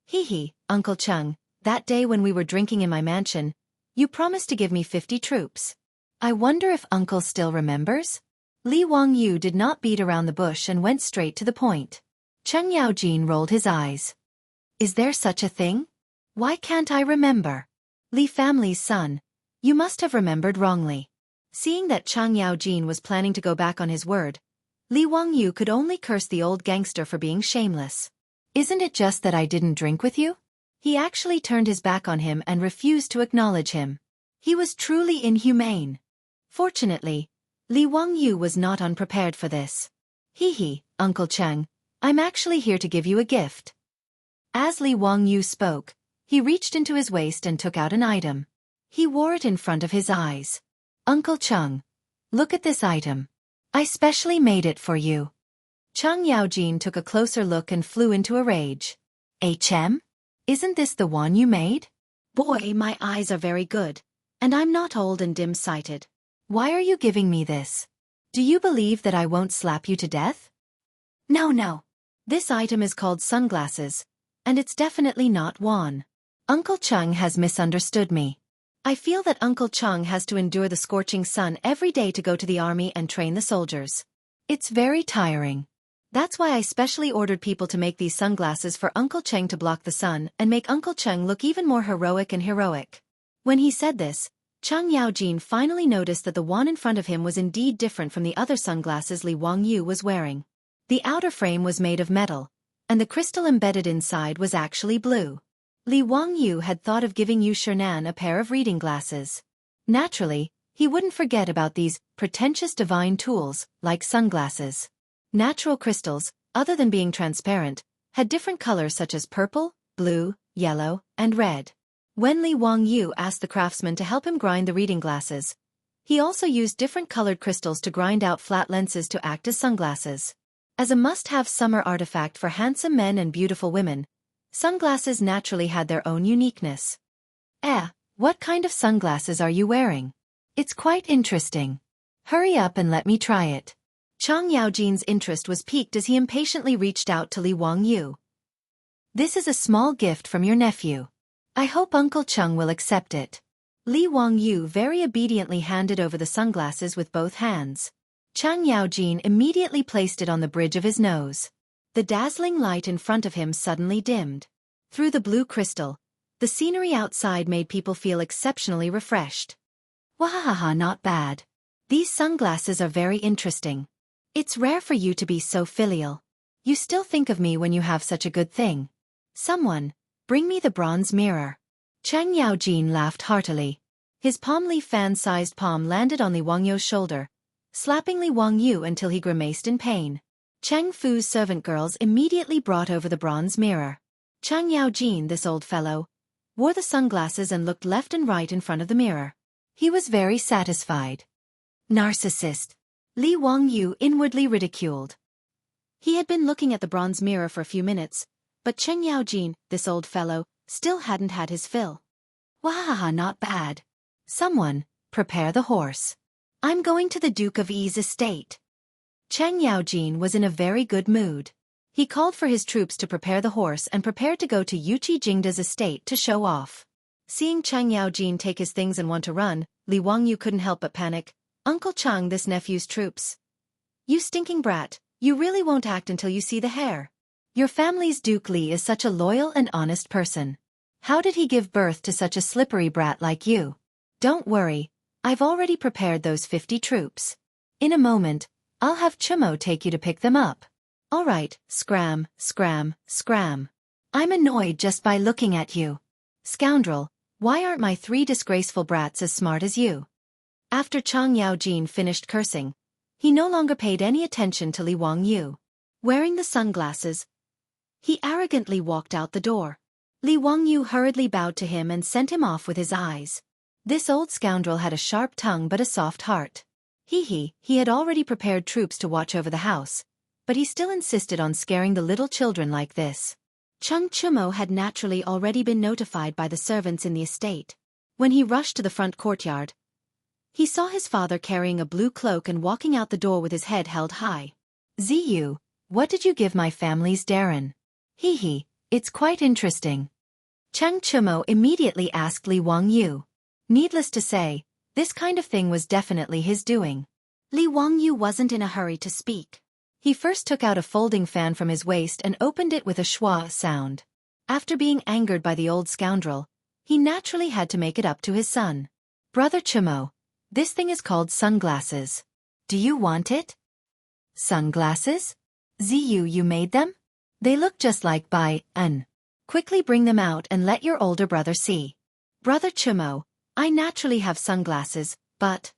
"Hee, Uncle Cheng, that day when we were drinking in my mansion, you promised to give me 50 troops. I wonder if Uncle still remembers?" Li Wangyu did not beat around the bush and went straight to the point. Cheng Yaojin rolled his eyes. "Is there such a thing? Why can't I remember? Li family's son, you must have remembered wrongly." Seeing that Cheng Yaojin was planning to go back on his word, Li Wangyu could only curse the old gangster for being shameless. "Isn't it just that I didn't drink with you?" He actually turned his back on him and refused to acknowledge him. He was truly inhumane. Fortunately, Li Wangyu was not unprepared for this. "Hee, Uncle Cheng, I'm actually here to give you a gift." As Li Wangyu spoke, he reached into his waist and took out an item. He wore it in front of his eyes. "Uncle Cheng, look at this item. I specially made it for you." Cheng Yaojin took a closer look and flew into a rage. "HM? Isn't this the one you made?" "Boy, my eyes are very good, and I'm not old and dim-sighted. Why are you giving me this? Do you believe that I won't slap you to death?" No. This item is called sunglasses, and it's definitely not one. Uncle Cheng has misunderstood me. I feel that Uncle Cheng has to endure the scorching sun every day to go to the army and train the soldiers. It's very tiring. That's why I specially ordered people to make these sunglasses for Uncle Cheng to block the sun and make Uncle Cheng look even more heroic and heroic. When he said this, Cheng Yaojin finally noticed that the one in front of him was indeed different from the other sunglasses Li Wangyu was wearing. The outer frame was made of metal, and the crystal embedded inside was actually blue. Li Wangyu had thought of giving Yu Shernan a pair of reading glasses. Naturally, he wouldn't forget about these pretentious divine tools, like sunglasses. Natural crystals, other than being transparent, had different colors such as purple, blue, yellow, and red. When Li Wangyu asked the craftsman to help him grind the reading glasses, he also used different colored crystals to grind out flat lenses to act as sunglasses. As a must-have summer artifact for handsome men and beautiful women, sunglasses naturally had their own uniqueness. What kind of sunglasses are you wearing? It's quite interesting. Hurry up and let me try it. Chang Yaojin's interest was piqued as he impatiently reached out to Li Wangyu. This is a small gift from your nephew. I hope Uncle Chung will accept it. Li Wangyu very obediently handed over the sunglasses with both hands. Chang Yaojin immediately placed it on the bridge of his nose. The dazzling light in front of him suddenly dimmed. Through the blue crystal, the scenery outside made people feel exceptionally refreshed. Wahaha, not bad. These sunglasses are very interesting. It's rare for you to be so filial. You still think of me when you have such a good thing. Someone, bring me the bronze mirror. Chang Yaojin laughed heartily. His palm leaf fan-sized palm landed on Li Wangyu's shoulder, slapping Li Wangyu until he grimaced in pain. Chang Fu's servant girls immediately brought over the bronze mirror. Chang Yaojin, this old fellow, wore the sunglasses and looked left and right in front of the mirror. He was very satisfied. Narcissist. Li Wangyu inwardly ridiculed. He had been looking at the bronze mirror for a few minutes, but Chang Yaojin, this old fellow, still hadn't had his fill. Wahaha, not bad. Someone, prepare the horse. I'm going to the Duke of Yi's estate. Chang Yaojin was in a very good mood. He called for his troops to prepare the horse and prepared to go to Yuqi Jingda's estate to show off. Seeing Chang Yaojin take his things and want to run, Li Wangyu couldn't help but panic. Uncle Chang, this nephew's troops. You stinking brat, you really won't act until you see the hair. Your family's Duke Li is such a loyal and honest person. How did he give birth to such a slippery brat like you? Don't worry, I've already prepared those 50 troops. In a moment, I'll have Chumo take you to pick them up. All right, scram, scram, scram. I'm annoyed just by looking at you. Scoundrel, why aren't my 3 disgraceful brats as smart as you? After Chang Yaojin finished cursing, he no longer paid any attention to Li Wangyu. Wearing the sunglasses, he arrogantly walked out the door. Li Wangyu hurriedly bowed to him and sent him off with his eyes. This old scoundrel had a sharp tongue but a soft heart. He had already prepared troops to watch over the house, but he still insisted on scaring the little children like this. Chung Chumo had naturally already been notified by the servants in the estate. When he rushed to the front courtyard, he saw his father carrying a blue cloak and walking out the door with his head held high. Ziyu, what did you give my family's Darren? It's quite interesting. Chang Chumo immediately asked Li Wangyu. Needless to say, this kind of thing was definitely his doing. Li Wangyu wasn't in a hurry to speak. He first took out a folding fan from his waist and opened it with a schwa sound. After being angered by the old scoundrel, he naturally had to make it up to his son. Brother Chumo, this thing is called sunglasses. Do you want it? Sunglasses? Ziyu, you made them? They look just like Quickly bring them out and let your older brother see. Brother Chumo, I naturally have sunglasses, but...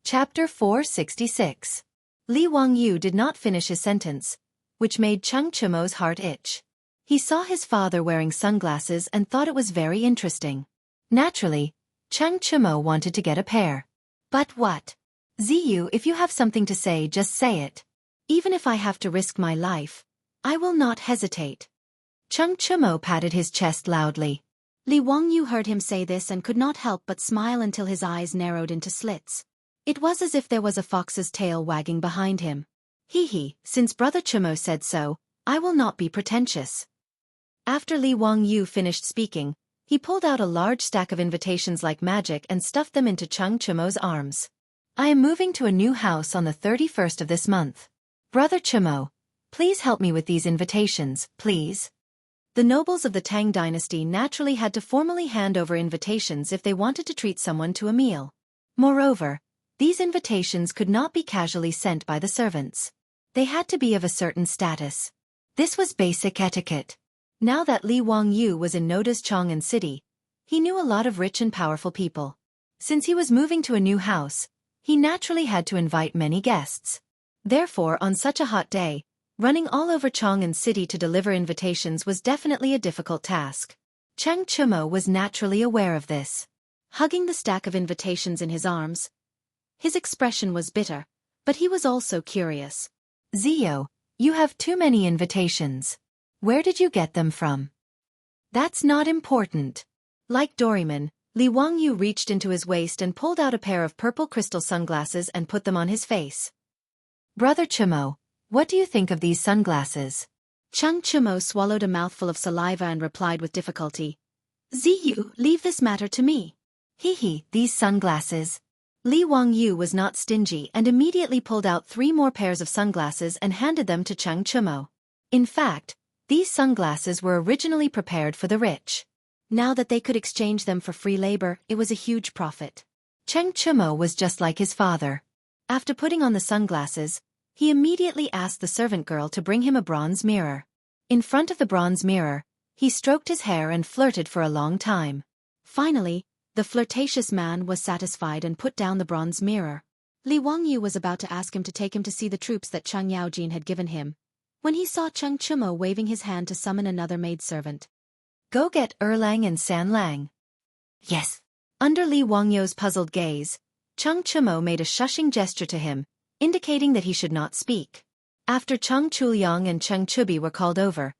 Chapter 466. Li Wangyu did not finish his sentence, which made Chang Chumo's heart itch. He saw his father wearing sunglasses and thought it was very interesting. Naturally, Chang Chumo wanted to get a pair. But what? Ziyu, if you have something to say, just say it. Even if I have to risk my life, I will not hesitate. Chang Chumo patted his chest loudly. Li Wangyu heard him say this and could not help but smile until his eyes narrowed into slits. It was as if there was a fox's tail wagging behind him. Since Brother Chumo said so, I will not be pretentious. After Li Wangyu finished speaking, he pulled out a large stack of invitations like magic and stuffed them into Chang Chumo's arms. I am moving to a new house on the 31st of this month. Brother Chumo, please help me with these invitations, please. The nobles of the Tang dynasty naturally had to formally hand over invitations if they wanted to treat someone to a meal. Moreover, these invitations could not be casually sent by the servants. They had to be of a certain status. This was basic etiquette. Now that Li Wangyu was in Noda's Chang'an city, he knew a lot of rich and powerful people. Since he was moving to a new house, he naturally had to invite many guests. Therefore, on such a hot day, running all over Chang'an city to deliver invitations was definitely a difficult task. Cheng Chumo was naturally aware of this. Hugging the stack of invitations in his arms, his expression was bitter, but he was also curious. Zio, you have too many invitations. Where did you get them from? That's not important. Like Doraemon, Li Wangyu reached into his waist and pulled out a pair of purple crystal sunglasses and put them on his face. Brother Chumo, what do you think of these sunglasses? Cheng Chumo swallowed a mouthful of saliva and replied with difficulty. Ziyu, leave this matter to me. These sunglasses. Li Wangyu was not stingy and immediately pulled out 3 more pairs of sunglasses and handed them to Cheng Chumo. In fact, these sunglasses were originally prepared for the rich. Now that they could exchange them for free labor, it was a huge profit. Cheng Chumo was just like his father. After putting on the sunglasses, he immediately asked the servant girl to bring him a bronze mirror. In front of the bronze mirror, he stroked his hair and flirted for a long time. Finally, the flirtatious man was satisfied and put down the bronze mirror. Li Wangyu was about to ask him to take him to see the troops that Cheng Yaojin had given him, when he saw Cheng Chumo waving his hand to summon another maidservant. Go get Erlang and Sanlang. Yes. Under Li Wangyu's puzzled gaze, Cheng Chumo made a shushing gesture to him, indicating that he should not speak. After Cheng Chuliang and Cheng Chubi were called over,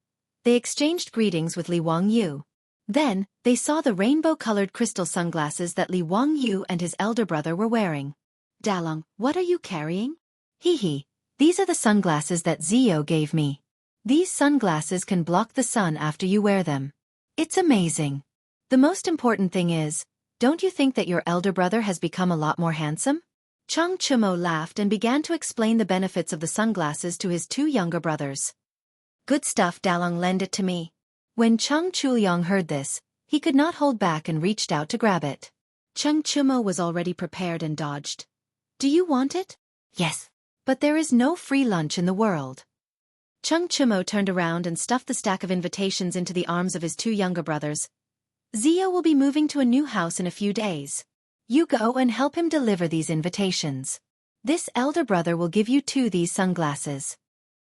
they exchanged greetings with Li Wangyu. Then, they saw the rainbow-colored crystal sunglasses that Li Wangyu and his elder brother were wearing. Dalong, what are you carrying? These are the sunglasses that Zio gave me. These sunglasses can block the sun after you wear them. It's amazing. The most important thing is, don't you think that your elder brother has become a lot more handsome? Cheng Chumo laughed and began to explain the benefits of the sunglasses to his 2 younger brothers. Good stuff, Dalong, lend it to me. When Cheng Chuliang heard this, he could not hold back and reached out to grab it. Cheng Chumo was already prepared and dodged. Do you want it? Yes. But there is no free lunch in the world. Cheng Chumo turned around and stuffed the stack of invitations into the arms of his 2 younger brothers. Zio will be moving to a new house in a few days. You go and help him deliver these invitations. This elder brother will give you 2 these sunglasses.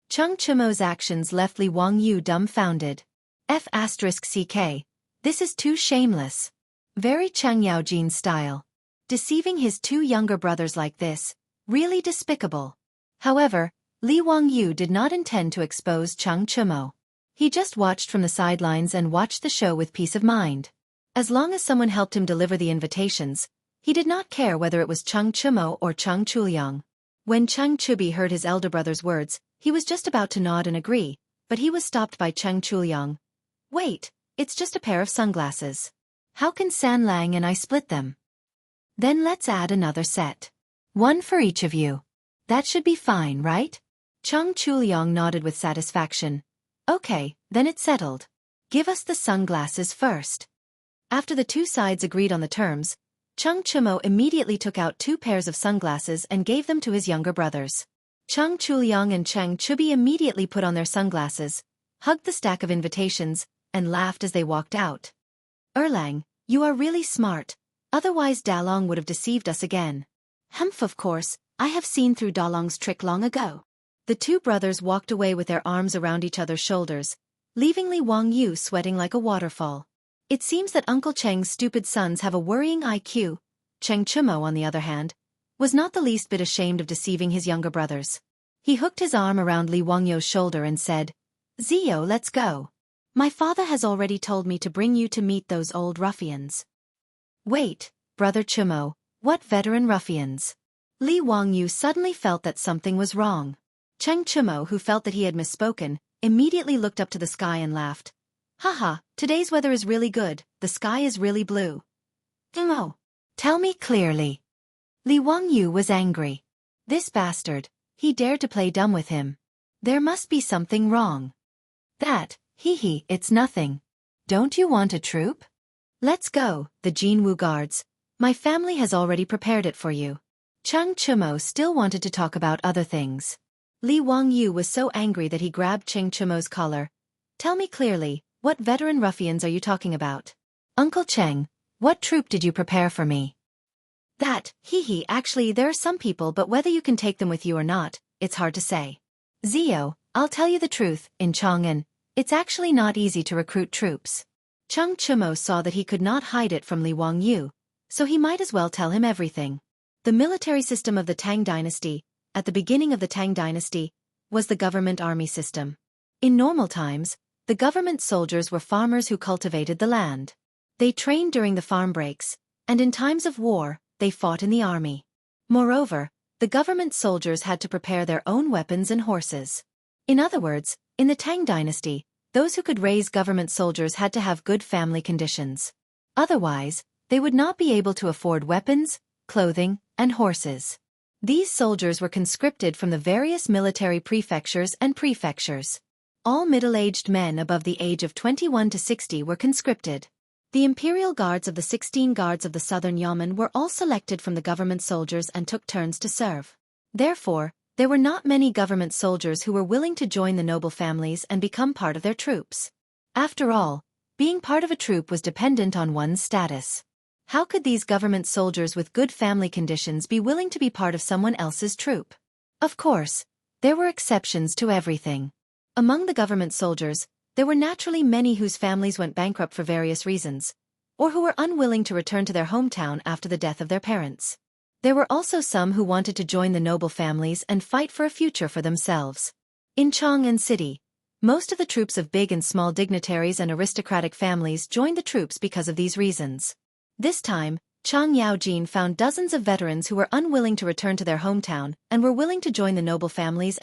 Cheng Chumo's actions left Li Wangyu dumbfounded. F***ck, this is too shameless. Very Cheng Yaojin style. Deceiving his 2 younger brothers like this, really despicable. However, Li Wangyu did not intend to expose Cheng Chumo. He just watched from the sidelines and watched the show with peace of mind. As long as someone helped him deliver the invitations, he did not care whether it was Cheng Chumo or Cheng Chuliang. When Cheng Chubi heard his elder brother's words, he was just about to nod and agree, but he was stopped by Cheng Chuliang. Wait, it's just a pair of sunglasses. How can Sanlang and I split them? Then let's add another set. 1 for each of you. That should be fine, right? Cheng Chuliang nodded with satisfaction. Okay, then it's settled. Give us the sunglasses first. After the 2 sides agreed on the terms, Cheng Chumo immediately took out 2 pairs of sunglasses and gave them to his younger brothers. Cheng Chuliang and Cheng Chubi immediately put on their sunglasses, hugged the stack of invitations, and laughed as they walked out. Erlang, you are really smart, otherwise Dalong would have deceived us again. Humph, of course, I have seen through Dalong's trick long ago. The 2 brothers walked away with their arms around each other's shoulders, leaving Li Wangyu sweating like a waterfall. It seems that Uncle Cheng's stupid sons have a worrying IQ. Cheng Chumo, on the other hand, was not the least bit ashamed of deceiving his younger brothers. He hooked his arm around Li Wangyu's shoulder and said, Zio, let's go. My father has already told me to bring you to meet those old ruffians. Wait, Brother Chumo, what veteran ruffians? Li Wangyu suddenly felt that something was wrong. Cheng Chumo, who felt that he had misspoken, immediately looked up to the sky and laughed. Haha, today's weather is really good, the sky is really blue. Oh, tell me clearly. Li Wangyu was angry. This bastard, he dared to play dumb with him. There must be something wrong. That, it's nothing. Don't you want a troop? Let's go, the Jinwu guards. My family has already prepared it for you. Cheng Chumo still wanted to talk about other things. Li Wangyu was so angry that he grabbed Cheng Chumo's collar. Tell me clearly, What veteran ruffians are you talking about? Uncle Cheng, what troop did you prepare for me? That, actually there are some people, but whether you can take them with you or not, it's hard to say. Zio, I'll tell you the truth, in Chang'an, it's actually not easy to recruit troops. Cheng Chumo saw that he could not hide it from Li Wangyu, so he might as well tell him everything. The military system of the Tang dynasty, at the beginning of the Tang dynasty, was the government army system. In normal times, the government soldiers were farmers who cultivated the land. They trained during the farm breaks, and in times of war, they fought in the army. Moreover, the government soldiers had to prepare their own weapons and horses. In other words, in the Tang dynasty, those who could raise government soldiers had to have good family conditions. Otherwise, they would not be able to afford weapons, clothing, and horses. These soldiers were conscripted from the various military prefectures and prefectures. All middle-aged men above the age of 21 to 60 were conscripted. The imperial guards of the 16 guards of the southern Yamen were all selected from the government soldiers and took turns to serve. Therefore, there were not many government soldiers who were willing to join the noble families and become part of their troops. After all, being part of a troop was dependent on one's status. How could these government soldiers with good family conditions be willing to be part of someone else's troop? Of course, there were exceptions to everything. Among the government soldiers, there were naturally many whose families went bankrupt for various reasons, or who were unwilling to return to their hometown after the death of their parents. There were also some who wanted to join the noble families and fight for a future for themselves. In Chang'an City, most of the troops of big and small dignitaries and aristocratic families joined the troops because of these reasons. This time, Chang Yaojin found dozens of veterans who were unwilling to return to their hometown and were willing to join the noble families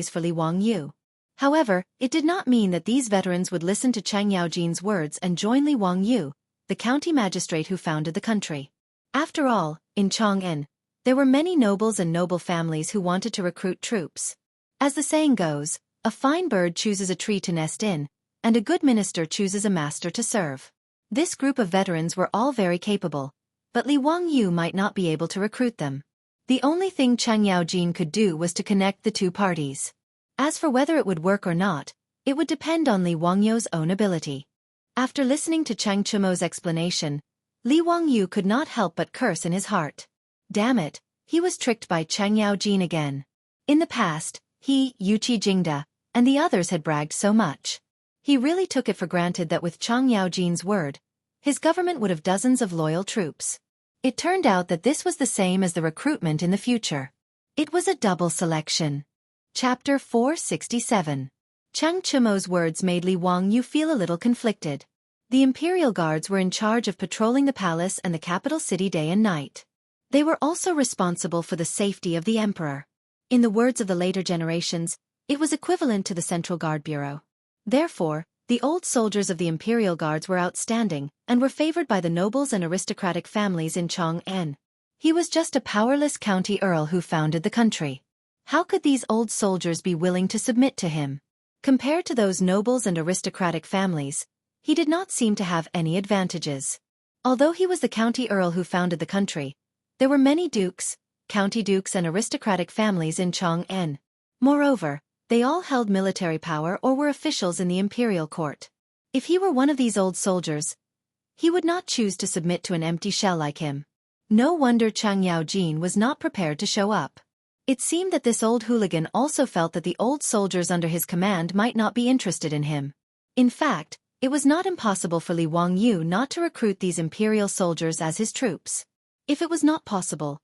for Li Wangyu. However, it did not mean that these veterans would listen to Chang Yaojin's words and join Li Wangyu, the county magistrate who founded the country. After all, in Chang'an, there were many nobles and noble families who wanted to recruit troops. As the saying goes, a fine bird chooses a tree to nest in, and a good minister chooses a master to serve. This group of veterans were all very capable, but Li Wangyu might not be able to recruit them. The only thing Chang Yaojin could do was to connect the two parties. As for whether it would work or not, it would depend on Li Wangyu's own ability. After listening to Chang Chumo's explanation, Li Wangyu could not help but curse in his heart. Damn it, he was tricked by Chang Yaojin again. In the past, he, Yuqi Jingda, and the others had bragged so much. He really took it for granted that with Chang Yaojin's word, his government would have dozens of loyal troops. It turned out that this was the same as the recruitment in the future. It was a double selection. Chapter 467. Chang Chumo's words made Li Wangyu feel a little conflicted. The imperial guards were in charge of patrolling the palace and the capital city day and night. They were also responsible for the safety of the emperor. In the words of the later generations, it was equivalent to the Central Guard Bureau. Therefore, the old soldiers of the imperial guards were outstanding and were favored by the nobles and aristocratic families in Chang'an. He was just a powerless county earl who founded the country. How could these old soldiers be willing to submit to him? Compared to those nobles and aristocratic families, he did not seem to have any advantages. Although he was the county earl who founded the country, there were many dukes, county dukes and aristocratic families in Chang'an. Moreover, they all held military power or were officials in the imperial court. If he were one of these old soldiers, he would not choose to submit to an empty shell like him. No wonder Chang Yaojin was not prepared to show up. It seemed that this old hooligan also felt that the old soldiers under his command might not be interested in him. In fact, it was not impossible for Li Wangyu not to recruit these imperial soldiers as his troops. If it was not possible,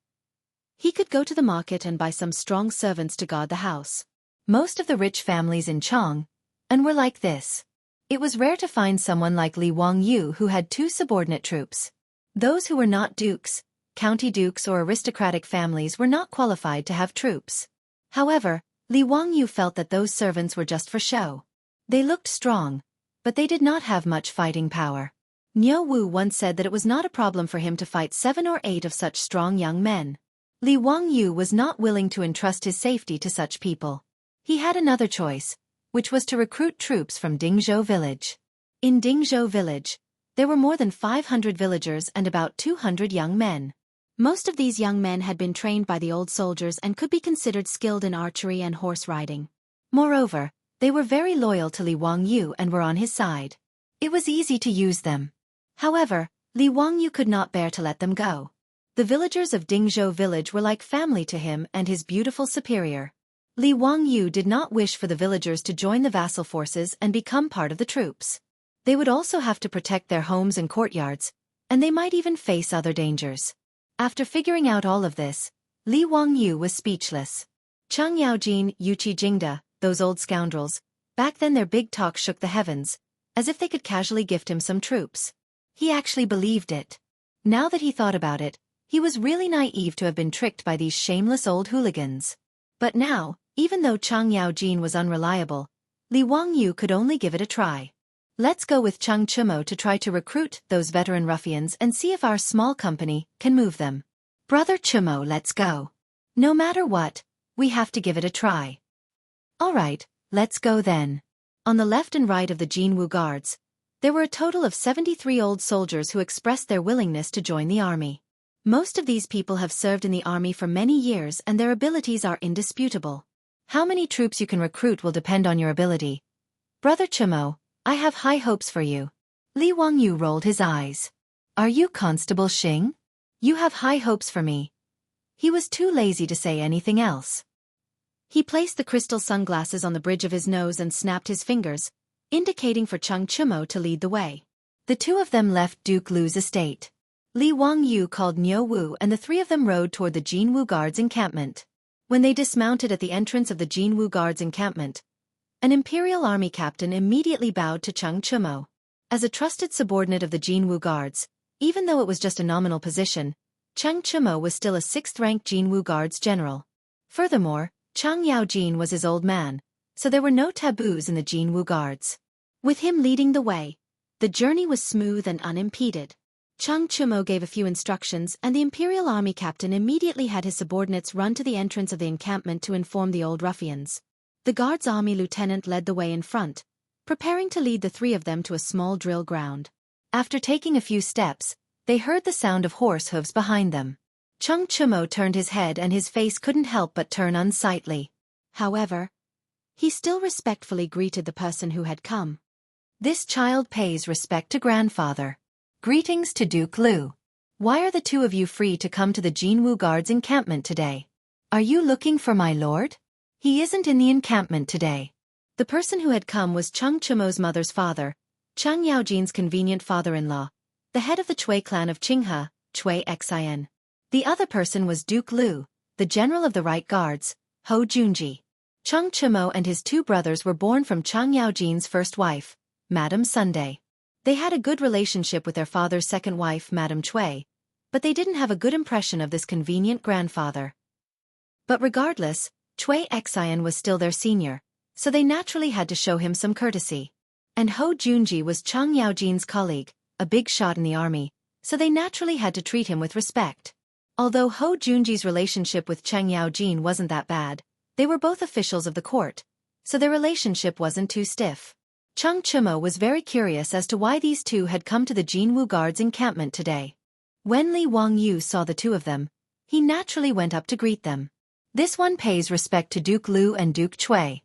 he could go to the market and buy some strong servants to guard the house. Most of the rich families in Chang'an were like this. It was rare to find someone like Li Wangyu who had two subordinate troops. Those who were not dukes, county dukes or aristocratic families were not qualified to have troops. However, Li Wangyu felt that those servants were just for show. They looked strong, but they did not have much fighting power. Niu Wu once said that it was not a problem for him to fight 7 or 8 of such strong young men. Li Wangyu was not willing to entrust his safety to such people. He had another choice, which was to recruit troops from Dingzhou village. In Dingzhou village, there were more than 500 villagers and about 200 young men. Most of these young men had been trained by the old soldiers and could be considered skilled in archery and horse riding. Moreover, They were very loyal to Li Wangyu and were on his side. It was easy to use them. However, Li Wangyu could not bear to let them go. The villagers of Dingzhou village were like family to him and his beautiful superior. Li Wangyu did not wish for the villagers to join the vassal forces and become part of the troops. They would also have to protect their homes and courtyards, and they might even face other dangers. After figuring out all of this, Li Wangyu was speechless. Cheng Yaojin, Yuqi Jingda, those old scoundrels, back then their big talk shook the heavens, as if they could casually gift him some troops. He actually believed it. Now that he thought about it, he was really naive to have been tricked by these shameless old hooligans. But now, even though Cheng Yaojin was unreliable, Li Wangyu could only give it a try. Let's go with Cheng Chumo to try to recruit those veteran ruffians and see if our small company can move them. Brother Chumo, let's go. No matter what, we have to give it a try. Alright, let's go then. On the left and right of the Jinwu guards, there were a total of 73 old soldiers who expressed their willingness to join the army. Most of these people have served in the army for many years and their abilities are indisputable. How many troops you can recruit will depend on your ability. Brother Chumo, I have high hopes for you. Li Wangyu rolled his eyes. Are you Constable Xing? You have high hopes for me. He was too lazy to say anything else. He placed the crystal sunglasses on the bridge of his nose and snapped his fingers, indicating for Cheng Chumo to lead the way. The two of them left Duke Lu's estate. Li Wangyu called Niu Wu and the three of them rode toward the Jinwu Guards encampment. When they dismounted at the entrance of the Jinwu Guards encampment, an Imperial Army captain immediately bowed to Cheng Chumo. As a trusted subordinate of the Jinwu Guards, even though it was just a nominal position, Cheng Chumo was still a 6th-ranked Jinwu Guards general. Furthermore, Cheng Yaojin was his old man, so there were no taboos in the Jinwu Guards. With him leading the way, the journey was smooth and unimpeded. Cheng Chumo gave a few instructions and the Imperial Army captain immediately had his subordinates run to the entrance of the encampment to inform the old ruffians. The Guards' army lieutenant led the way in front, preparing to lead the three of them to a small drill ground. After taking a few steps, they heard the sound of horse hooves behind them. Cheng Chumo turned his head and his face couldn't help but turn unsightly. However, he still respectfully greeted the person who had come. This child pays respect to grandfather. Greetings to Duke Lu. Why are the two of you free to come to the Jinwu Guards encampment today? Are you looking for my lord? He isn't in the encampment today. The person who had come was Cheng Chumo's mother's father, Cheng Yaojin's convenient father-in-law, the head of the Chui clan of Qinghe, Chui Xin. The other person was Duke Lu, the general of the Right Guards, Ho Junji. Cheng Chumo and his two brothers were born from Cheng Yaojin's first wife, Madame Sunday. They had a good relationship with their father's second wife, Madame Chui, but they didn't have a good impression of this convenient grandfather. But regardless, Chui Xin was still their senior, so they naturally had to show him some courtesy. And Ho Junji was Cheng Yaojin's colleague, a big shot in the army, so they naturally had to treat him with respect. Although Ho Junji's relationship with Cheng Yaojin wasn't that bad, they were both officials of the court, so their relationship wasn't too stiff. Cheng Chumo was very curious as to why these two had come to the Jinwu Guards encampment today. When Li Wangyu saw the two of them, he naturally went up to greet them. This one pays respect to Duke Lu and Duke Chui.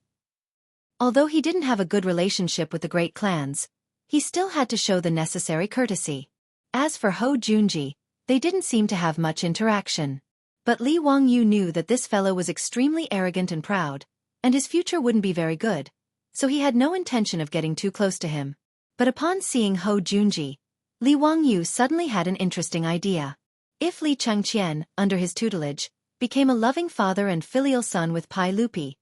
Although he didn't have a good relationship with the great clans, he still had to show the necessary courtesy. As for Ho Junji, they didn't seem to have much interaction. But Li Wangyu knew that this fellow was extremely arrogant and proud, and his future wouldn't be very good, so he had no intention of getting too close to him. But upon seeing Ho Junji, Li Wangyu suddenly had an interesting idea. If Li Chengqian, under his tutelage, became a loving father and filial son with Pai Lupi,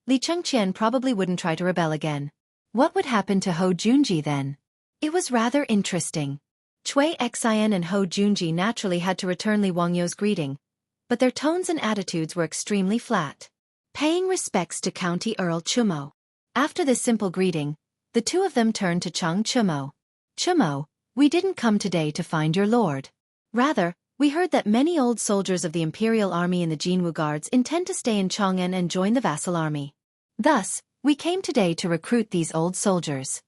Li Chengqian probably wouldn't try to rebel again. What would happen to Ho Junji then? It was rather interesting. Chui Xin and Ho Junji naturally had to return Li Wangyu's greeting, but their tones and attitudes were extremely flat. Paying respects to County Earl Chumo. After this simple greeting, the two of them turned to Cheng Chumo. Chumo, we didn't come today to find your lord. Rather, we heard that many old soldiers of the Imperial Army and the Jinwu Guards intend to stay in Chong'an and join the vassal army. Thus, we came today to recruit these old soldiers.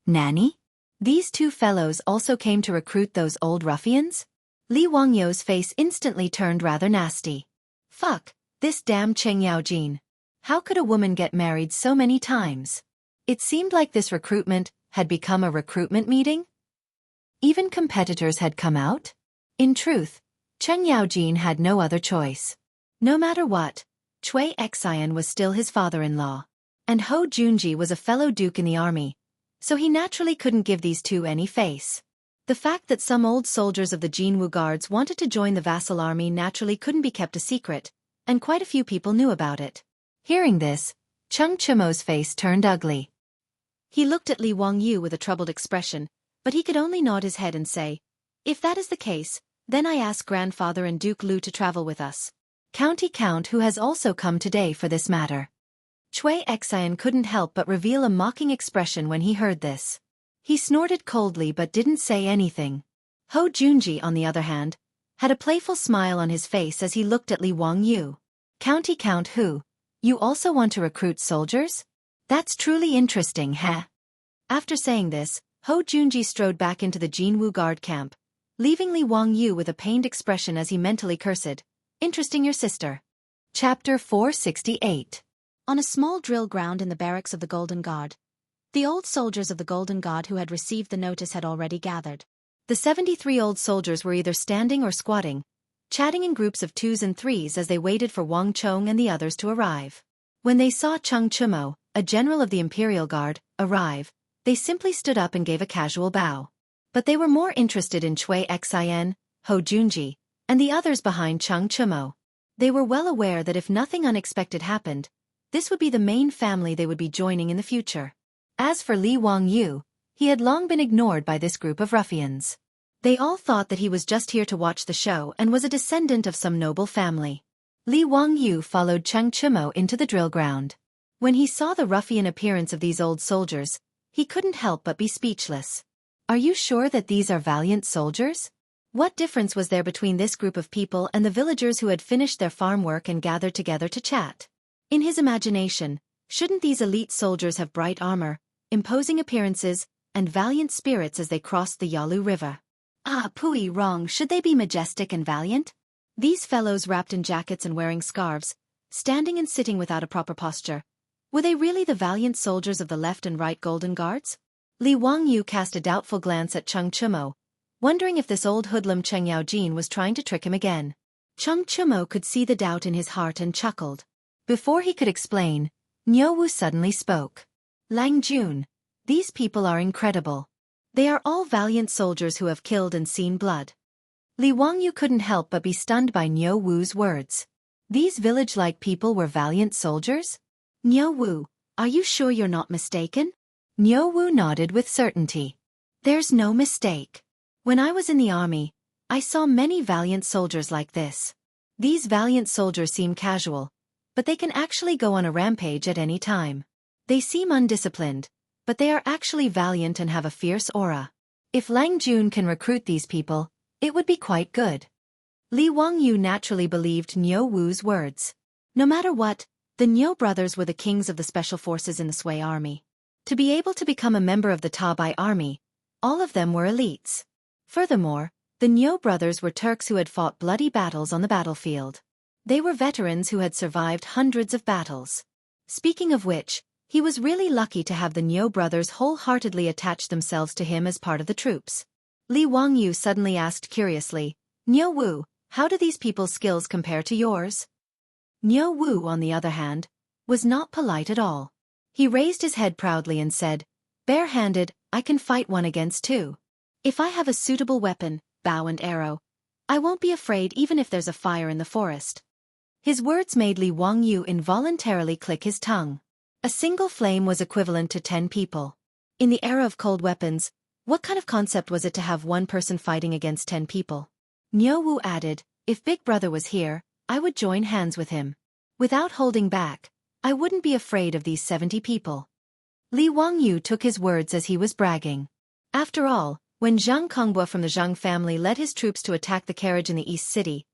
Nanny? These two fellows also came to recruit those old ruffians? Li Wangyu's face instantly turned rather nasty. Fuck, this damn Cheng Yaojin. How could a woman get married so many times? It seemed like this recruitment had become a recruitment meeting. Even competitors had come out. In truth, Cheng Yaojin had no other choice. No matter what, Cui Xian was still his father-in-law, and Ho Junji was a fellow duke in the army, so he naturally couldn't give these two any face. The fact that some old soldiers of the Jinwu Guards wanted to join the vassal army naturally couldn't be kept a secret, and quite a few people knew about it. Hearing this, Cheng Chimo's face turned ugly. He looked at Li Wangyu with a troubled expression, but he could only nod his head and say, "If that is the case, then I ask grandfather and Duke Lu to travel with us. County Count who has also come today for this matter." Cui Xian couldn't help but reveal a mocking expression when he heard this. He snorted coldly but didn't say anything. Ho Junji, on the other hand, had a playful smile on his face as he looked at Li Wangyu. "County Count who? You also want to recruit soldiers? That's truly interesting, heh?" After saying this, Ho Junji strode back into the Jinwu Guard camp, leaving Li Wangyu with a pained expression as he mentally cursed, "Interesting your sister." Chapter 468. On a small drill ground in the barracks of the Golden Guard, the old soldiers of the Golden Guard who had received the notice had already gathered. The 73 old soldiers were either standing or squatting, chatting in groups of twos and threes as they waited for Wang Chong and the others to arrive. When they saw Cheng Chimo, a general of the Imperial Guard, arrive, they simply stood up and gave a casual bow. But they were more interested in Cui Xian, Ho Junji, and the others behind Cheng Chimo. They were well aware that if nothing unexpected happened, this would be the main family they would be joining in the future. As for Li Wangyu, he had long been ignored by this group of ruffians. They all thought that he was just here to watch the show and was a descendant of some noble family. Li Wangyu followed Cheng Chimo into the drill ground. When he saw the ruffian appearance of these old soldiers, he couldn't help but be speechless. "Are you sure that these are valiant soldiers? What difference was there between this group of people and the villagers who had finished their farm work and gathered together to chat?" In his imagination, shouldn't these elite soldiers have bright armor, imposing appearances, and valiant spirits as they crossed the Yalu River? Pooey wrong, should they be majestic and valiant? These fellows wrapped in jackets and wearing scarves, standing and sitting without a proper posture. Were they really the valiant soldiers of the left and right Golden Guards? Li Wangyu cast a doubtful glance at Cheng Chimo, wondering if this old hoodlum Cheng Yaojin was trying to trick him again. Cheng Chimo could see the doubt in his heart and chuckled. Before he could explain, Niu Wu suddenly spoke. "Lang Jun, these people are incredible. They are all valiant soldiers who have killed and seen blood." Li Wangyu couldn't help but be stunned by Niu Wu's words. These village-like people were valiant soldiers? "Niu Wu, are you sure you're not mistaken?" Niu Wu nodded with certainty. "There's no mistake. When I was in the army, I saw many valiant soldiers like this. These valiant soldiers seem casual, but they can actually go on a rampage at any time. They seem undisciplined, but they are actually valiant and have a fierce aura. If Lang Jun can recruit these people, it would be quite good." Li Wangyu naturally believed Niu Wu's words. No matter what, the Niu brothers were the kings of the special forces in the Sui army. To be able to become a member of the Tabai army, all of them were elites. Furthermore, the Niu brothers were Turks who had fought bloody battles on the battlefield. They were veterans who had survived hundreds of battles. Speaking of which, he was really lucky to have the Niu brothers wholeheartedly attach themselves to him as part of the troops. Li Wangyu suddenly asked curiously, "Niu Wu, how do these people's skills compare to yours?" Niu Wu, on the other hand, was not polite at all. He raised his head proudly and said, "Bare-handed, I can fight 1 against 2. If I have a suitable weapon, bow and arrow, I won't be afraid even if there's a fire in the forest." His words made Li Wangyu involuntarily click his tongue. A single flame was equivalent to 10 people. In the era of cold weapons, what kind of concept was it to have one person fighting against 10 people? Niu Wu added, "If Big Brother was here, I would join hands with him. Without holding back, I wouldn't be afraid of these 70 people." Li Wangyu took his words as he was bragging. After all, when Zhang Kongbua from the Zhang family led his troops to attack the carriage in the East City,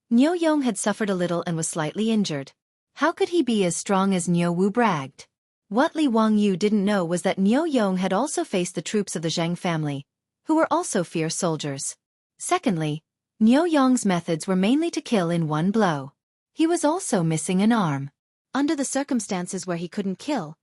Niu Yong had suffered a little and was slightly injured. How could he be as strong as Niu Wu bragged? What Li Wangyu didn't know was that Niu Yong had also faced the troops of the Zhang family, who were also fierce soldiers. Secondly, Niu Yong's methods were mainly to kill in one blow. He was also missing an arm. Under the circumstances where he couldn't kill,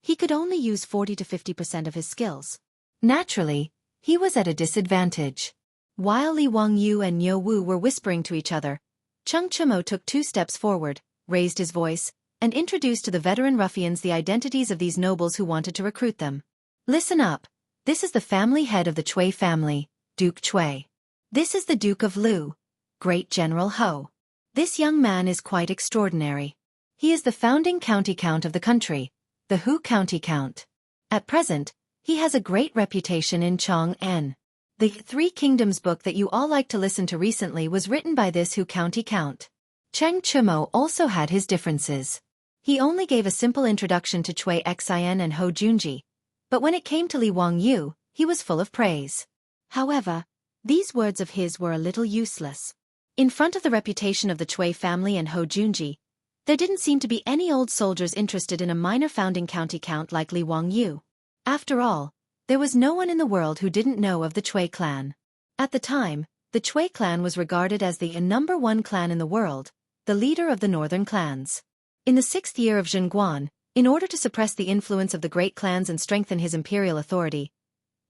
He could only use 40 to 50% of his skills. Naturally, he was at a disadvantage. While Li Wangyu and Niu Wu were whispering to each other, Cheng Chimo took 2 steps forward, raised his voice, and introduced to the veteran ruffians the identities of these nobles who wanted to recruit them. Listen up. This is the family head of the Cui family, Duke Cui. This is the Duke of Lu, Great General Ho. This young man is quite extraordinary. He is the founding county count of the country, the Hu County Count. At present, he has a great reputation in Chong'an. The Three Kingdoms book that you all liked to listen to recently was written by this Hu County Count. Cheng Chimo also had his differences. He only gave a simple introduction to Cui Xian and Ho Junji, but when it came to Li Wangyu, he was full of praise. However, these words of his were a little useless. In front of the reputation of the Cui family and Ho Junji, there didn't seem to be any old soldiers interested in a minor founding county count like Li Wangyu. After all, there was no one in the world who didn't know of the Cui clan. At the time, the Cui clan was regarded as the #1 clan in the world, the leader of the northern clans. In the 6th year of Zhenguan, in order to suppress the influence of the great clans and strengthen his imperial authority,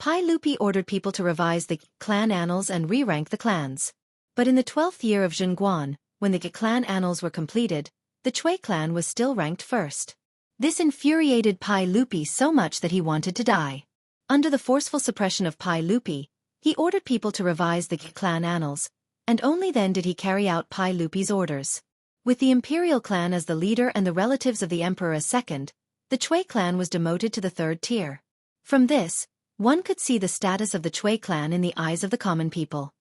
Pai Lupi ordered people to revise the clan annals and re-rank the clans. But in the 12th year of Zhenguan, when the clan annals were completed, the Cui clan was still ranked first. This infuriated Pai Lupi so much that he wanted to die. Under the forceful suppression of Pai Lupi, he ordered people to revise the clan annals, and only then did he carry out Pai Lupi's orders. With the imperial clan as the leader and the relatives of the emperor as second, the Cui clan was demoted to the 3rd tier. From this, one could see the status of the Cui clan in the eyes of the common people.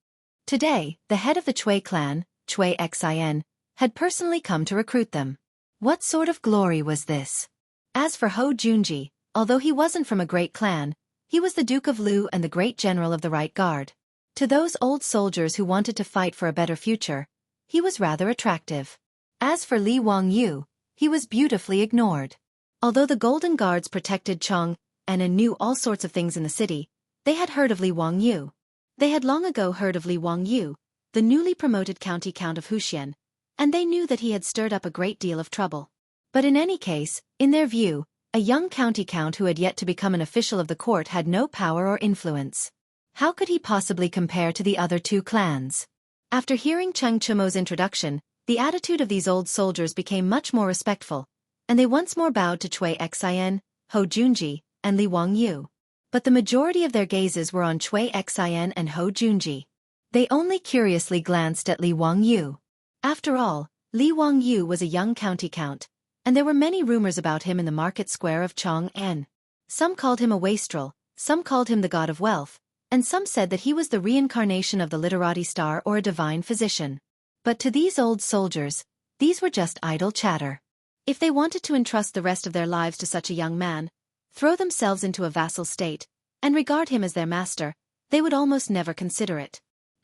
Today, the head of the Cui clan, Cui Xian, had personally come to recruit them. What sort of glory was this? As for Ho Junji, although he wasn't from a great clan, he was the Duke of Lu and the great general of the Right Guard. To those old soldiers who wanted to fight for a better future, he was rather attractive. As for Li Wangyu, he was beautifully ignored. Although the Golden Guards protected Chong and knew all sorts of things in the city, they had heard of Li Wangyu. They had long ago heard of Li Wangyu, the newly promoted county count of Huxian, and they knew that he had stirred up a great deal of trouble. But in any case, in their view, a young county count who had yet to become an official of the court had no power or influence. How could he possibly compare to the other 2 clans? After hearing Cheng Chimo's introduction, the attitude of these old soldiers became much more respectful, and they once more bowed to Cui Xian, Ho Junji, and Li Wangyu. But the majority of their gazes were on Cui Xian and Ho Junji. They only curiously glanced at Li Wangyu. After all, Li Wangyu was a young county count, and there were many rumors about him in the market square of Chong'an. Some called him a wastrel, some called him the god of wealth, and some said that he was the reincarnation of the literati star or a divine physician. But to these old soldiers, these were just idle chatter. If they wanted to entrust the rest of their lives to such a young man, throw themselves into a vassal state, and regard him as their master, they would almost never consider it.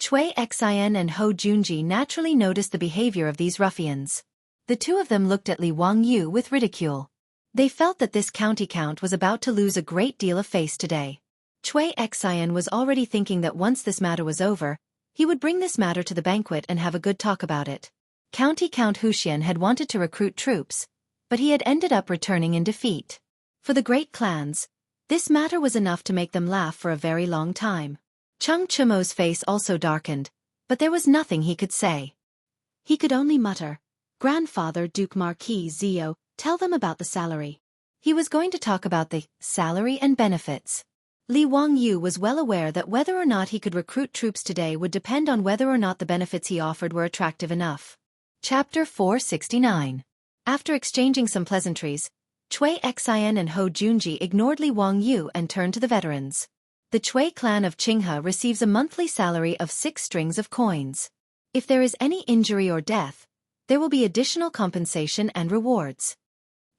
Cui Xian and Ho Junji naturally noticed the behavior of these ruffians. The 2 of them looked at Li Wangyu with ridicule. They felt that this county count was about to lose a great deal of face today. Cui Xian was already thinking that once this matter was over, he would bring this matter to the banquet and have a good talk about it. County Count Huxian had wanted to recruit troops, but he had ended up returning in defeat. For the great clans, this matter was enough to make them laugh for a very long time. Cheng Chimo's face also darkened, but there was nothing he could say. He could only mutter, "Grandfather Duke Marquis Zio, tell them about the salary." He was going to talk about the salary and benefits. Li Wangyu was well aware that whether or not he could recruit troops today would depend on whether or not the benefits he offered were attractive enough. Chapter 469. After exchanging some pleasantries, Cui Xian and Ho Junji ignored Li Wangyu and turned to the veterans. The Cui clan of Qinghe receives a monthly salary of 6 strings of coins. If there is any injury or death, there will be additional compensation and rewards.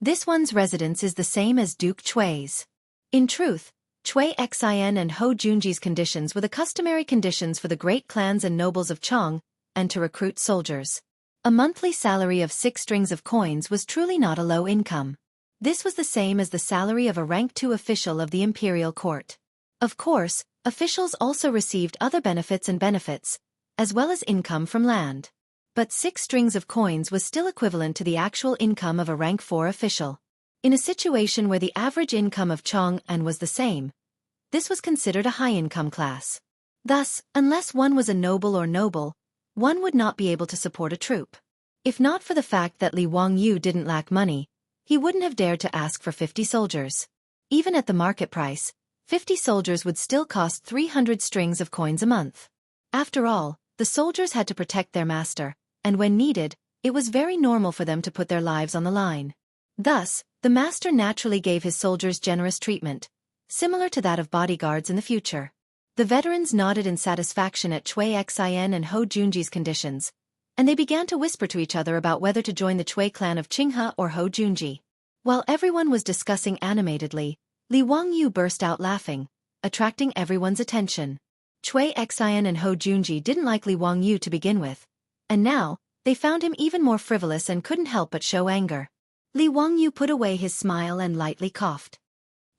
This one's residence is the same as Duke Cui's. In truth, Cui Xian and Ho Junji's conditions were the customary conditions for the great clans and nobles of Chong, and to recruit soldiers. A monthly salary of 6 strings of coins was truly not a low income. This was the same as the salary of a rank 2 official of the imperial court. Of course, officials also received other benefits, as well as income from land. But 6 strings of coins was still equivalent to the actual income of a rank 4 official. In a situation where the average income of Chang and was the same, this was considered a high-income class. Thus, unless one was a noble or noble, one would not be able to support a troop. If not for the fact that Li Wangyu didn't lack money, he wouldn't have dared to ask for 50 soldiers. Even at the market price, 50 soldiers would still cost 300 strings of coins a month. After all, the soldiers had to protect their master, and when needed, it was very normal for them to put their lives on the line. Thus, the master naturally gave his soldiers generous treatment, similar to that of bodyguards in the future. The veterans nodded in satisfaction at Cui Xin and Ho Junji's conditions, and they began to whisper to each other about whether to join the Cui clan of Qinghe or Ho Junji. While everyone was discussing animatedly, Li Wangyu burst out laughing, attracting everyone's attention. Cui Xin and Ho Junji didn't like Li Wangyu to begin with, and now, they found him even more frivolous and couldn't help but show anger. Li Wangyu put away his smile and lightly coughed.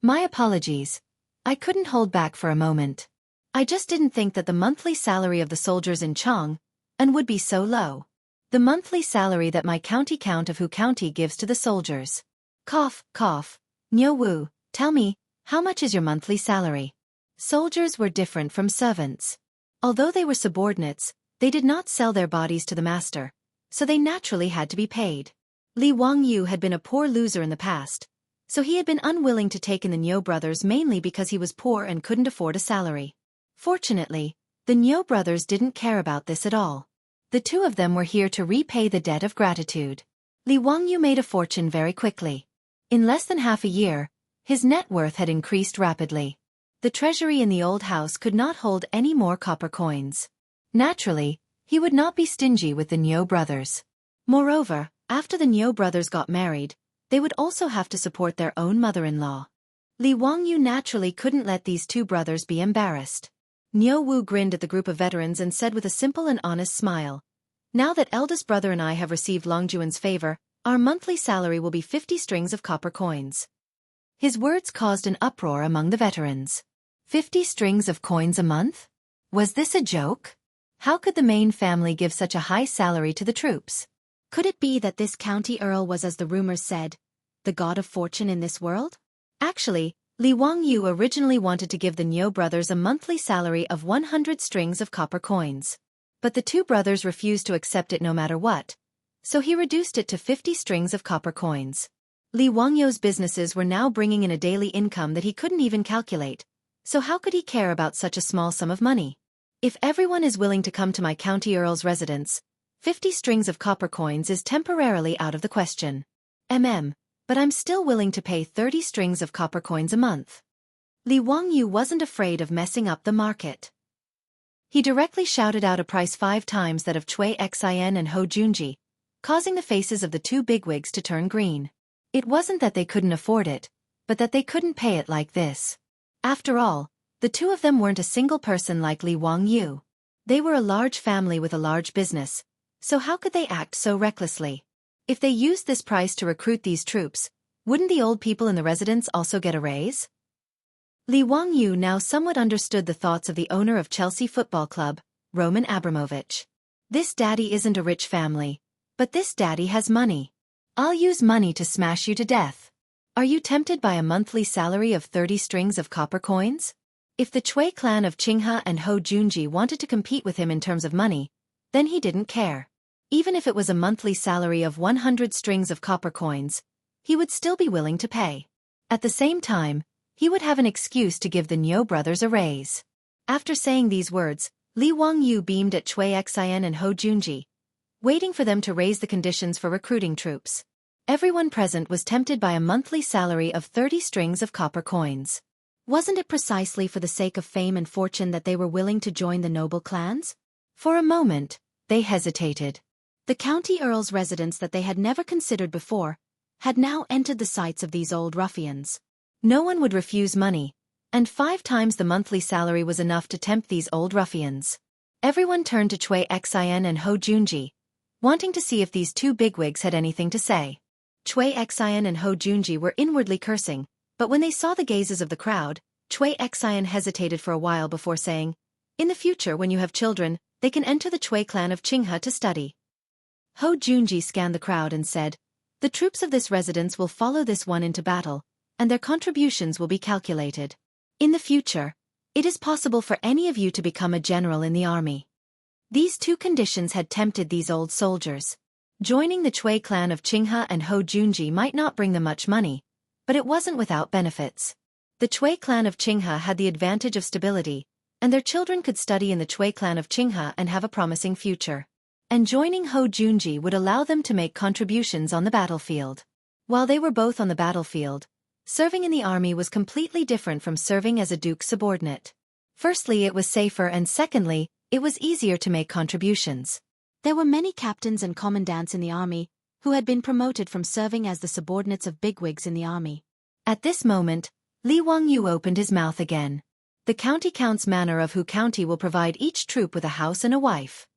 My apologies. I couldn't hold back for a moment. I just didn't think that the monthly salary of the soldiers in Chang and would be so low. The monthly salary that my county Count of Hu County gives to the soldiers. Cough, cough. Niu Wu, tell me, how much is your monthly salary? Soldiers were different from servants. Although they were subordinates, they did not sell their bodies to the master, so they naturally had to be paid. Li Wangyu had been a poor loser in the past, so he had been unwilling to take in the Niu brothers mainly because he was poor and couldn't afford a salary. Fortunately, the Niu brothers didn't care about this at all. The two of them were here to repay the debt of gratitude. Li Wangyu made a fortune very quickly. In less than half a year, his net worth had increased rapidly. The treasury in the old house could not hold any more copper coins. Naturally, he would not be stingy with the Niu brothers. Moreover, after the Niu brothers got married, they would also have to support their own mother-in-law. Li Wangyu naturally couldn't let these two brothers be embarrassed. Niu Wu grinned at the group of veterans and said with a simple and honest smile, "Now that eldest brother and I have received Longjuan's favor, our monthly salary will be 50 strings of copper coins." His words caused an uproar among the veterans. 50 strings of coins a month? Was this a joke? How could the main family give such a high salary to the troops? Could it be that this county earl was, as the rumors said, the god of fortune in this world? Actually, Li Wangyu originally wanted to give the Niu brothers a monthly salary of 100 strings of copper coins. But the two brothers refused to accept it no matter what, so he reduced it to 50 strings of copper coins. Li Wangyu's businesses were now bringing in a daily income that he couldn't even calculate, so how could he care about such a small sum of money? If everyone is willing to come to my county earl's residence, 50 strings of copper coins is temporarily out of the question. But I'm still willing to pay 30 strings of copper coins a month. Li Wangyu wasn't afraid of messing up the market. He directly shouted out a price 5 times that of Cui Xin and Ho Junji, causing the faces of the two bigwigs to turn green. It wasn't that they couldn't afford it, but that they couldn't pay it like this. After all, the two of them weren't a single person like Li Wangyu. They were a large family with a large business, so how could they act so recklessly? If they used this price to recruit these troops, wouldn't the old people in the residence also get a raise? Li Wangyu now somewhat understood the thoughts of the owner of Chelsea Football Club, Roman Abramovich. This daddy isn't a rich family, but this daddy has money. I'll use money to smash you to death. Are you tempted by a monthly salary of 30 strings of copper coins? If the Cui clan of Qinghe and Ho Junji wanted to compete with him in terms of money, then he didn't care. Even if it was a monthly salary of 100 strings of copper coins, he would still be willing to pay. At the same time, he would have an excuse to give the Niu brothers a raise. After saying these words, Li Wangyu beamed at Cui Xin and Ho Junji, waiting for them to raise the conditions for recruiting troops. Everyone present was tempted by a monthly salary of 30 strings of copper coins. Wasn't it precisely for the sake of fame and fortune that they were willing to join the noble clans? For a moment, they hesitated. The county earl's residence that they had never considered before had now entered the sights of these old ruffians. No one would refuse money, and 5 times the monthly salary was enough to tempt these old ruffians. Everyone turned to Cui Xin and Ho Junji, wanting to see if these two bigwigs had anything to say. Cui Xin and Ho Junji were inwardly cursing, but when they saw the gazes of the crowd, Cui Xin hesitated for a while before saying, "In the future when you have children, they can enter the Cui clan of Qinghe to study." Ho Junji scanned the crowd and said, The troops of this residence will follow this one into battle, and their contributions will be calculated. In the future, it is possible for any of you to become a general in the army. These two conditions had tempted these old soldiers. Joining the Chui clan of Qinghe and Ho Junji might not bring them much money, but it wasn't without benefits. The Chui clan of Qinghe had the advantage of stability, and their children could study in the Chui clan of Qinghe and have a promising future. And joining Ho Junji would allow them to make contributions on the battlefield. While they were both on the battlefield, serving in the army was completely different from serving as a duke's subordinate. Firstly, it was safer, and secondly, it was easier to make contributions. There were many captains and commandants in the army who had been promoted from serving as the subordinates of bigwigs in the army. At this moment, Li Wangyu opened his mouth again. The county count's manor of Hu County will provide each troop with a house and a wife.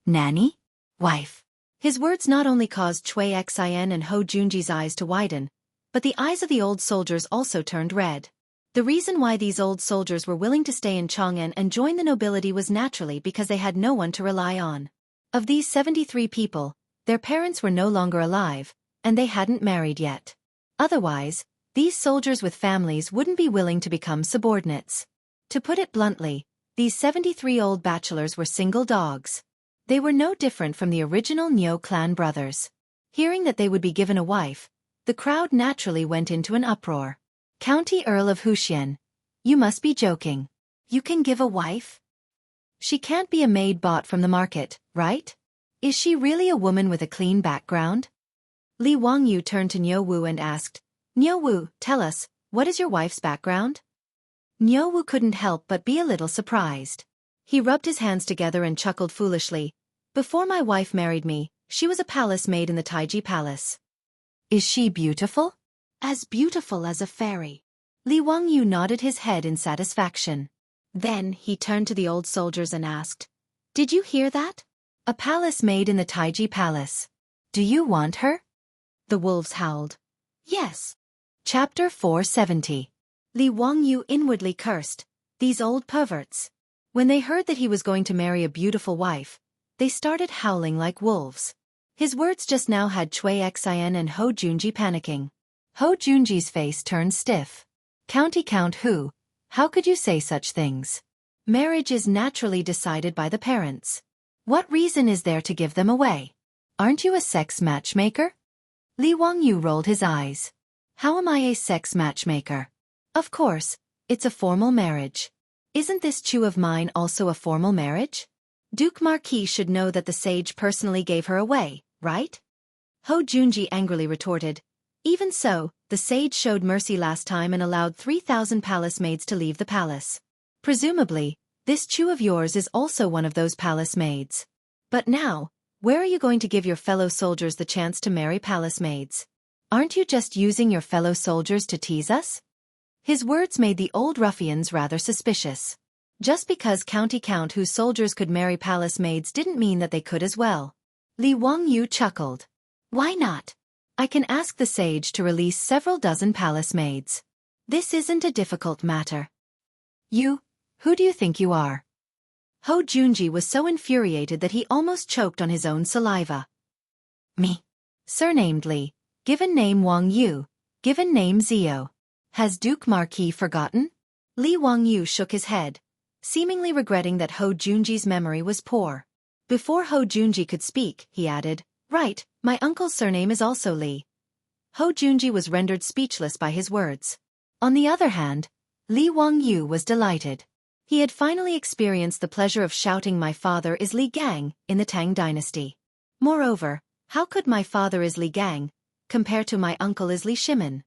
Nanny? Wife. His words not only caused Chui Xin and Ho Junji's eyes to widen, but the eyes of the old soldiers also turned red. The reason why these old soldiers were willing to stay in Chang'an and join the nobility was naturally because they had no one to rely on. Of these 73 people, their parents were no longer alive, and they hadn't married yet. Otherwise, these soldiers with families wouldn't be willing to become subordinates. To put it bluntly, these 73 old bachelors were single dogs. They were no different from the original Niu clan brothers. Hearing that they would be given a wife, the crowd naturally went into an uproar. County Earl of Huxian, you must be joking. You can give a wife? She can't be a maid bought from the market, right? Is she really a woman with a clean background? Li Wangyu turned to Niu Wu and asked, Niu Wu, tell us, what is your wife's background? Niu Wu couldn't help but be a little surprised. He rubbed his hands together and chuckled foolishly. Before my wife married me, she was a palace maid in the Taiji Palace. Is she beautiful? As beautiful as a fairy. Li Wangyu nodded his head in satisfaction. Then he turned to the old soldiers and asked, Did you hear that? A palace maid in the Taiji Palace. Do you want her? The wolves howled. Yes. Chapter 470. Li Wangyu inwardly cursed, these old perverts. When they heard that he was going to marry a beautiful wife, they started howling like wolves. His words just now had Chui Xin and Ho Junji panicking. Ho Junji's face turned stiff. County Count Hu, how could you say such things? Marriage is naturally decided by the parents. What reason is there to give them away? Aren't you a sex matchmaker? Li Wangyu rolled his eyes. How am I a sex matchmaker? Of course, it's a formal marriage. Isn't this Chu of mine also a formal marriage? Duke Marquis should know that the sage personally gave her away, right? Ho Junji angrily retorted. Even so, the sage showed mercy last time and allowed 3,000 palace maids to leave the palace. Presumably, this Chu of yours is also one of those palace maids. But now, where are you going to give your fellow soldiers the chance to marry palace maids? Aren't you just using your fellow soldiers to tease us? His words made the old ruffians rather suspicious. Just because County Count Hu's soldiers could marry palace maids didn't mean that they could as well. Li Wangyu chuckled. Why not? I can ask the sage to release several dozen palace maids. This isn't a difficult matter. You, who do you think you are? Ho Junji was so infuriated that he almost choked on his own saliva. Me. Surnamed Li. Given name Wang Yu. Given name Zio. Has Duke Marquis forgotten? Li Wangyu shook his head, seemingly regretting that Ho Junji's memory was poor. Before Ho Junji could speak, he added, Right, my uncle's surname is also Li. Ho Junji was rendered speechless by his words. On the other hand, Li Wangyu was delighted. He had finally experienced the pleasure of shouting my father is Li Gang in the Tang dynasty. Moreover, how could my father is Li Gang compare to my uncle is Li Shimin?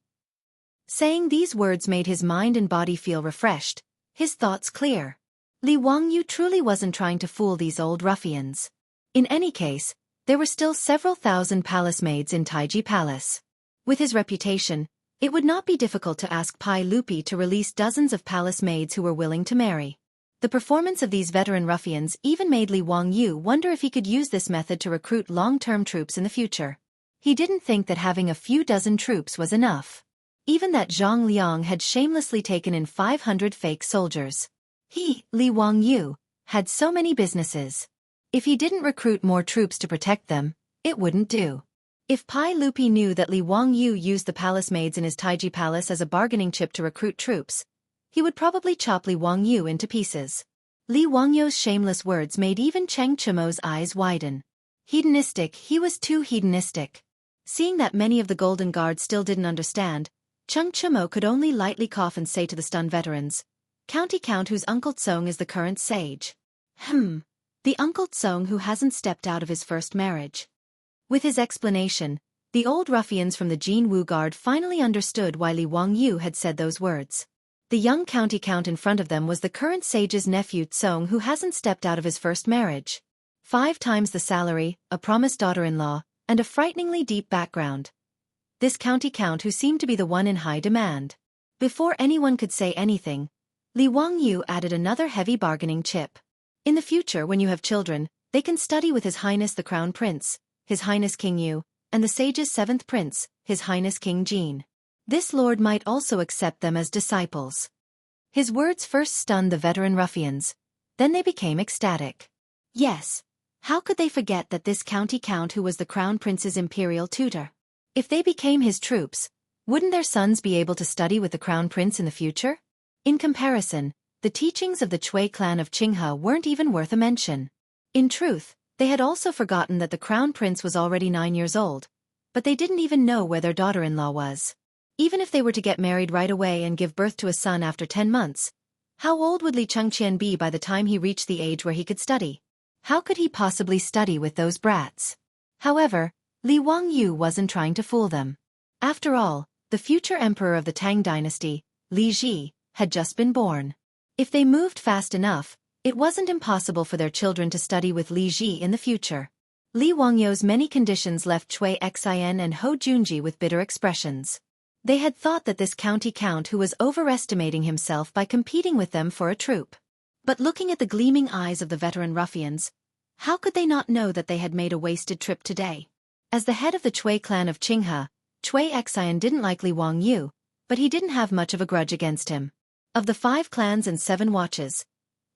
Saying these words made his mind and body feel refreshed, his thoughts clear. Li Wangyu truly wasn't trying to fool these old ruffians. In any case, there were still several thousand palace maids in Taiji Palace. With his reputation, it would not be difficult to ask Pai Lupi to release dozens of palace maids who were willing to marry. The performance of these veteran ruffians even made Li Wangyu wonder if he could use this method to recruit long-term troops in the future. He didn't think that having a few dozen troops was enough. Even that Zhang Liang had shamelessly taken in 500 fake soldiers. He, Li Wangyu, had so many businesses. If he didn't recruit more troops to protect them, it wouldn't do. If Pai Lupi knew that Li Wangyu used the palace maids in his Taiji palace as a bargaining chip to recruit troops, he would probably chop Li Wangyu into pieces. Li Wangyu's shameless words made even Cheng Chumo's eyes widen. Hedonistic, he was too hedonistic. Seeing that many of the Golden Guard still didn't understand, Cheng Chumo could only lightly cough and say to the stunned veterans, "County Count whose Uncle Tsong is the current sage." The Uncle Tsong who hasn't stepped out of his first marriage. With his explanation, the old ruffians from the Jin Wu Guard finally understood why Li Wangyu had said those words. The young county count in front of them was the current sage's nephew Tsong who hasn't stepped out of his first marriage. 5 times the salary, a promised daughter-in-law, and a frighteningly deep background. This county count who seemed to be the one in high demand. Before anyone could say anything, Li Wangyu added another heavy bargaining chip. In the future when you have children, they can study with His Highness the Crown Prince, His Highness King Yu, and the sage's 7th Prince, His Highness King Jin. This lord might also accept them as disciples. His words first stunned the veteran ruffians, then they became ecstatic. Yes, how could they forget that this county count who was the Crown Prince's imperial tutor? If they became his troops, wouldn't their sons be able to study with the Crown Prince in the future? In comparison, the teachings of the Chui clan of Qinghe weren't even worth a mention. In truth, they had also forgotten that the Crown Prince was already 9 years old, but they didn't even know where their daughter-in-law was. Even if they were to get married right away and give birth to a son after 10 months, how old would Li Chengqian be by the time he reached the age where he could study? How could he possibly study with those brats? However, Li Wangyu wasn't trying to fool them. After all, the future emperor of the Tang dynasty, Li Ji, had just been born. If they moved fast enough, it wasn't impossible for their children to study with Li Ji in the future. Li Wangyu's many conditions left Chui Xin and Hou Junji with bitter expressions. They had thought that this county count who was overestimating himself by competing with them for a troop. But looking at the gleaming eyes of the veteran ruffians, how could they not know that they had made a wasted trip today? As the head of the Chui clan of Qinghe, Chui Xin didn't like Li Wangyu, but he didn't have much of a grudge against him. Of the 5 clans and 7 watches,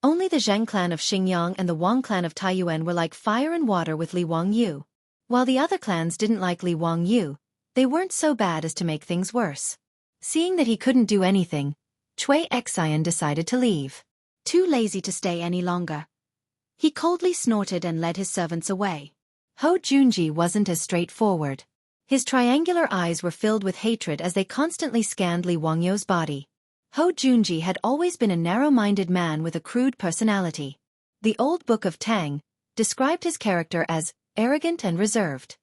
only the Zheng clan of Xingyang and the Wang clan of Taiyuan were like fire and water with Li Wangyu. While the other clans didn't like Li Wangyu, they weren't so bad as to make things worse. Seeing that he couldn't do anything, Chui Xin decided to leave. Too lazy to stay any longer. He coldly snorted and led his servants away. Hou Junji wasn't as straightforward. His triangular eyes were filled with hatred as they constantly scanned Li Wangyu's body. Hou Junji had always been a narrow-minded man with a crude personality. The old book of Tang described his character as arrogant and reserved.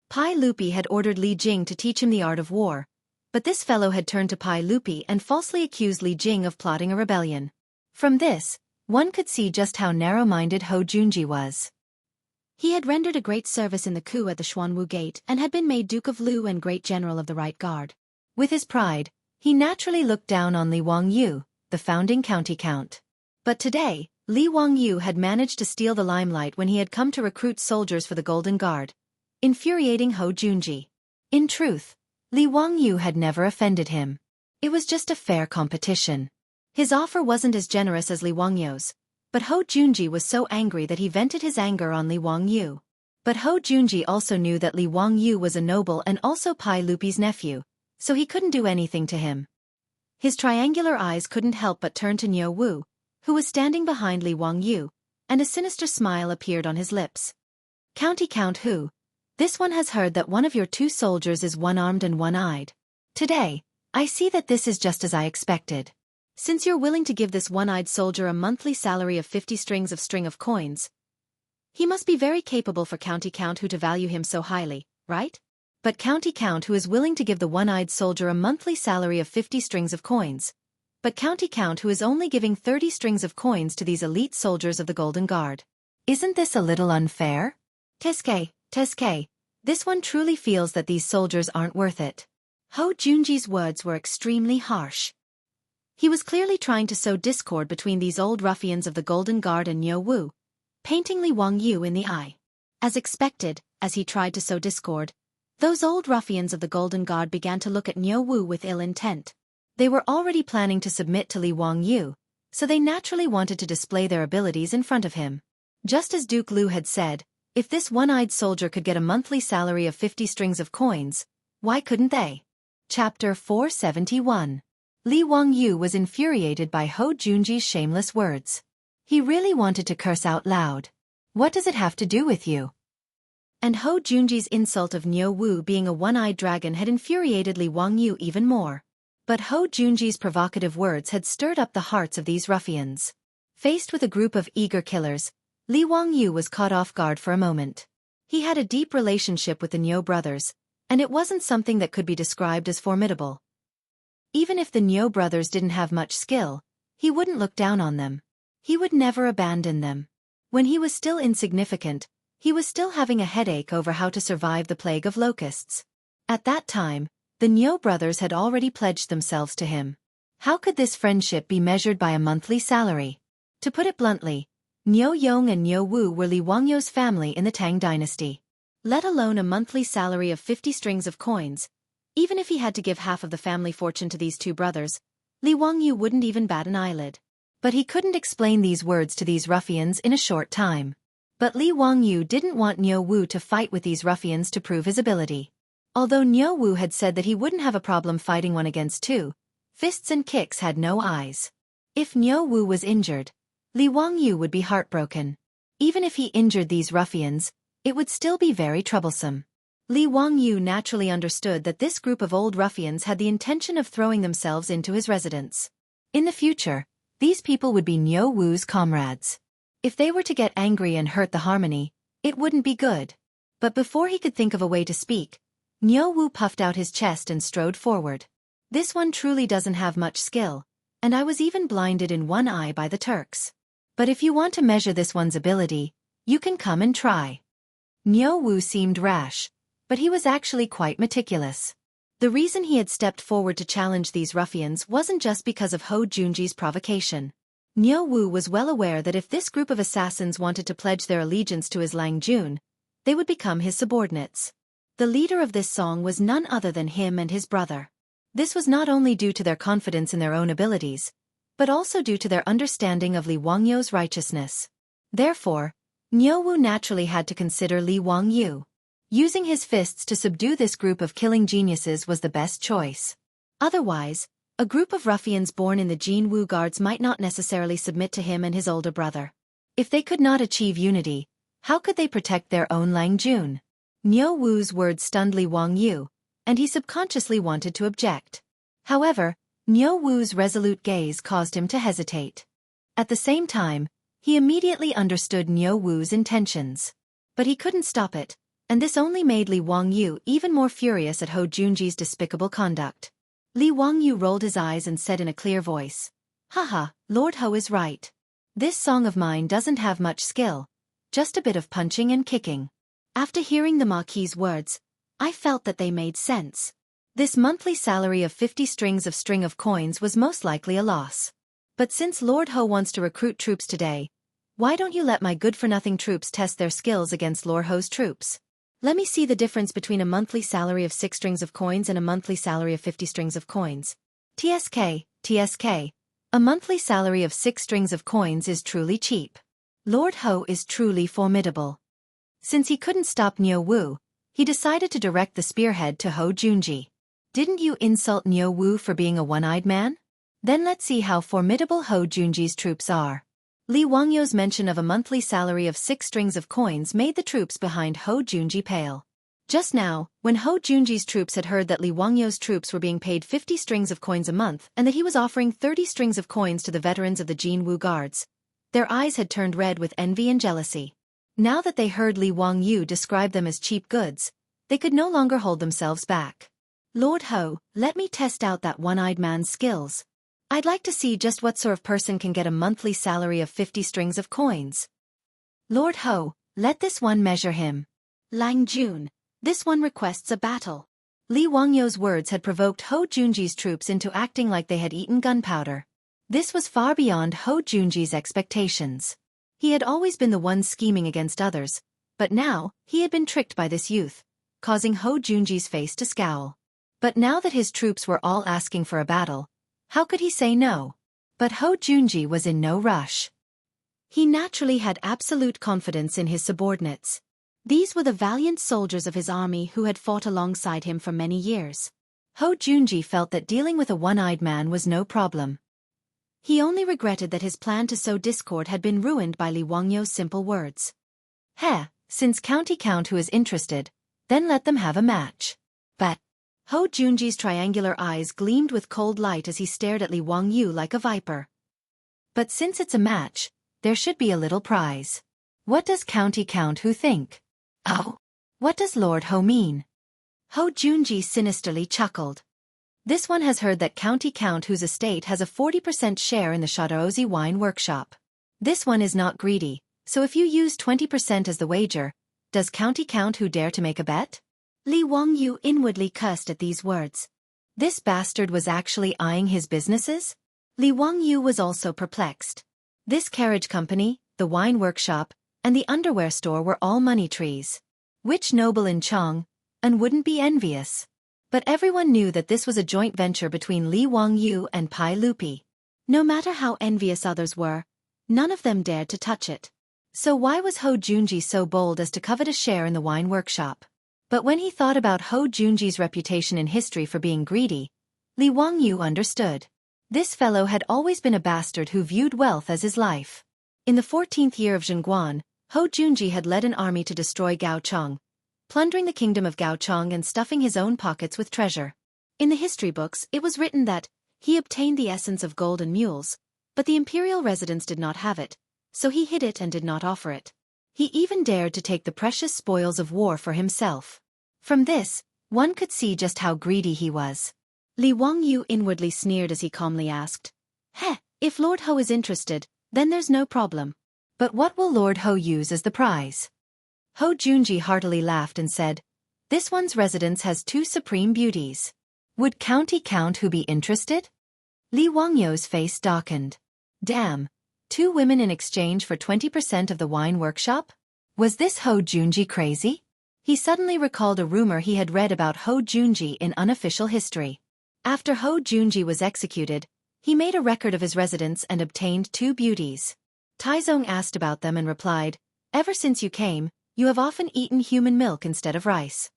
Pai Lupi had ordered Li Jing to teach him the art of war, but this fellow had turned to Pai Lupi and falsely accused Li Jing of plotting a rebellion. From this, one could see just how narrow-minded Hou Junji was. He had rendered a great service in the coup at the Xuanwu Gate and had been made Duke of Lu and Great General of the Right Guard. With his pride, he naturally looked down on Li Wangyu, the founding county count. But today, Li Wangyu had managed to steal the limelight when he had come to recruit soldiers for the Golden Guard, infuriating Hou Junji. In truth, Li Wangyu had never offended him. It was just a fair competition. His offer wasn't as generous as Li Wangyu's, but Hou Junji was so angry that he vented his anger on Li Wangyu. But Hou Junji also knew that Li Wangyu was a noble and also Pai Lupi's nephew, so he couldn't do anything to him. His triangular eyes couldn't help but turn to Niu Wu, who was standing behind Li Wangyu, and a sinister smile appeared on his lips. County Count Hu, this one has heard that one of your 2 soldiers is one-armed and one-eyed. Today, I see that this is just as I expected. Since you're willing to give this one-eyed soldier a monthly salary of 50 strings of coins, he must be very capable for County Count Hu to value him so highly, right? But County Count Hu is willing to give the one-eyed soldier a monthly salary of 50 strings of coins. But County Count Hu is only giving 30 strings of coins to these elite soldiers of the Golden Guard. Isn't this a little unfair? Teske, this one truly feels that these soldiers aren't worth it. Hou Junji's words were extremely harsh. He was clearly trying to sow discord between these old ruffians of the Golden Guard and Niu Wu, painting Li Wangyu in the eye. As expected, as he tried to sow discord, those old ruffians of the Golden Guard began to look at Niu Wu with ill intent. They were already planning to submit to Li Wangyu, so they naturally wanted to display their abilities in front of him. Just as Duke Lu had said, If this one-eyed soldier could get a monthly salary of 50 strings of coins, why couldn't they? Chapter 471. Li Wangyu was infuriated by Ho Junji's shameless words. He really wanted to curse out loud. What does it have to do with you? And Ho Junji's insult of Niu Wu being a one-eyed dragon had infuriated Li Wangyu even more. But Ho Junji's provocative words had stirred up the hearts of these ruffians. Faced with a group of eager killers, Li Wangyu was caught off guard for a moment. He had a deep relationship with the Niu brothers, and it wasn't something that could be described as formidable. Even if the Niu brothers didn't have much skill, he wouldn't look down on them. He would never abandon them. When he was still insignificant, he was still having a headache over how to survive the plague of locusts. At that time, the Niu brothers had already pledged themselves to him. How could this friendship be measured by a monthly salary? To put it bluntly, Niu Yong and Niu Wu were Li Wangyu's family in the Tang dynasty. Let alone a monthly salary of 50 strings of coins. Even if he had to give half of the family fortune to these two brothers, Li Wangyu wouldn't even bat an eyelid. But he couldn't explain these words to these ruffians in a short time. But Li Wangyu didn't want Niu Wu to fight with these ruffians to prove his ability. Although Niu Wu had said that he wouldn't have a problem fighting one against two, fists and kicks had no eyes. If Niu Wu was injured, Li Wangyu would be heartbroken. Even if he injured these ruffians, it would still be very troublesome. Li Wangyu naturally understood that this group of old ruffians had the intention of throwing themselves into his residence. In the future, these people would be Niu Wu's comrades. If they were to get angry and hurt the harmony, it wouldn't be good. But before he could think of a way to speak, Niu Wu puffed out his chest and strode forward. This one truly doesn't have much skill, and I was even blinded in one eye by the Turks. But if you want to measure this one's ability, you can come and try. Niu Wu seemed rash, but he was actually quite meticulous. The reason he had stepped forward to challenge these ruffians wasn't just because of Ho Junji's provocation. Niu Wu was well aware that if this group of assassins wanted to pledge their allegiance to his Lang Jun, they would become his subordinates. The leader of this song was none other than him and his brother. This was not only due to their confidence in their own abilities, but also due to their understanding of Li Wangyu's righteousness. Therefore, Niu Wu naturally had to consider Li Wangyu. Using his fists to subdue this group of killing geniuses was the best choice. Otherwise, a group of ruffians born in the Jin Wu guards might not necessarily submit to him and his older brother. If they could not achieve unity, how could they protect their own Lang Jun? Niu Wu's words stunned Li Wangyu, and he subconsciously wanted to object. However, Niu Wu's resolute gaze caused him to hesitate. At the same time, he immediately understood Niu Wu's intentions. But he couldn't stop it, and this only made Li Wangyu even more furious at Ho Junji's despicable conduct. Li Wangyu rolled his eyes and said in a clear voice, "Haha, Lord Ho is right. This song of mine doesn't have much skill, just a bit of punching and kicking." After hearing the Marquis's words, I felt that they made sense. This monthly salary of 50 strings of coins was most likely a loss. But since Lord Ho wants to recruit troops today, why don't you let my good-for-nothing troops test their skills against Lord Ho's troops? Let me see the difference between a monthly salary of 6 strings of coins and a monthly salary of 50 strings of coins. TSK. A monthly salary of 6 strings of coins is truly cheap. Lord Ho is truly formidable. Since he couldn't stop Niu Wu, he decided to direct the spearhead to Ho Junji. Didn't you insult Niu Wu for being a one-eyed man? Then let's see how formidable Ho Junji's troops are. Li Wangyu's mention of a monthly salary of 6 strings of coins made the troops behind Ho Junji pale. Just now, when Ho Junji's troops had heard that Li Wangyu's troops were being paid 50 strings of coins a month and that he was offering 30 strings of coins to the veterans of the Jin Wu guards, their eyes had turned red with envy and jealousy. Now that they heard Li Wangyu describe them as cheap goods, they could no longer hold themselves back. Lord Ho, let me test out that one-eyed man's skills. I'd like to see just what sort of person can get a monthly salary of 50 strings of coins. Lord Ho, let this one measure him. Lang Jun, this one requests a battle. Li Wangyu's words had provoked Ho Junji's troops into acting like they had eaten gunpowder. This was far beyond Ho Junji's expectations. He had always been the one scheming against others, but now, he had been tricked by this youth, causing Ho Junji's face to scowl. But now that his troops were all asking for a battle, how could he say no? But Ho Junji was in no rush. He naturally had absolute confidence in his subordinates. These were the valiant soldiers of his army who had fought alongside him for many years. Ho Junji felt that dealing with a one-eyed man was no problem. He only regretted that his plan to sow discord had been ruined by Li Wangyo's simple words. Since County Count who is interested, then let them have a match. But Ho Junji's triangular eyes gleamed with cold light as he stared at Li Wangyu like a viper. But since it's a match, there should be a little prize. What does County Count who think? Oh, what does Lord Ho mean? Ho Junji sinisterly chuckled. This one has heard that County Count whose estate has a 40% share in the Shadowzi wine workshop. This one is not greedy, so if you use 20% as the wager, does County Count who dare to make a bet? Li Wangyu inwardly cursed at these words. This bastard was actually eyeing his businesses? Li Wangyu was also perplexed. This carriage company, the wine workshop, and the underwear store were all money trees. Which noble in Chang wouldn't be envious? But everyone knew that this was a joint venture between Li Wangyu and Pai Lupi. No matter how envious others were, none of them dared to touch it. So why was Ho Junji so bold as to covet a share in the wine workshop? But when he thought about Ho Junji's reputation in history for being greedy, Li Wangyu understood. This fellow had always been a bastard who viewed wealth as his life. In the 14th year of Zhengguan, Ho Junji had led an army to destroy Gaochang, plundering the kingdom of Gaochang and stuffing his own pockets with treasure. In the history books, it was written that he obtained the essence of gold and mules, but the imperial residents did not have it, so he hid it and did not offer it. He even dared to take the precious spoils of war for himself. From this, one could see just how greedy he was. Li Wangyu inwardly sneered as he calmly asked, if Lord Ho is interested, then there's no problem. But what will Lord Ho use as the prize? Ho Junji heartily laughed and said, this one's residence has 2 supreme beauties. Would County Count who be interested? Li Wangyu's face darkened. Damn, 2 women in exchange for 20% of the wine workshop? Was this Ho Junji crazy? He suddenly recalled a rumor he had read about Ho Junji in unofficial history. After Ho Junji was executed, he made a record of his residence and obtained 2 beauties. Taizong asked about them and replied, ever since you came, you have often eaten human milk instead of rice.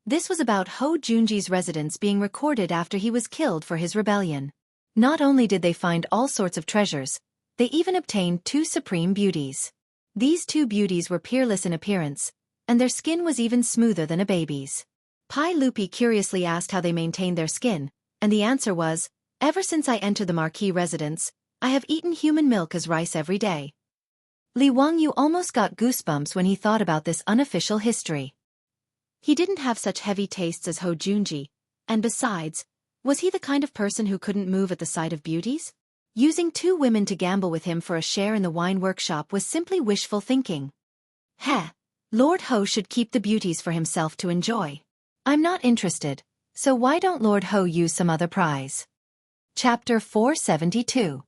This was about Ho Junji's residence being recorded after he was killed for his rebellion. Not only did they find all sorts of treasures, they even obtained 2 supreme beauties. These 2 beauties were peerless in appearance, and their skin was even smoother than a baby's. Pai Lupi curiously asked how they maintained their skin, and the answer was, ever since I entered the Marquis residence, I have eaten human milk as rice every day. Li Wangyu almost got goosebumps when he thought about this unofficial history. He didn't have such heavy tastes as Ho Junji, and besides, was he the kind of person who couldn't move at the sight of beauties? Using 2 women to gamble with him for a share in the wine workshop was simply wishful thinking. Lord Ho should keep the beauties for himself to enjoy. I'm not interested, so why don't Lord Ho use some other prize? Chapter 472.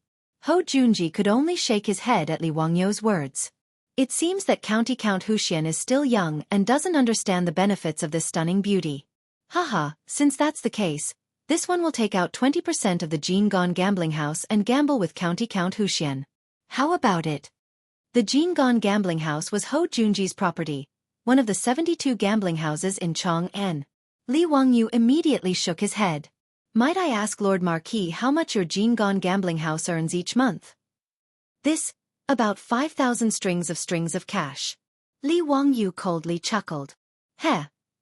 Ho Junji could only shake his head at Li Wangyu's words. It seems that County Count Huxian is still young and doesn't understand the benefits of this stunning beauty. Since that's the case, this one will take out 20% of the Jingon gambling house and gamble with County Count Huxian. How about it? The Jingon gambling house was Ho Junji's property, one of the 72 gambling houses in Chang'an. Li Wangyu immediately shook his head. Might I ask Lord Marquis how much your Jingon gambling house earns each month? This, about 5,000 strings of cash. Li Wangyu coldly chuckled.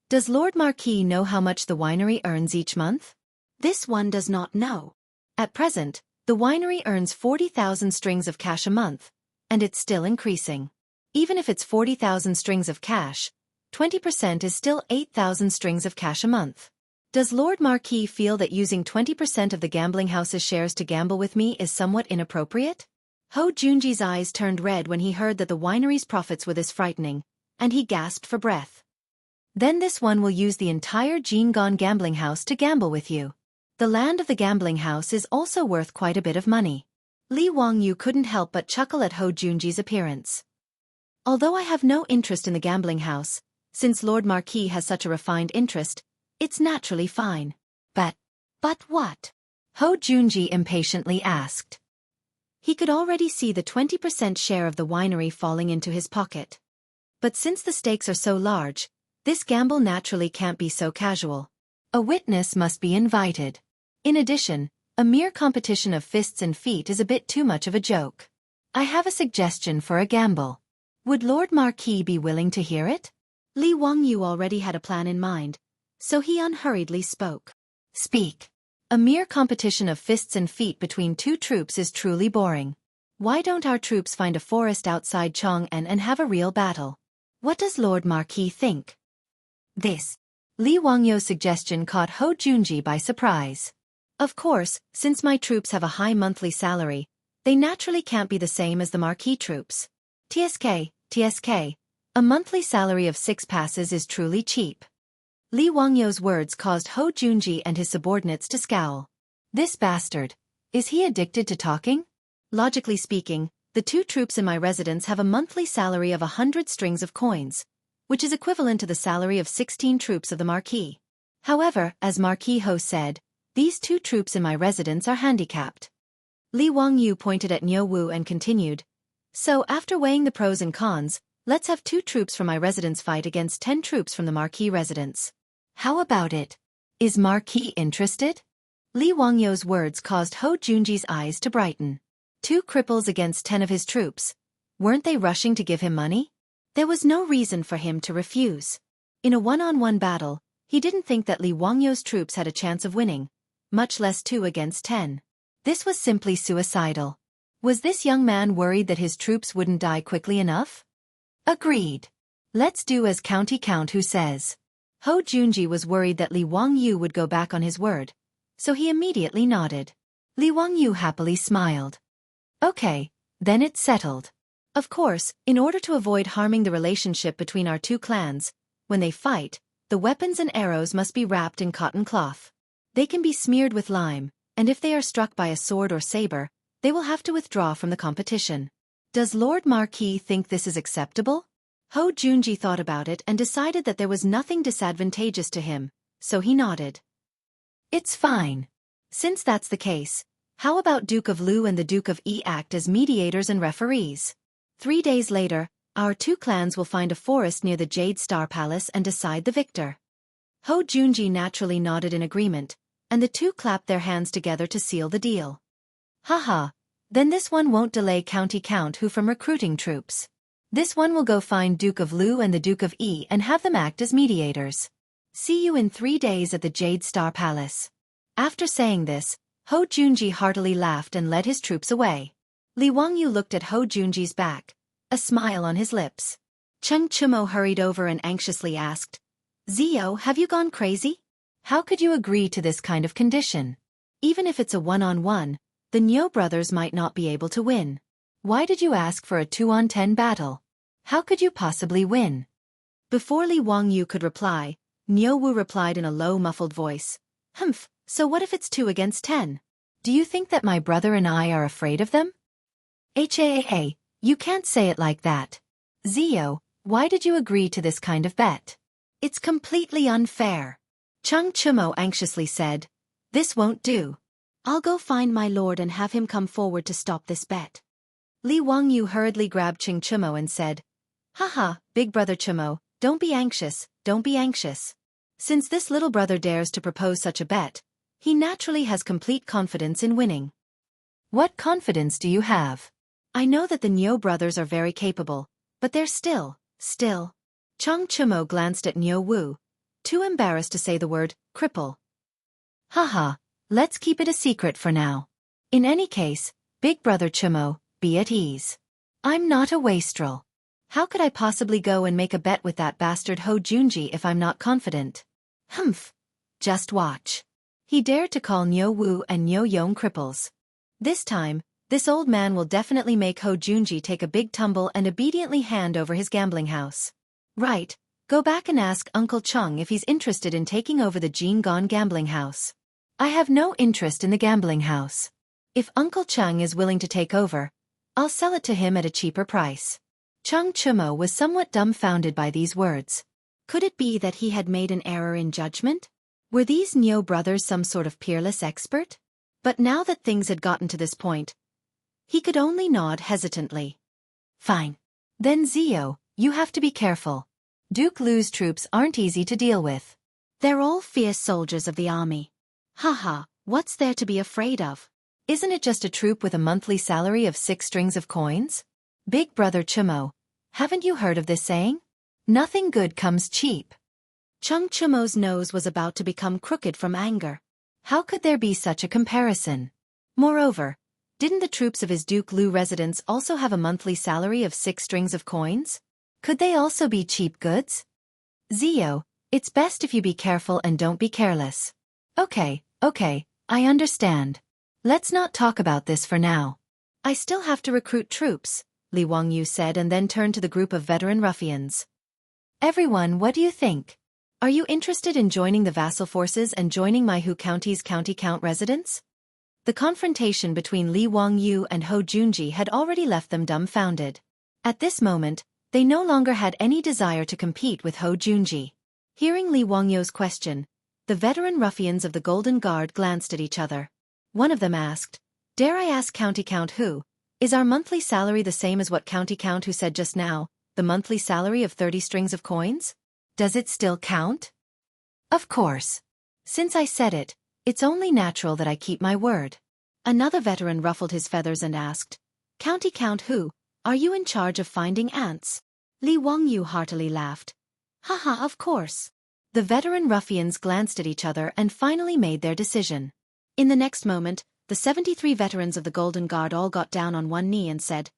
Does Lord Marquis know how much the winery earns each month? This one does not know. At present, the winery earns 40,000 strings of cash a month, and it's still increasing. Even if it's 40,000 strings of cash, 20% is still 8,000 strings of cash a month. Does Lord Marquis feel that using 20% of the gambling house's shares to gamble with me is somewhat inappropriate? Ho Junji's eyes turned red when he heard that the winery's profits were this frightening, and he gasped for breath. Then this one will use the entire Jingon gambling house to gamble with you. The land of the gambling house is also worth quite a bit of money. Li Wangyu couldn't help but chuckle at Ho Junji's appearance. Although I have no interest in the gambling house, since Lord Marquis has such a refined interest, it's naturally fine. But what? Ho Junji impatiently asked. He could already see the 20% share of the winery falling into his pocket. But since the stakes are so large, this gamble naturally can't be so casual. A witness must be invited. In addition, a mere competition of fists and feet is a bit too much of a joke. I have a suggestion for a gamble. Would Lord Marquis be willing to hear it? Li Wangyu already had a plan in mind, so he unhurriedly spoke. Speak. A mere competition of fists and feet between two troops is truly boring. Why don't our troops find a forest outside Chang'an and have a real battle? What does Lord Marquis think? This. Li Wangyu's suggestion caught Ho Junji by surprise. Of course, since my troops have a high monthly salary, they naturally can't be the same as the Marquis troops. TSK, a monthly salary of 6 passes is truly cheap. Li Wangyu's words caused Ho Junji and his subordinates to scowl. This bastard. Is he addicted to talking? Logically speaking, the 2 troops in my residence have a monthly salary of 100 strings of coins, which is equivalent to the salary of 16 troops of the Marquis. However, as Marquis Ho said, these 2 troops in my residence are handicapped. Li Wangyu pointed at Niu Wu and continued, so after weighing the pros and cons, let's have 2 troops from my residence fight against 10 troops from the Marquis residence. How about it? Is Marquis interested? Li Wangyu's words caused Ho Junji's eyes to brighten. 2 cripples against 10 of his troops. Weren't they rushing to give him money? There was no reason for him to refuse. In a one-on-one battle, he didn't think that Li Wangyu's troops had a chance of winning, much less 2 against 10. This was simply suicidal. Was this young man worried that his troops wouldn't die quickly enough? Agreed. Let's do as County Count who says. Ho Junji was worried that Li Wangyu would go back on his word, so he immediately nodded. Li Wangyu happily smiled. Okay, then it's settled. Of course, in order to avoid harming the relationship between our 2 clans, when they fight, the weapons and arrows must be wrapped in cotton cloth. They can be smeared with lime, and if they are struck by a sword or saber, they will have to withdraw from the competition. Does Lord Marquis think this is acceptable? Ho Junji thought about it and decided that there was nothing disadvantageous to him, so he nodded. It's fine. Since that's the case, how about Duke of Lu and the Duke of Yi act as mediators and referees? 3 days later, our 2 clans will find a forest near the Jade Star Palace and decide the victor. Ho Junji naturally nodded in agreement, and the 2 clapped their hands together to seal the deal. Haha, then this one won't delay County Count who from recruiting troops. This one will go find Duke of Lu and the Duke of Yi and have them act as mediators. See you in 3 days at the Jade Star Palace. After saying this, Ho Junji heartily laughed and led his troops away. Li Wangyu looked at Ho Junji's back, a smile on his lips. Cheng Chumo hurried over and anxiously asked, Zio, have you gone crazy? How could you agree to this kind of condition? Even if it's a one-on-one, the Niu brothers might not be able to win. Why did you ask for a 2-on-10 battle? How could you possibly win? Before Li Wangyu could reply, Niu Wu replied in a low muffled voice. Humph, so what if it's 2 against 10? Do you think that my brother and I are afraid of them? Hey, you can't say it like that. Zio, why did you agree to this kind of bet? It's completely unfair. Cheng Chumo anxiously said, this won't do. I'll go find my lord and have him come forward to stop this bet. Li Wangyu hurriedly grabbed Cheng Chumo and said, Haha, big brother Chumo, don't be anxious, don't be anxious. Since this little brother dares to propose such a bet, he naturally has complete confidence in winning. What confidence do you have? I know that the Niu brothers are very capable, but they're still. Cheng Chumo glanced at Niu Wu, too embarrassed to say the word, cripple. Haha, let's keep it a secret for now. In any case, big brother Chumo, be at ease. I'm not a wastrel. How could I possibly go and make a bet with that bastard Ho Junji if I'm not confident? Humph. Just watch. He dared to call Niu Wu and Niu Yong cripples. This time, this old man will definitely make Ho Junji take a big tumble and obediently hand over his gambling house. Right, go back and ask Uncle Chung if he's interested in taking over the Jin Gon gambling house. I have no interest in the gambling house. If Uncle Chung is willing to take over, I'll sell it to him at a cheaper price. Cheng Chumo was somewhat dumbfounded by these words. Could it be that he had made an error in judgment? Were these Niu brothers some sort of peerless expert? But now that things had gotten to this point, he could only nod hesitantly. Fine. Then Zio, You have to be careful. Duke Lu's troops aren't easy to deal with. They're all fierce soldiers of the army. Haha, what's there to be afraid of? Isn't it just a troop with a monthly salary of 6 strings of coins? Big brother Chumo, haven't you heard of this saying? Nothing good comes cheap. Chung Chumo's nose was about to become crooked from anger. How could there be such a comparison? Moreover, didn't the troops of his Duke Lu residence also have a monthly salary of 6 strings of coins? Could they also be cheap goods? Zio, it's best if you be careful and don't be careless. Okay, I understand. Let's not talk about this for now. I still have to recruit troops, Li Wangyu said and then turned to the group of veteran ruffians. Everyone, what do you think? Are you interested in joining the vassal forces and joining my Hu County's county count residence? The confrontation between Li Wangyu and Ho Junji had already left them dumbfounded. At this moment, they no longer had any desire to compete with Ho Junji. Hearing Li Wangyu's question, the veteran ruffians of the Golden Guard glanced at each other. One of them asked, "Dare I ask County Count Hu, is our monthly salary the same as what County Count Hu said just now, the monthly salary of 30 strings of coins? Does it still count?" "Of course. Since I said it, it's only natural that I keep my word." Another veteran ruffled his feathers and asked, "County Count Hu, are you in charge of finding ants?" Li Wangyu heartily laughed. "Haha, of course." The veteran ruffians glanced at each other and finally made their decision. In the next moment, the 73 veterans of the Golden Guard all got down on one knee and said,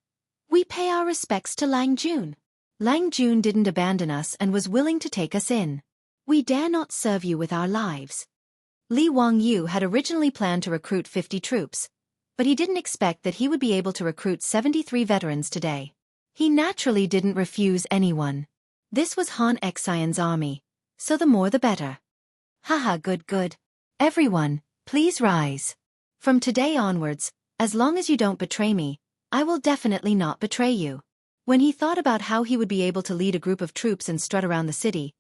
"We pay our respects to Lang Jun. Lang Jun didn't abandon us and was willing to take us in. We dare not serve you with our lives." Li Wangyu had originally planned to recruit 50 troops, but he didn't expect that he would be able to recruit 73 veterans today. He naturally didn't refuse anyone. This was Han Xian's army, so the more the better. Haha, good. Everyone, please rise. From today onwards, as long as you don't betray me, I will definitely not betray you. When he thought about how he would be able to lead a group of troops and strut around the city,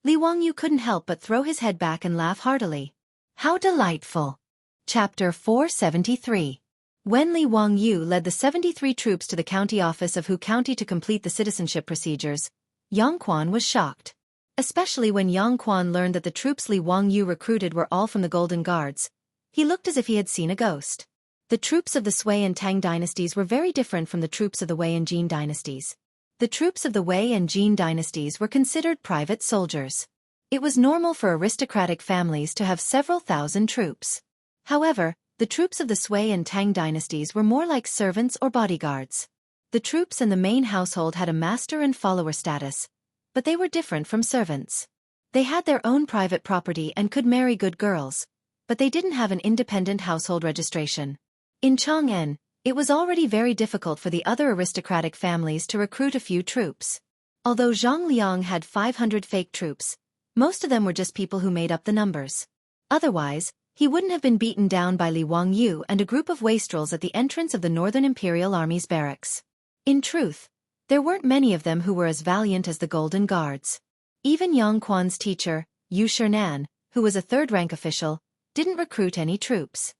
Li Wangyu couldn't help but throw his head back and laugh heartily. How delightful! Chapter 473. When Li Wangyu led the 73 troops to the county office of Hu County to complete the citizenship procedures, Yang Quan was shocked. Especially when Yang Quan learned that the troops Li Wangyu recruited were all from the Golden Guards. He looked as if he had seen a ghost. The troops of the Sui and Tang dynasties were very different from the troops of the Wei and Jin dynasties. The troops of the Wei and Jin dynasties were considered private soldiers. It was normal for aristocratic families to have several thousand troops. However, the troops of the Sui and Tang dynasties were more like servants or bodyguards. The troops and the main household had a master and follower status, but they were different from servants. They had their own private property and could marry good girls, but they didn't have an independent household registration. In Chang'an, it was already very difficult for the other aristocratic families to recruit a few troops. Although Zhang Liang had 500 fake troops, most of them were just people who made up the numbers. Otherwise, he wouldn't have been beaten down by Li Wangyu and a group of wastrels at the entrance of the Northern Imperial Army's barracks. In truth, there weren't many of them who were as valiant as the Golden Guards. Even Yang Quan's teacher, Yu Shernan, who was a third-rank official, didn't recruit any troops.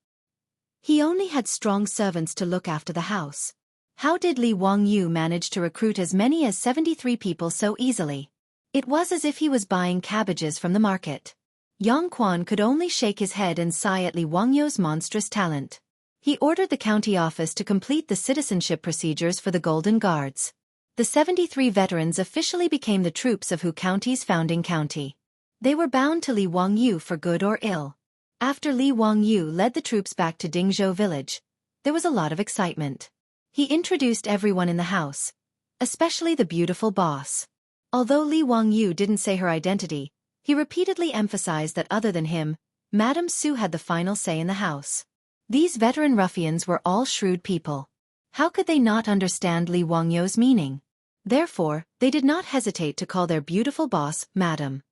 He only had strong servants to look after the house. How did Li Wangyu manage to recruit as many as 73 people so easily? It was as if he was buying cabbages from the market. Yang Quan could only shake his head and sigh at Li Wangyu's monstrous talent. He ordered the county office to complete the citizenship procedures for the Golden Guards. The 73 veterans officially became the troops of Hu County's founding county. They were bound to Li Wangyu for good or ill. After Li Wangyu led the troops back to Dingzhou village, there was a lot of excitement. He introduced everyone in the house, especially the beautiful boss. Although Li Wangyu didn't say her identity, he repeatedly emphasized that other than him, Madame Su had the final say in the house. These veteran ruffians were all shrewd people. How could they not understand Li Wangyu's meaning? Therefore, they did not hesitate to call their beautiful boss, Madame.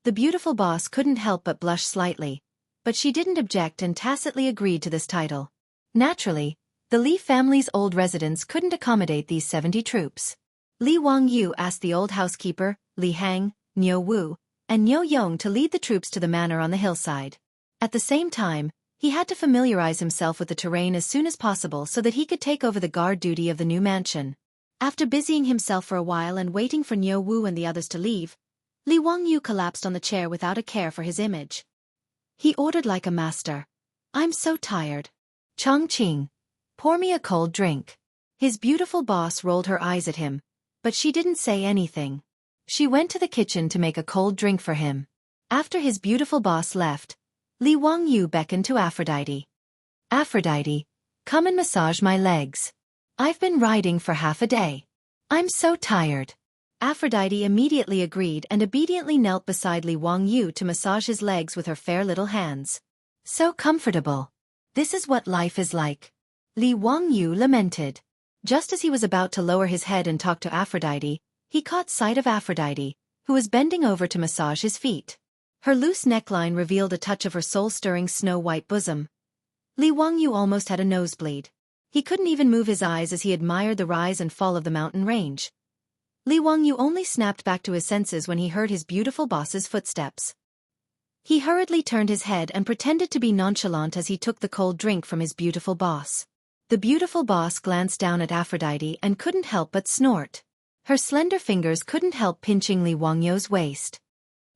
The beautiful boss couldn't help but blush slightly, but she didn't object and tacitly agreed to this title. Naturally, the Li family's old residence couldn't accommodate these 70 troops. Li Wangyu asked the old housekeeper, Li Hang, Niu Wu, and Niu Yong to lead the troops to the manor on the hillside. At the same time, he had to familiarize himself with the terrain as soon as possible so that he could take over the guard duty of the new mansion. After busying himself for a while and waiting for Niu Wu and the others to leave, Li Wangyu collapsed on the chair without a care for his image. He ordered like a master. "I'm so tired. Chongqing, pour me a cold drink." His beautiful boss rolled her eyes at him, but she didn't say anything. She went to the kitchen to make a cold drink for him. After his beautiful boss left, Li Wangyu beckoned to Aphrodite. "Aphrodite, come and massage my legs. I've been riding for half a day. I'm so tired." Aphrodite immediately agreed and obediently knelt beside Li Wangyu to massage his legs with her fair little hands. "So comfortable. This is what life is like," Li Wangyu lamented. Just as he was about to lower his head and talk to Aphrodite, he caught sight of Aphrodite, who was bending over to massage his feet. Her loose neckline revealed a touch of her soul-stirring snow-white bosom. Li Wangyu almost had a nosebleed. He couldn't even move his eyes as he admired the rise and fall of the mountain range. Li Wangyu only snapped back to his senses when he heard his beautiful boss's footsteps. He hurriedly turned his head and pretended to be nonchalant as he took the cold drink from his beautiful boss. The beautiful boss glanced down at Aphrodite and couldn't help but snort. Her slender fingers couldn't help pinching Li Wangyu's waist.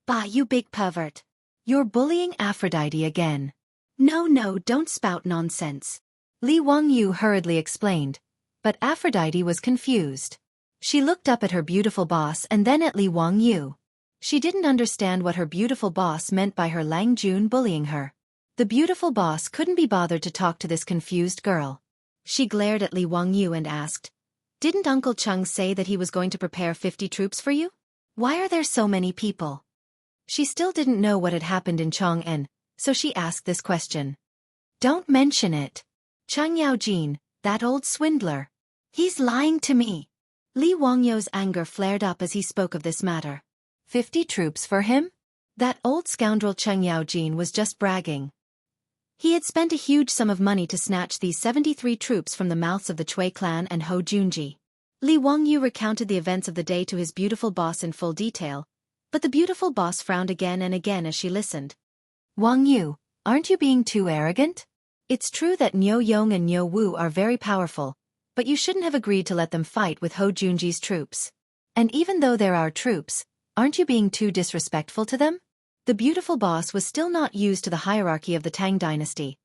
"Bah, you big pervert. You're bullying Aphrodite again." No, don't spout nonsense," Li Wangyu hurriedly explained, but Aphrodite was confused. She looked up at her beautiful boss and then at Li Wangyu. She didn't understand what her beautiful boss meant by her Lang Jun bullying her. The beautiful boss couldn't be bothered to talk to this confused girl. She glared at Li Wangyu and asked, "Didn't Uncle Chung say that he was going to prepare 50 troops for you? Why are there so many people?" She still didn't know what had happened in Chong'an, so she asked this question. "Don't mention it. Cheng Yaojin, that old swindler. He's lying to me." Li Wangyu's anger flared up as he spoke of this matter. 50 troops for him? That old scoundrel Cheng Yaojin was just bragging. He had spent a huge sum of money to snatch these 73 troops from the mouths of the Chui clan and Ho Junji. Li Wangyu recounted the events of the day to his beautiful boss in full detail, but the beautiful boss frowned again and again as she listened. "Wangyu, aren't you being too arrogant? It's true that Niu Yong and Niu Wu are very powerful, but you shouldn't have agreed to let them fight with Ho Junji's troops. And even though they're our troops, aren't you being too disrespectful to them?" The beautiful boss was still not used to the hierarchy of the Tang dynasty,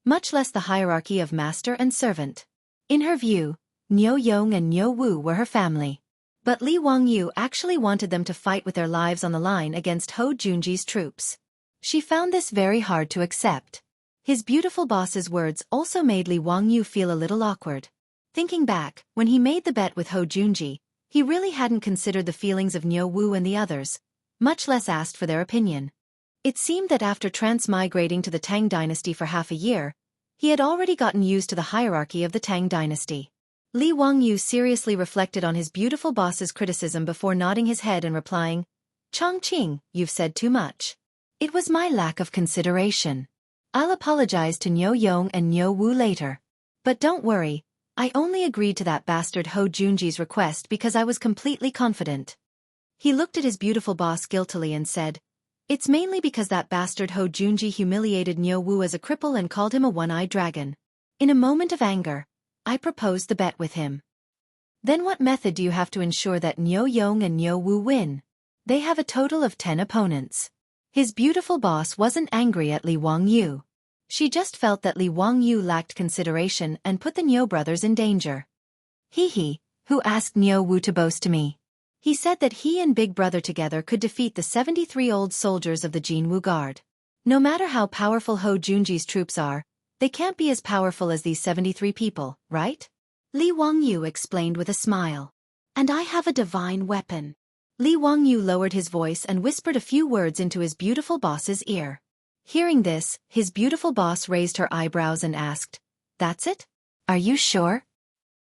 much less the hierarchy of master and servant. In her view, Niu Yong and Niu Wu were her family. But Li Wangyu actually wanted them to fight with their lives on the line against Ho Junji's troops. She found this very hard to accept. His beautiful boss's words also made Li Wangyu feel a little awkward. Thinking back, when he made the bet with Ho Junji, he really hadn't considered the feelings of Niu Wu and the others, much less asked for their opinion. It seemed that after transmigrating to the Tang dynasty for half a year, he had already gotten used to the hierarchy of the Tang dynasty. Li Wangyu seriously reflected on his beautiful boss's criticism before nodding his head and replying, "Chongqing, you've said too much. It was my lack of consideration. I'll apologize to Niu Yong and Niu Wu later. But don't worry, I only agreed to that bastard Ho Junji's request because I was completely confident." He looked at his beautiful boss guiltily and said, "It's mainly because that bastard Ho Junji humiliated Niu Wu as a cripple and called him a one-eyed dragon. In a moment of anger, I proposed the bet with him." "Then what method do you have to ensure that Niu Yong and Niu Wu win? They have a total of 10 opponents." His beautiful boss wasn't angry at Li Wangyu. She just felt that Li Wangyu lacked consideration and put the Niu brothers in danger. "He, who asked Niu Wu to boast to me? He said that he and Big Brother together could defeat the 73 old soldiers of the Jinwu Guard. No matter how powerful Ho Junji's troops are, they can't be as powerful as these 73 people, right?" Li Wangyu explained with a smile. "And I have a divine weapon." Li Wangyu lowered his voice and whispered a few words into his beautiful boss's ear. Hearing this, his beautiful boss raised her eyebrows and asked, "That's it? Are you sure?"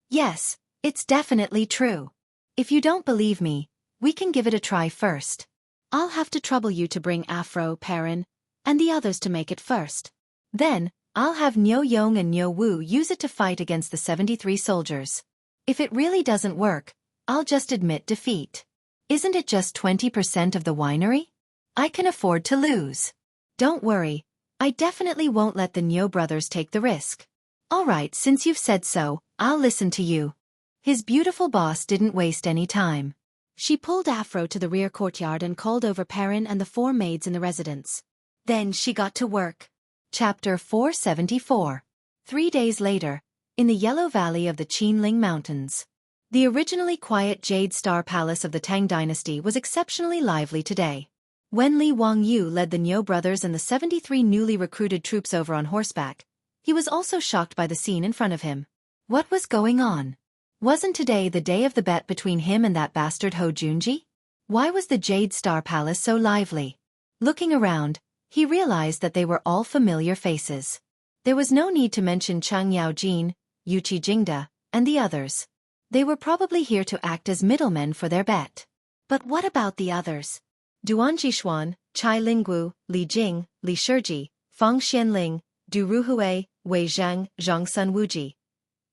"Yes, it's definitely true. If you don't believe me, we can give it a try first. I'll have to trouble you to bring Afro, Perrin, and the others to make it first. Then, I'll have Niu Yong and Niu Wu use it to fight against the 73 soldiers. If it really doesn't work, I'll just admit defeat. Isn't it just 20% of the winery? I can afford to lose. Don't worry, I definitely won't let the Niu brothers take the risk." "All right, since you've said so, I'll listen to you." His beautiful boss didn't waste any time. She pulled Afro to the rear courtyard and called over Perrin and the 4 maids in the residence. Then she got to work. Chapter 474. 3 days later, in the Yellow Valley of the Qinling Mountains. The originally quiet Jade Star Palace of the Tang dynasty was exceptionally lively today. When Li Wangyu led the Niu brothers and the 73 newly recruited troops over on horseback, he was also shocked by the scene in front of him. What was going on? Wasn't today the day of the bet between him and that bastard Ho Junji? Why was the Jade Star Palace so lively? Looking around, he realized that they were all familiar faces. There was no need to mention Chang Yaojin, Yuqi Jingda, and the others. They were probably here to act as middlemen for their bet. But what about the others? Duan Jixuan, Chai Linggu, Li Jing, Li Shiji, Fang Xianling, Du Ruhui, Wei Zhang, Zhang Sun Wuji.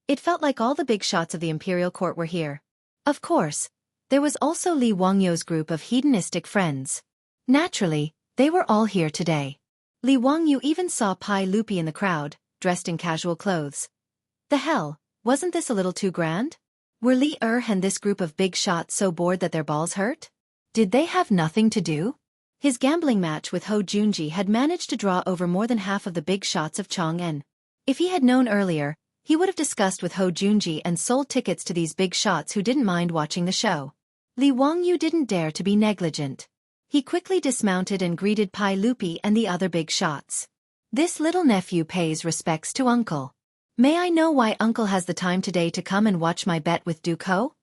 It felt like all the big shots of the imperial court were here. Of course, there was also Li Wangyu's group of hedonistic friends. Naturally, they were all here today. Li Wangyu even saw Pai Lupi in the crowd, dressed in casual clothes. The hell, wasn't this a little too grand? Were Li and this group of big shots so bored that their balls hurt? Did they have nothing to do? His gambling match with Ho Junji had managed to draw over more than half of the big shots of Chang'en. If he had known earlier, he would have discussed with Ho Junji and sold tickets to these big shots who didn't mind watching the show. Li Wangyu didn't dare to be negligent. He quickly dismounted and greeted Pai Lupi and the other big shots. This little nephew pays respects to uncle. May I know why uncle has the time today to come and watch my bet with Duke Ho?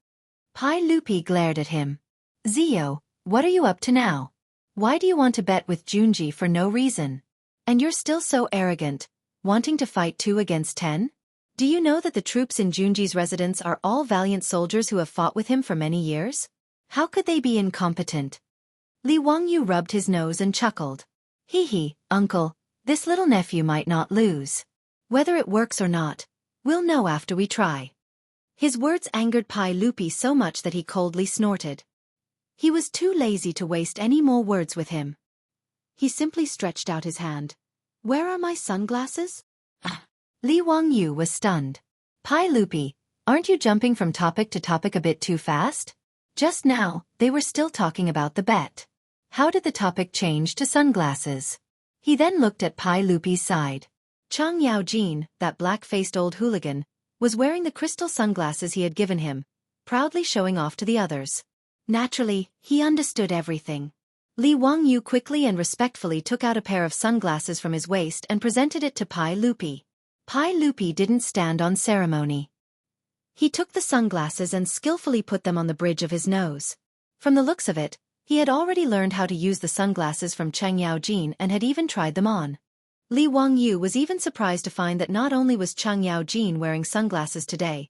Pai Lupi glared at him. Zio, what are you up to now? Why do you want to bet with Junji for no reason? And you're still so arrogant, wanting to fight 2 against 10? Do you know that the troops in Junji's residence are all valiant soldiers who have fought with him for many years? How could they be incompetent? Li Wangyu rubbed his nose and chuckled. Hee, uncle, this little nephew might not lose. Whether it works or not, we'll know after we try. His words angered Pai Lupi so much that he coldly snorted. He was too lazy to waste any more words with him. He simply stretched out his hand. Where are my sunglasses? Li Wangyu was stunned. Pai Lupi, aren't you jumping from topic to topic a bit too fast? Just now, they were still talking about the bet. How did the topic change to sunglasses? He then looked at Pai Lupi's side. Chang Yaojin, that black-faced old hooligan, was wearing the crystal sunglasses he had given him, proudly showing off to the others. Naturally, he understood everything. Li Wangyu quickly and respectfully took out a pair of sunglasses from his waist and presented it to Pai Lupi. Pai Lupi didn't stand on ceremony. He took the sunglasses and skillfully put them on the bridge of his nose. From the looks of it, he had already learned how to use the sunglasses from Chang Yaojin and had even tried them on. Li Wangyu was even surprised to find that not only was Chang Yaojin wearing sunglasses today,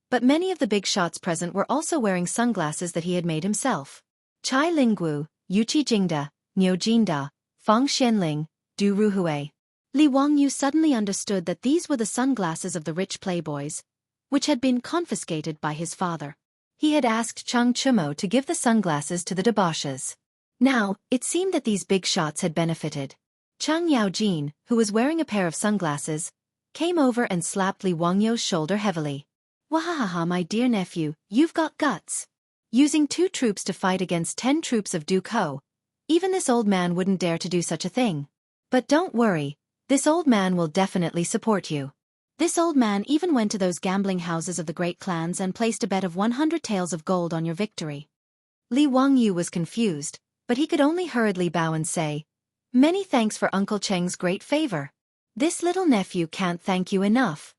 but many of the big shots present were also wearing sunglasses that he had made himself. Chai Linggu, Yuqi Jingda, Niu Jinda, Fang Xianling, Du Ruhui. Li Wangyu suddenly understood that these were the sunglasses of the rich playboys, which had been confiscated by his father. He had asked Chang Chumo to give the sunglasses to the debauches. Now, it seemed that these big shots had benefited. Chang Yaojin, who was wearing a pair of sunglasses, came over and slapped Li Wangyu's shoulder heavily. Wahahaha, my dear nephew, you've got guts. Using 2 troops to fight against 10 troops of Duke Ho, even this old man wouldn't dare to do such a thing. But don't worry, this old man will definitely support you. This old man even went to those gambling houses of the great clans and placed a bet of 100 taels of gold on your victory. Li Wangyu was confused, but he could only hurriedly bow and say, Many thanks for Uncle Cheng's great favor. This little nephew can't thank you enough.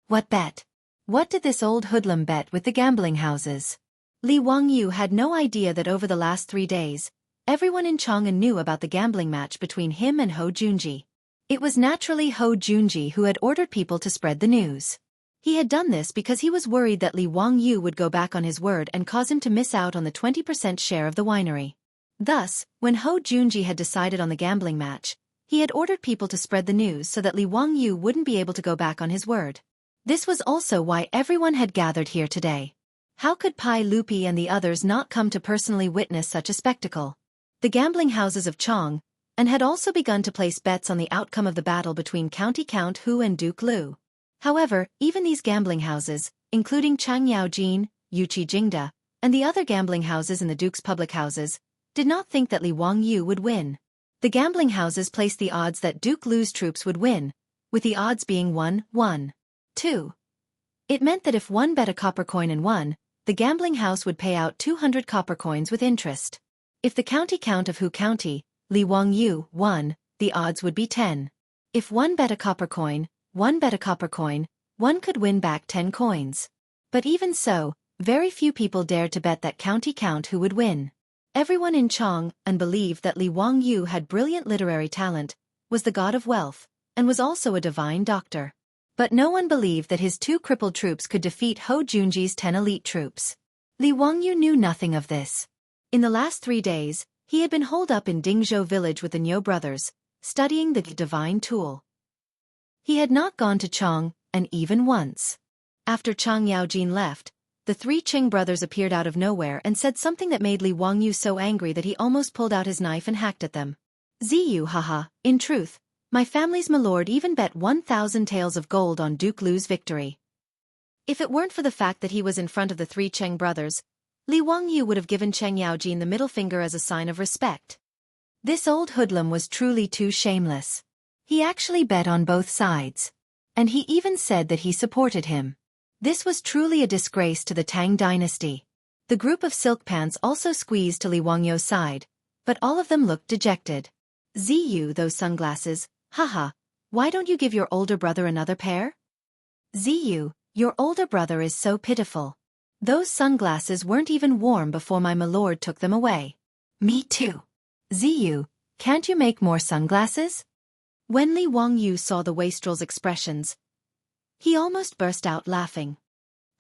What bet? What did this old hoodlum bet with the gambling houses? Li Wangyu had no idea that over the last 3 days, everyone in Chang'an knew about the gambling match between him and Ho Junji. It was naturally Ho Junji who had ordered people to spread the news. He had done this because he was worried that Li Wangyu would go back on his word and cause him to miss out on the 20% share of the winery. Thus, when Ho Junji had decided on the gambling match, he had ordered people to spread the news so that Li Wangyu wouldn't be able to go back on his word. This was also why everyone had gathered here today. How could Pai Lupi and the others not come to personally witness such a spectacle? The gambling houses of Chang, and had also begun to place bets on the outcome of the battle between County Count Hu and Duke Lu. However, even these gambling houses, including Chang Yaojin, Yuqi Jingda, and the other gambling houses in the Duke's public houses, did not think that Li Wangyu would win. The gambling houses placed the odds that Duke Lu's troops would win, with the odds being 1-1. 2. It meant that if one bet a copper coin and won, the gambling house would pay out 200 copper coins with interest. If the county count of Hu County, Li Wangyu, won, the odds would be 10. If one bet a copper coin, one could win back 10 coins. But even so, very few people dared to bet that county count who would win. Everyone in Chang'an believed that Li Wangyu had brilliant literary talent, was the god of wealth, and was also a divine doctor. But no one believed that his 2 crippled troops could defeat Hou Junji's 10 elite troops. Li Wangyu knew nothing of this. In the last 3 days, he had been holed up in Dingzhou village with the Niu brothers, studying the divine tool. He had not gone to Chang'an even once. After Chang Yaojin left, the 3 Qing brothers appeared out of nowhere and said something that made Li Wangyu so angry that he almost pulled out his knife and hacked at them. Ziyu, haha, in truth, my family's milord even bet 1,000 taels of gold on Duke Lu's victory. If it weren't for the fact that he was in front of the 3 Cheng brothers, Li Wangyu would have given Cheng Yaojin the middle finger as a sign of respect. This old hoodlum was truly too shameless. He actually bet on both sides. And he even said that he supported him. This was truly a disgrace to the Tang dynasty. The group of silk pants also squeezed to Li Wangyu's side, but all of them looked dejected. Ziyu, those sunglasses, haha, why don't you give your older brother another pair? Ziyu, your older brother is so pitiful. Those sunglasses weren't even warm before my milord took them away. Me too. Ziyu, can't you make more sunglasses? When Li Wangyu saw the wastrel's expressions, he almost burst out laughing.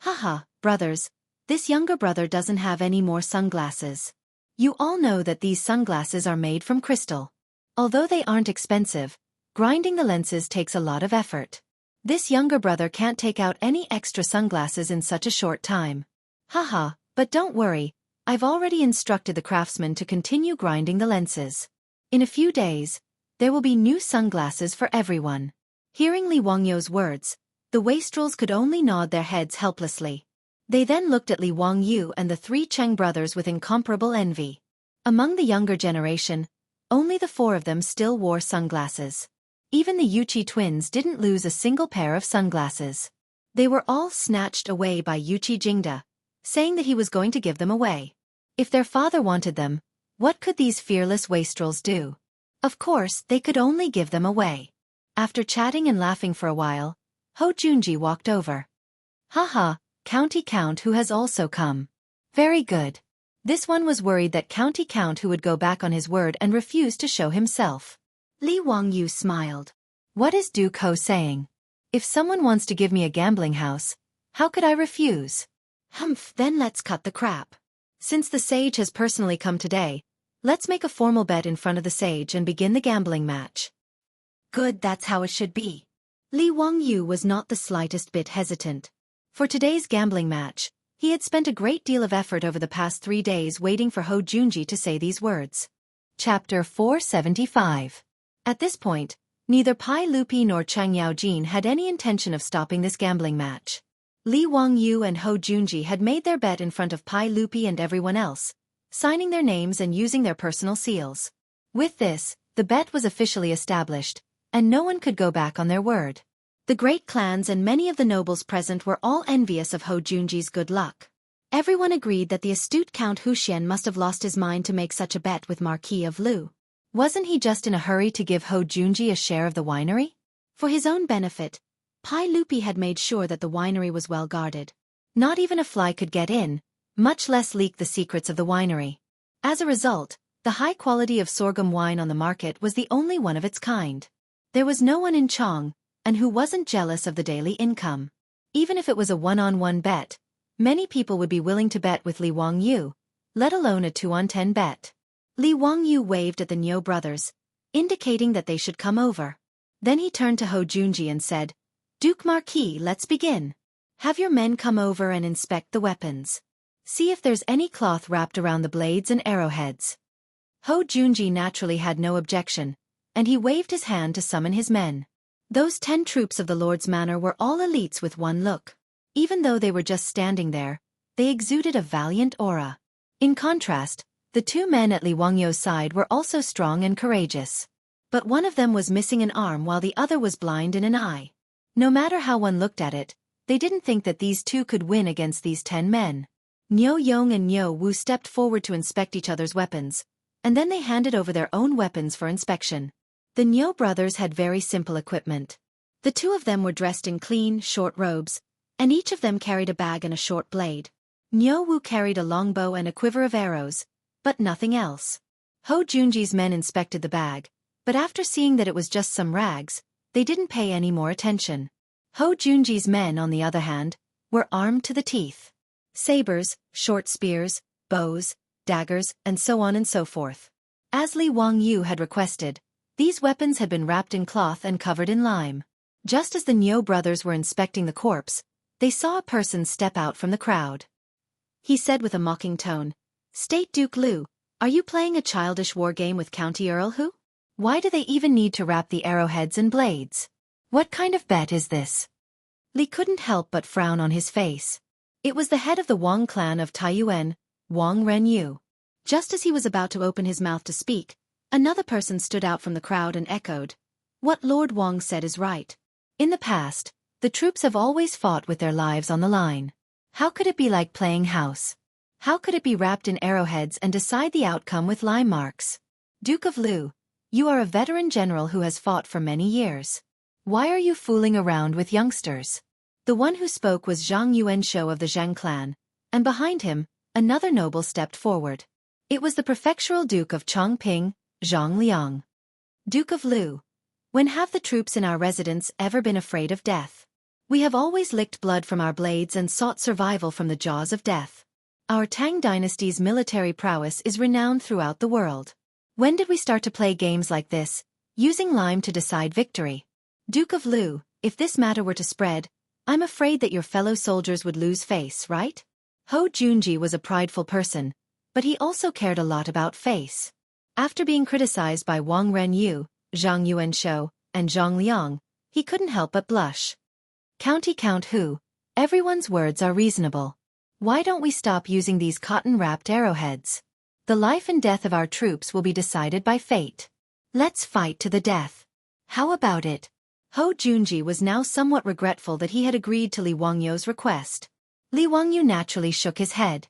Haha, brothers, this younger brother doesn't have any more sunglasses. You all know that these sunglasses are made from crystal. Although they aren't expensive, grinding the lenses takes a lot of effort. This younger brother can't take out any extra sunglasses in such a short time. Haha, but don't worry, I've already instructed the craftsman to continue grinding the lenses. In a few days, there will be new sunglasses for everyone. Hearing Li Wangyu's words, the wastrels could only nod their heads helplessly. They then looked at Li Wangyu and the 3 Cheng brothers with incomparable envy. Among the younger generation, only the 4 of them still wore sunglasses. Even the Yuqi twins didn't lose a single pair of sunglasses. They were all snatched away by Yuqi Jingda, saying that he was going to give them away. If their father wanted them, what could these fearless wastrels do? Of course, they could only give them away. After chatting and laughing for a while, Hou Junji walked over. Haha, County Count who has also come. Very good. This one was worried that County Count who would go back on his word and refuse to show himself. Li Wangyu smiled. What is Duke Ho saying? If someone wants to give me a gambling house, how could I refuse? Humph, then let's cut the crap. Since the sage has personally come today, let's make a formal bet in front of the sage and begin the gambling match. Good, that's how it should be. Li Wangyu was not the slightest bit hesitant. For today's gambling match, he had spent a great deal of effort over the past 3 days waiting for Hou Junji to say these words. Chapter 475. At this point, neither Pai Lupi nor Chang Yaojin had any intention of stopping this gambling match. Li Wangyu and Hou Junji had made their bet in front of Pai Lupi and everyone else, signing their names and using their personal seals. With this, the bet was officially established, and no one could go back on their word. The great clans and many of the nobles present were all envious of Hou Junji's good luck. Everyone agreed that the astute Count Huxian must have lost his mind to make such a bet with Marquis of Lu. Wasn't he just in a hurry to give Hou Junji a share of the winery? For his own benefit, Pai Lupi had made sure that the winery was well guarded. Not even a fly could get in, much less leak the secrets of the winery. As a result, the high quality of sorghum wine on the market was the only one of its kind. There was no one in Chang'an who wasn't jealous of the daily income. Even if it was a one-on-one bet, many people would be willing to bet with Li Wangyu, let alone a 2-on-10 bet. Li Wangyu waved at the Niu brothers, indicating that they should come over. Then he turned to Hou Junji and said, Duke Marquis, let's begin. Have your men come over and inspect the weapons. See if there's any cloth wrapped around the blades and arrowheads. Hou Junji naturally had no objection, and he waved his hand to summon his men. Those 10 troops of the Lord's Manor were all elites with one look. Even though they were just standing there, they exuded a valiant aura. In contrast, the 2 men at Li Wangyu's side were also strong and courageous. But one of them was missing an arm while the other was blind in an eye. No matter how one looked at it, they didn't think that these 2 could win against these 10 men. Niu Yong and Niu Wu stepped forward to inspect each other's weapons, and then they handed over their own weapons for inspection. The Niu brothers had very simple equipment. The 2 of them were dressed in clean, short robes, and each of them carried a bag and a short blade. Niu Wu carried a longbow and a quiver of arrows, but nothing else. Ho Junji's men inspected the bag, but after seeing that it was just some rags, they didn't pay any more attention. Ho Junji's men, on the other hand, were armed to the teeth. Sabers, short spears, bows, daggers, and so on and so forth. As Li Wangyu had requested, these weapons had been wrapped in cloth and covered in lime. Just as the Niu brothers were inspecting the corpse, they saw a person step out from the crowd. He said with a mocking tone, "State Duke Liu, are you playing a childish war game with County Earl Hu? Why do they even need to wrap the arrowheads and blades? What kind of bet is this?" Li couldn't help but frown on his face. It was the head of the Wang clan of Taiyuan, Wang Renyu. Just as he was about to open his mouth to speak, another person stood out from the crowd and echoed, "What Lord Wang said is right. In the past, the troops have always fought with their lives on the line. How could it be like playing house? How could it be wrapped in arrowheads and decide the outcome with lime marks? Duke of Liu, you are a veteran general who has fought for many years. Why are you fooling around with youngsters?" The one who spoke was Zhang Yuanshou of the Zhang clan, and behind him, another noble stepped forward. It was the prefectural Duke of Chongping, Zhang Liang. "Duke of Liu, when have the troops in our residence ever been afraid of death? We have always licked blood from our blades and sought survival from the jaws of death. Our Tang dynasty's military prowess is renowned throughout the world. When did we start to play games like this, using lime to decide victory? Duke of Liu, if this matter were to spread, I'm afraid that your fellow soldiers would lose face, right?" Ho Junji was a prideful person, but he also cared a lot about face. After being criticized by Wang Renyu, Zhang Yuanshou, and Zhang Liang, he couldn't help but blush. "County Count Hu, everyone's words are reasonable. Why don't we stop using these cotton-wrapped arrowheads? The life and death of our troops will be decided by fate. Let's fight to the death. How about it?" Ho Junji was now somewhat regretful that he had agreed to Li Wangyu's request. Li Wangyu naturally shook his head.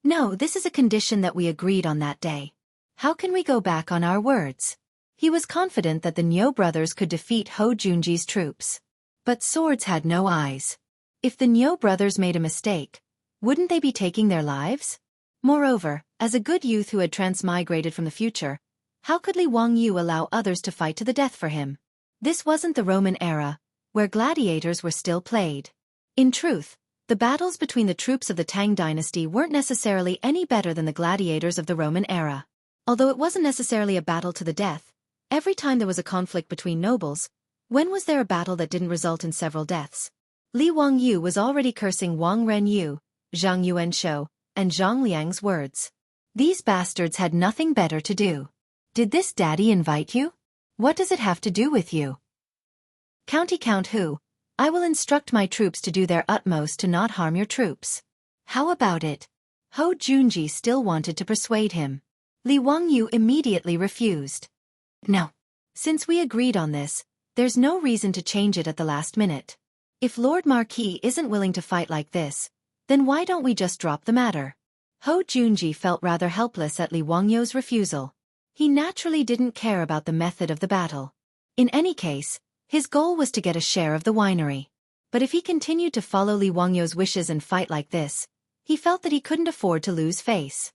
"No, this is a condition that we agreed on that day. How can we go back on our words?" He was confident that the Niu brothers could defeat Ho Junji's troops. But swords had no eyes. If the Niu brothers made a mistake, wouldn't they be taking their lives? Moreover, as a good youth who had transmigrated from the future, how could Li Wangyu allow others to fight to the death for him? This wasn't the Roman era, where gladiators were still played. In truth, the battles between the troops of the Tang dynasty weren't necessarily any better than the gladiators of the Roman era. Although it wasn't necessarily a battle to the death, every time there was a conflict between nobles, when was there a battle that didn't result in several deaths? Li Wangyu was already cursing Wang Renyu, Zhang Yuanshou, and Zhang Liang's words. These bastards had nothing better to do. "Did this daddy invite you? What does it have to do with you?" "County Count Hu, I will instruct my troops to do their utmost to not harm your troops. How about it?" Ho Junji still wanted to persuade him. Li Wangyu immediately refused. "No. Since we agreed on this, there's no reason to change it at the last minute. If Lord Marquis isn't willing to fight like this, then why don't we just drop the matter?" Ho Junji felt rather helpless at Li Wangyu's refusal. He naturally didn't care about the method of the battle. In any case, his goal was to get a share of the winery. But if he continued to follow Li Wangyu's wishes and fight like this, he felt that he couldn't afford to lose face.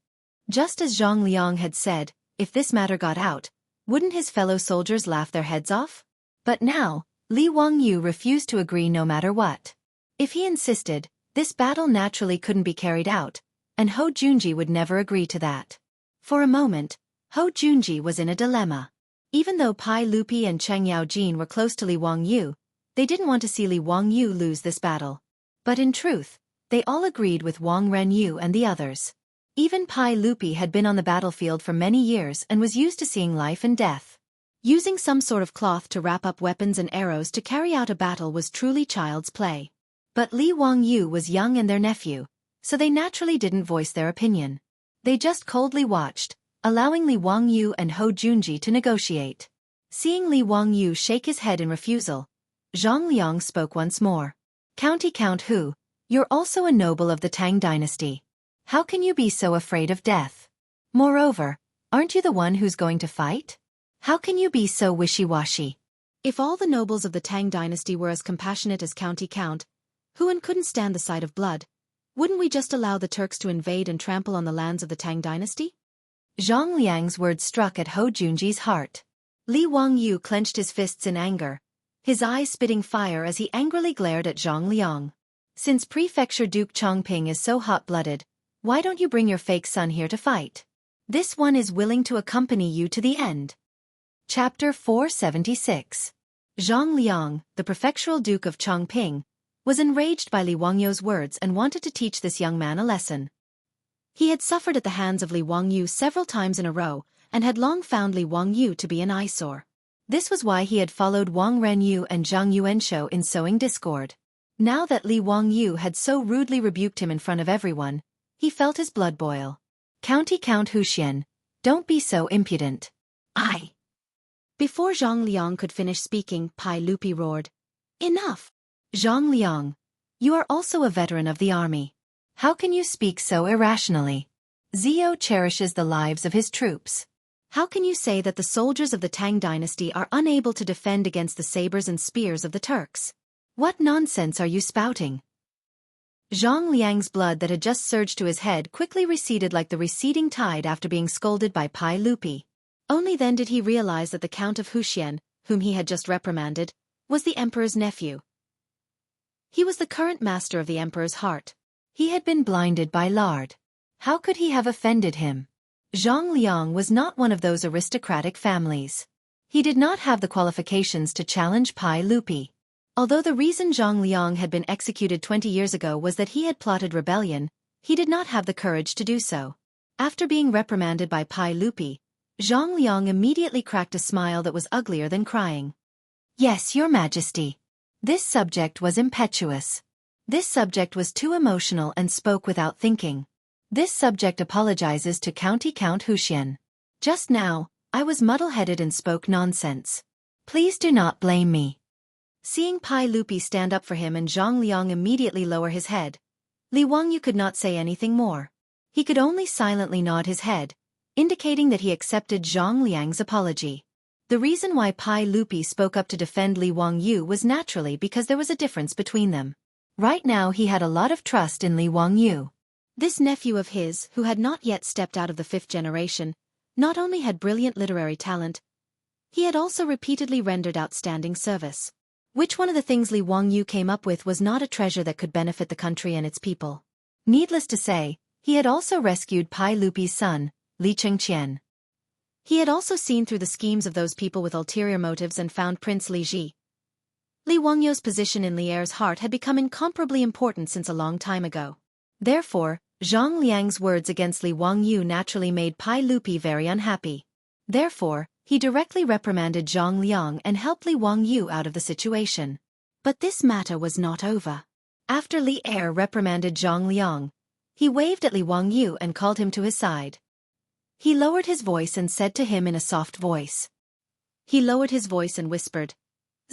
Just as Zhang Liang had said, if this matter got out, wouldn't his fellow soldiers laugh their heads off? But now, Li Wangyu refused to agree no matter what. If he insisted, this battle naturally couldn't be carried out, and Ho Junji would never agree to that. For a moment, Ho Junji was in a dilemma. Even though Pai Lupi and Cheng Yaojin were close to Li Wangyu, they didn't want to see Li Wangyu lose this battle. But in truth, they all agreed with Wang Renyu and the others. Even Pai Lupi had been on the battlefield for many years and was used to seeing life and death. Using some sort of cloth to wrap up weapons and arrows to carry out a battle was truly child's play. But Li Wangyu was young and their nephew, so they naturally didn't voice their opinion. They just coldly watched, allowing Li Wangyu and Hou Junji to negotiate. Seeing Li Wangyu shake his head in refusal, Zhang Liang spoke once more. Count Hu, you're also a noble of the Tang dynasty. How can you be so afraid of death? Moreover, aren't you the one who's going to fight? How can you be so wishy-washy? If all the nobles of the Tang dynasty were as compassionate as Count Hu couldn't stand the sight of blood, wouldn't we just allow the Turks to invade and trample on the lands of the Tang dynasty? Zhang Liang's words struck at Hou Junji's heart. Li Wangyu clenched his fists in anger, his eyes spitting fire as he angrily glared at Zhang Liang. Since Prefecture Duke Chongping is so hot-blooded, why don't you bring your fake son here to fight? This one is willing to accompany you to the end. Chapter 476. Zhang Liang, the prefectural Duke of Chongping, was enraged by Li Wangyu's words and wanted to teach this young man a lesson. He had suffered at the hands of Li Wangyu several times in a row and had long found Li Wangyu to be an eyesore. This was why he had followed Wang Renyu and Zhang Yuanshou in sowing discord. Now that Li Wangyu had so rudely rebuked him in front of everyone, he felt his blood boil. Count Huxian, don't be so impudent. Before Zhang Liang could finish speaking, Pai Lupi roared. Enough! Zhang Liang, you are also a veteran of the army. How can you speak so irrationally? Zio cherishes the lives of his troops. How can you say that the soldiers of the Tang dynasty are unable to defend against the sabers and spears of the Turks? What nonsense are you spouting? Zhang Liang's blood that had just surged to his head quickly receded like the receding tide after being scolded by Pai Lupi. Only then did he realize that the Count of Huxian, whom he had just reprimanded, was the Emperor's nephew. He was the current master of the Emperor's heart. He had been blinded by lard. How could he have offended him? Zhang Liang was not one of those aristocratic families. He did not have the qualifications to challenge Pai Lupi. Although the reason Zhang Liang had been executed 20 years ago was that he had plotted rebellion, he did not have the courage to do so. After being reprimanded by Pai Lupi, Zhang Liang immediately cracked a smile that was uglier than crying. Yes, Your Majesty. This subject was impetuous. This subject was too emotional and spoke without thinking. This subject apologizes to Count Huxian. Just now, I was muddle-headed and spoke nonsense. Please do not blame me. Seeing Pai Lupi stand up for him and Zhang Liang immediately lower his head, Li Wangyu could not say anything more. He could only silently nod his head, indicating that he accepted Zhang Liang's apology. The reason why Pai Lupi spoke up to defend Li Wangyu was naturally because there was a difference between them. Right now he had a lot of trust in Li Wangyu. This nephew of his, who had not yet stepped out of the 5th generation, not only had brilliant literary talent, he had also repeatedly rendered outstanding service. Which one of the things Li Wangyu came up with was not a treasure that could benefit the country and its people. Needless to say, he had also rescued Pai Lupi's son, Li Chengqian. He had also seen through the schemes of those people with ulterior motives and found Prince Li Ji. Li Wangyu's position in Li Er's heart had become incomparably important since a long time ago. Therefore, Zhang Liang's words against Li Wangyu naturally made Pai Lupi very unhappy. Therefore, he directly reprimanded Zhang Liang and helped Li Wangyu out of the situation. But this matter was not over. After Li Er reprimanded Zhang Liang, he waved at Li Wangyu and called him to his side. He lowered his voice and said to him in a soft voice. He lowered his voice and whispered,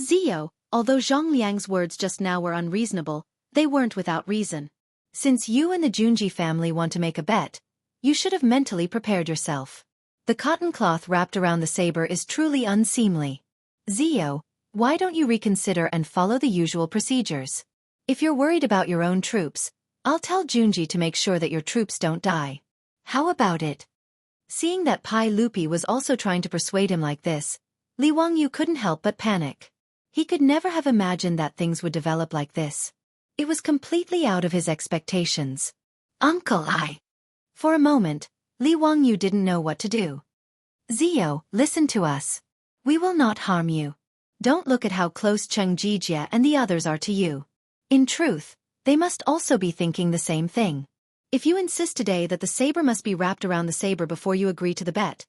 Zio, although Zhang Liang's words just now were unreasonable, they weren't without reason. Since you and the Junji family want to make a bet, you should have mentally prepared yourself. The cotton cloth wrapped around the saber is truly unseemly. Zio, why don't you reconsider and follow the usual procedures? If you're worried about your own troops, I'll tell Junji to make sure that your troops don't die. How about it? Seeing that Pai Lupi was also trying to persuade him like this, Li Wangyu couldn't help but panic. He could never have imagined that things would develop like this. It was completely out of his expectations. Uncle For a moment, Li Wangyu didn't know what to do. Zio, listen to us. We will not harm you. Don't look at how close Cheng Jijia and the others are to you. In truth, they must also be thinking the same thing. If you insist today that the saber must be wrapped around the saber before you agree to the bet,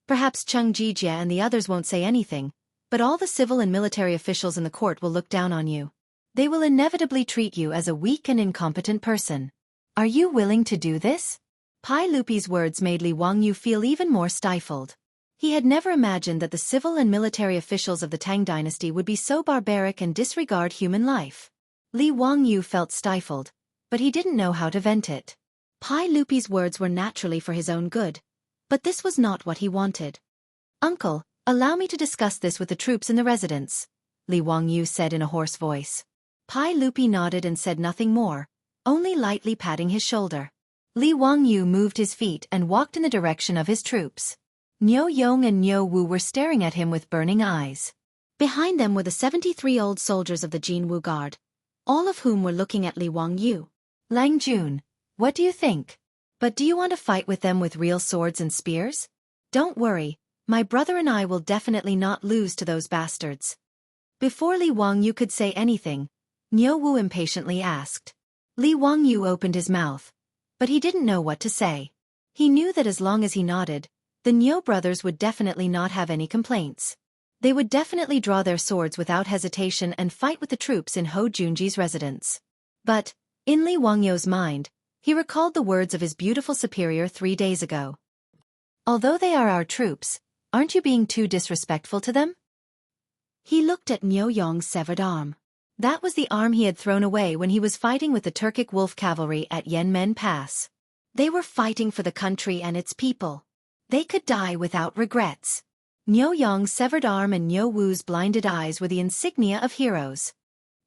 Perhaps Chung Jijia and the others won't say anything, but all the civil and military officials in the court will look down on you. They will inevitably treat you as a weak and incompetent person. Are you willing to do this? Pai Lupi's words made Li Wangyu feel even more stifled. He had never imagined that the civil and military officials of the Tang dynasty would be so barbaric and disregard human life. Li Wangyu felt stifled, but he didn't know how to vent it. Pai Lupi's words were naturally for his own good, but this was not what he wanted. Uncle, allow me to discuss this with the troops in the residence, Li Wangyu said in a hoarse voice. Pai Lupi nodded and said nothing more, only lightly patting his shoulder. Li Wangyu moved his feet and walked in the direction of his troops. Niu Yong and Niu Wu were staring at him with burning eyes. Behind them were the 73 old soldiers of the Jinwu Guard, all of whom were looking at Li Wangyu. Lang Jun, what do you think? But do you want to fight with them with real swords and spears? Don't worry, my brother and I will definitely not lose to those bastards. Before Li Wangyu could say anything, Niu Wu impatiently asked. Li Wangyu opened his mouth, but he didn't know what to say. He knew that as long as he nodded, the Niu brothers would definitely not have any complaints. They would definitely draw their swords without hesitation and fight with the troops in Ho Junji's residence. But, in Li Wangyu's mind, he recalled the words of his beautiful superior 3 days ago. Although they are our troops, aren't you being too disrespectful to them? He looked at Niu Yong's severed arm. That was the arm he had thrown away when he was fighting with the Turkic wolf cavalry at Yanmen Pass. They were fighting for the country and its people. They could die without regrets. Niu Yong's severed arm and Niu Wu's blinded eyes were the insignia of heroes.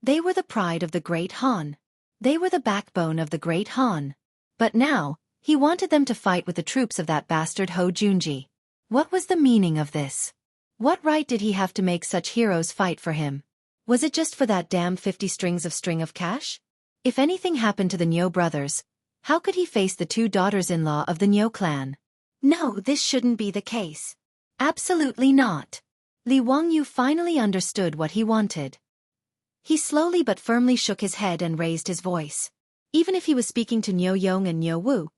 They were the pride of the Great Han. They were the backbone of the Great Han. But now, he wanted them to fight with the troops of that bastard Ho Junji. What was the meaning of this? What right did he have to make such heroes fight for him? Was it just for that damn 50 strings of cash? If anything happened to the Niu brothers, how could he face the 2 daughters-in-law of the Niu clan? No, this shouldn't be the case. Absolutely not. Li Wangyu finally understood what he wanted. He slowly but firmly shook his head and raised his voice. Even if he was speaking to Niu Yong and Niu Wu,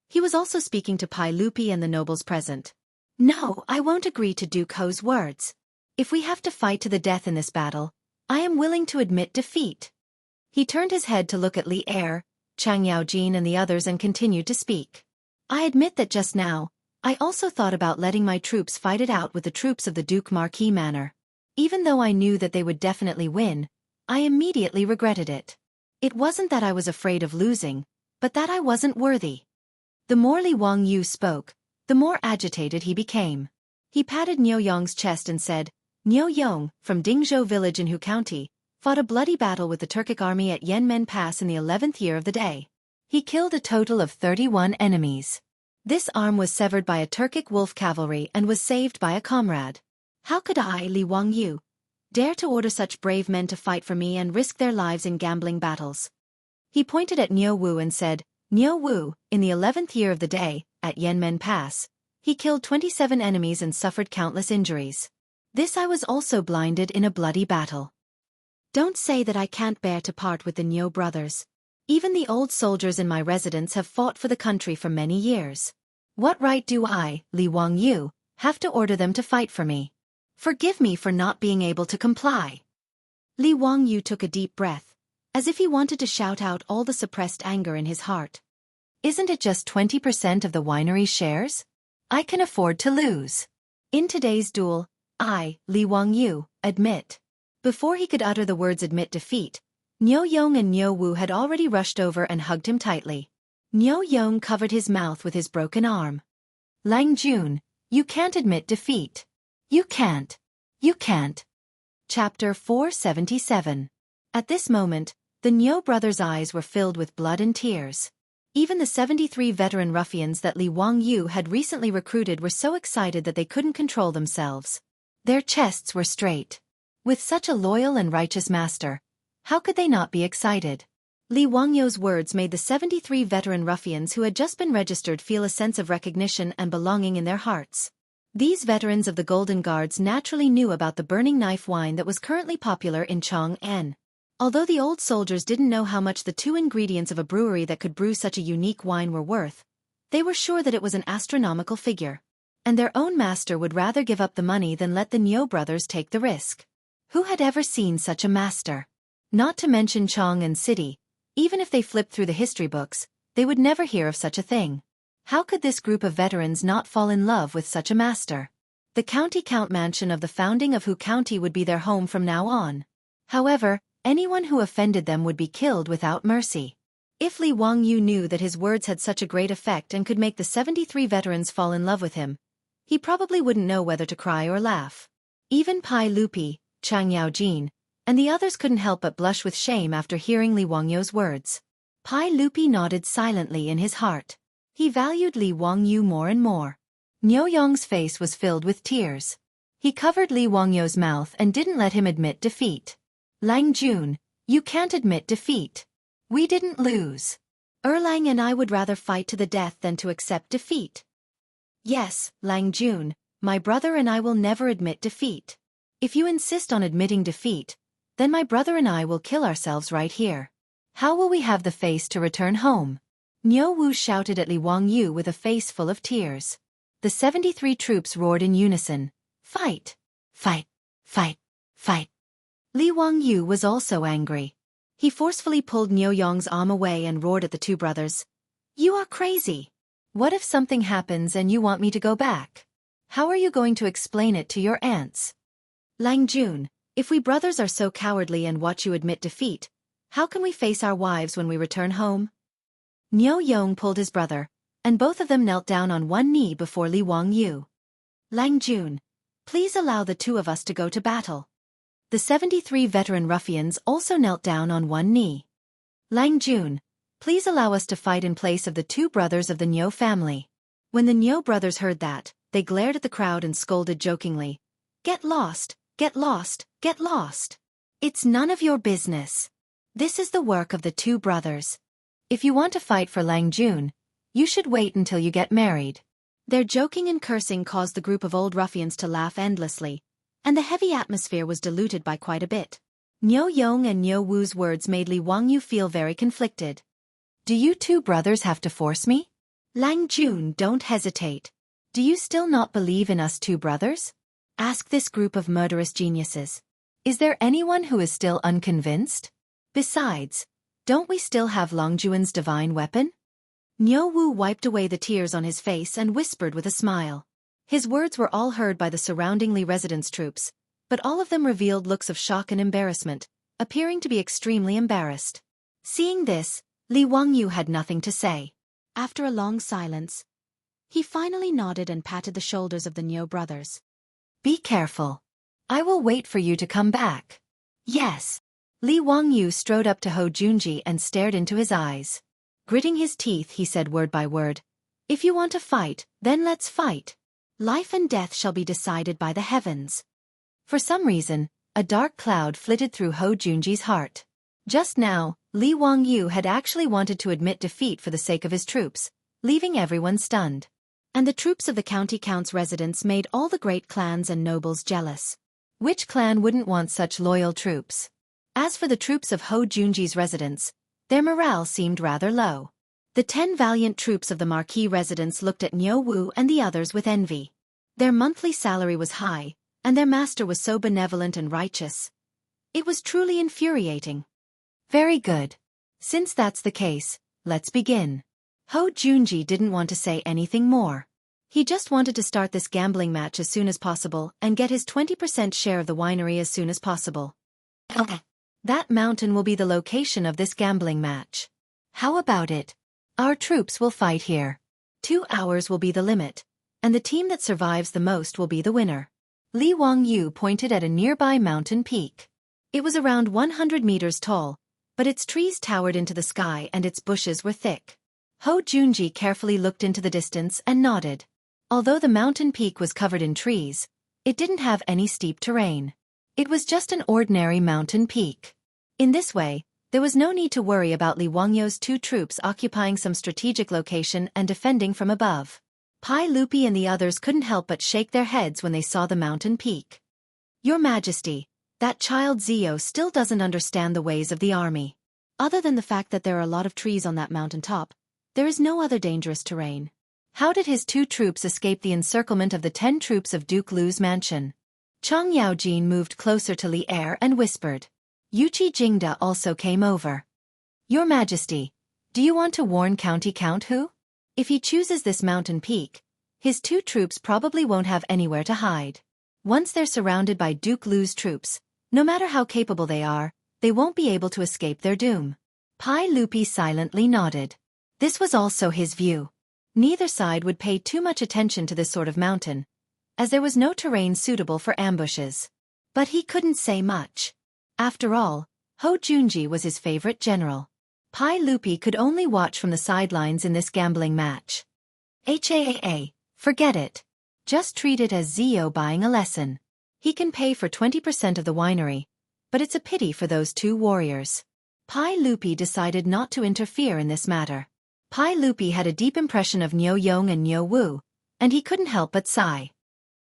he was also speaking to Pai Lupi and the nobles present. No, I won't agree to Duke Ho's words. If we have to fight to the death in this battle, I am willing to admit defeat. He turned his head to look at Li Er, Chang Yaojin and the others and continued to speak. I admit that just now, I also thought about letting my troops fight it out with the troops of the Duke Marquis Manor. Even though I knew that they would definitely win, I immediately regretted it. It wasn't that I was afraid of losing, but that I wasn't worthy. The more Li Wangyu spoke, the more agitated he became. He patted Niu Yong's chest and said, Niu Yong, from Dingzhou village in Hu County, fought a bloody battle with the Turkic army at Yanmen Pass in the 11th year of the day. He killed a total of 31 enemies. This arm was severed by a Turkic wolf cavalry and was saved by a comrade. How could I, Li Wangyu, dare to order such brave men to fight for me and risk their lives in gambling battles? He pointed at Niu Wu and said, Niu Wu, in the 11th year of the day, at Yanmen Pass, he killed 27 enemies and suffered countless injuries. This I was also blinded in a bloody battle. Don't say that I can't bear to part with the Niu brothers. Even the old soldiers in my residence have fought for the country for many years. What right do I, Li Wangyu, have to order them to fight for me? Forgive me for not being able to comply. Li Wangyu took a deep breath, as if he wanted to shout out all the suppressed anger in his heart. Isn't it just 20% of the winery's shares? I can afford to lose. In today's duel, I, Li Wangyu, admit. Before he could utter the words admit defeat, Niu Yong and Niu Wu had already rushed over and hugged him tightly. Niu Yong covered his mouth with his broken arm. Lang Jun, you can't admit defeat. You can't. You can't. Chapter 477. At this moment, the Niu brothers' eyes were filled with blood and tears. Even the 73 veteran ruffians that Li Wangyu had recently recruited were so excited that they couldn't control themselves. Their chests were straight. With such a loyal and righteous master, how could they not be excited? Li Wangyu's words made the 73 veteran ruffians who had just been registered feel a sense of recognition and belonging in their hearts. These veterans of the Golden Guards naturally knew about the burning knife wine that was currently popular in Chong'an. Although the old soldiers didn't know how much the 2 ingredients of a brewery that could brew such a unique wine were worth, they were sure that it was an astronomical figure. and their own master would rather give up the money than let the Nyo brothers take the risk. Who had ever seen such a master? Not to mention Chang and City, even if they flipped through the history books, they would never hear of such a thing. How could this group of veterans not fall in love with such a master? The county count mansion of the founding of Hu County would be their home from now on. However, anyone who offended them would be killed without mercy. If Li Wangyu knew that his words had such a great effect and could make the 73 veterans fall in love with him, he probably wouldn't know whether to cry or laugh. Even Pai Lupi, Chang Yaojin, and the others couldn't help but blush with shame after hearing Li Wangyu's words. Pai Lupi nodded silently in his heart. He valued Li Wangyu more and more. Niu Yong's face was filled with tears. He covered Li Wangyu's mouth and didn't let him admit defeat. Lang Jun, you can't admit defeat. We didn't lose. Erlang and I would rather fight to the death than to accept defeat. Yes, Lang Jun, my brother and I will never admit defeat. If you insist on admitting defeat, then my brother and I will kill ourselves right here. How will we have the face to return home? Niu Wu shouted at Li Wangyu with a face full of tears. The 73 troops roared in unison. Fight! Fight! Fight! Fight! Li Wangyu was also angry. He forcefully pulled Niu Yong's arm away and roared at the two brothers. You are crazy! What if something happens and you want me to go back? How are you going to explain it to your aunts? Lang Jun, if we brothers are so cowardly and watch you admit defeat, how can we face our wives when we return home? Niu Yong pulled his brother, and both of them knelt down on one knee before Li Wangyu. Lang Jun, please allow the two of us to go to battle. The 73 veteran ruffians also knelt down on one knee. Lang Jun, please allow us to fight in place of the two brothers of the Niu family. When the Niu brothers heard that, they glared at the crowd and scolded jokingly. Get lost, get lost, get lost. It's none of your business. This is the work of the two brothers. If you want to fight for Lang Jun, you should wait until you get married. Their joking and cursing caused the group of old ruffians to laugh endlessly, and the heavy atmosphere was diluted by quite a bit. Niu Yong and Niu Wu's words made Li Wangyu feel very conflicted. Do you two brothers have to force me? Lang Jun, don't hesitate. Do you still not believe in us two brothers? Ask this group of murderous geniuses. Is there anyone who is still unconvinced? Besides, don't we still have Long Juan's divine weapon? Niu Wu wiped away the tears on his face and whispered with a smile. His words were all heard by the surrounding Li residence troops, but all of them revealed looks of shock and embarrassment, appearing to be extremely embarrassed. Seeing this, Li Wangyu had nothing to say. After a long silence, he finally nodded and patted the shoulders of the Niu brothers. Be careful. I will wait for you to come back. Yes. Li Wangyu strode up to Ho Junji and stared into his eyes. Gritting his teeth, he said word by word, If you want to fight, then let's fight. Life and death shall be decided by the heavens. For some reason, a dark cloud flitted through Ho Junji's heart. Just now, Li Wangyu had actually wanted to admit defeat for the sake of his troops, leaving everyone stunned. And the troops of the county count's residents made all the great clans and nobles jealous. Which clan wouldn't want such loyal troops? As for the troops of Ho Junji's residents, their morale seemed rather low. The 10 valiant troops of the marquis residents looked at Niu Wu and the others with envy. Their monthly salary was high, and their master was so benevolent and righteous. It was truly infuriating. Very good. Since that's the case, let's begin. Ho Junji didn't want to say anything more. He just wanted to start this gambling match as soon as possible and get his 20% share of the winery as soon as possible. Okay. That mountain will be the location of this gambling match. How about it? Our troops will fight here. 2 hours will be the limit, and the team that survives the most will be the winner. Li Wangyu pointed at a nearby mountain peak. It was around 100 meters tall, but its trees towered into the sky and its bushes were thick. Ho Junji carefully looked into the distance and nodded. Although the mountain peak was covered in trees, it didn't have any steep terrain. It was just an ordinary mountain peak. In this way, there was no need to worry about Li Wangyu's 2 troops occupying some strategic location and defending from above. Pai Lupi and the others couldn't help but shake their heads when they saw the mountain peak. Your Majesty, that child Zio still doesn't understand the ways of the army. Other than the fact that there are a lot of trees on that mountain top, there is no other dangerous terrain. How did his 2 troops escape the encirclement of the 10 troops of Duke Lu's mansion? Chang Yaojin moved closer to Li Er and whispered. Yuqi Jingda also came over. Your Majesty, do you want to warn County Count Hu? If he chooses this mountain peak, his 2 troops probably won't have anywhere to hide. Once they're surrounded by Duke Lu's troops, no matter how capable they are, they won't be able to escape their doom. Pai Lupi silently nodded. This was also his view. Neither side would pay too much attention to this sort of mountain, as there was no terrain suitable for ambushes. But he couldn't say much. After all, Ho Junji was his favorite general. Pai Lupi could only watch from the sidelines in this gambling match. Forget it. Just treat it as Zio buying a lesson. He can pay for 20% of the winery, but it's a pity for those 2 warriors. Pai Lupi decided not to interfere in this matter. Pai Lupi had a deep impression of Niu Yong and Niu Wu, and he couldn't help but sigh.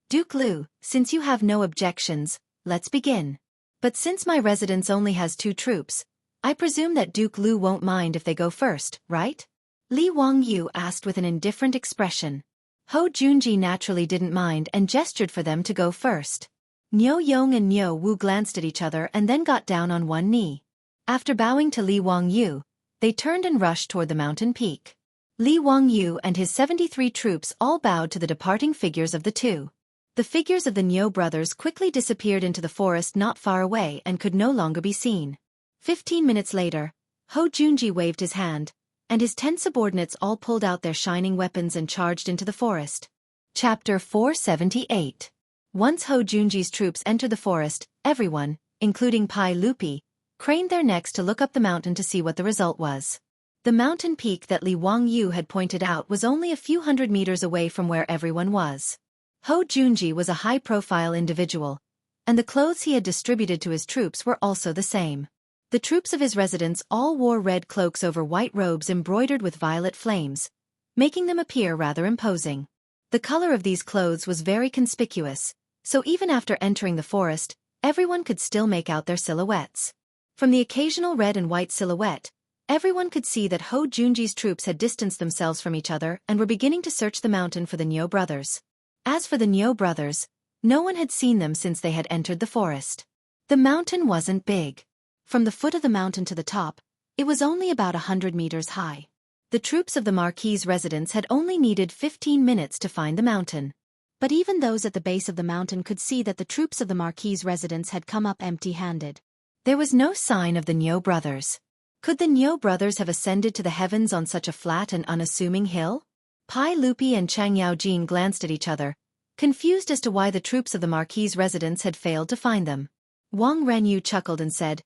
Duke Lu, since you have no objections, let's begin. But since my residence only has 2 troops, I presume that Duke Lu won't mind if they go first, right? Li Wangyu asked with an indifferent expression. Ho Junji naturally didn't mind and gestured for them to go first. Niu Yong and Niu Wu glanced at each other and then got down on one knee. After bowing to Li Wangyu, they turned and rushed toward the mountain peak. Li Wangyu and his 73 troops all bowed to the departing figures of the 2. The figures of the Niu brothers quickly disappeared into the forest not far away and could no longer be seen. 15 minutes later, Ho Junji waved his hand, and his 10 subordinates all pulled out their shining weapons and charged into the forest. Chapter 478. Once Ho Junji's troops entered the forest, everyone, including Pai Lupi, craned their necks to look up the mountain to see what the result was. The mountain peak that Li Wangyu had pointed out was only a few hundred meters away from where everyone was. Ho Junji was a high-profile individual, and the clothes he had distributed to his troops were also the same. The troops of his residence all wore red cloaks over white robes embroidered with violet flames, making them appear rather imposing. The color of these clothes was very conspicuous, so even after entering the forest, everyone could still make out their silhouettes. From the occasional red and white silhouette, everyone could see that Ho Junji's troops had distanced themselves from each other and were beginning to search the mountain for the Niu brothers. As for the Niu brothers, no one had seen them since they had entered the forest. The mountain wasn't big. From the foot of the mountain to the top, it was only about 100 meters high. The troops of the Marquis's residence had only needed 15 minutes to find the mountain. But even those at the base of the mountain could see that the troops of the Marquis's residence had come up empty-handed. There was no sign of the Niu brothers. Could the Niu brothers have ascended to the heavens on such a flat and unassuming hill? Pai Lupi and Chang Yaojin glanced at each other, confused as to why the troops of the Marquis's residence had failed to find them. Wang Renyu chuckled and said,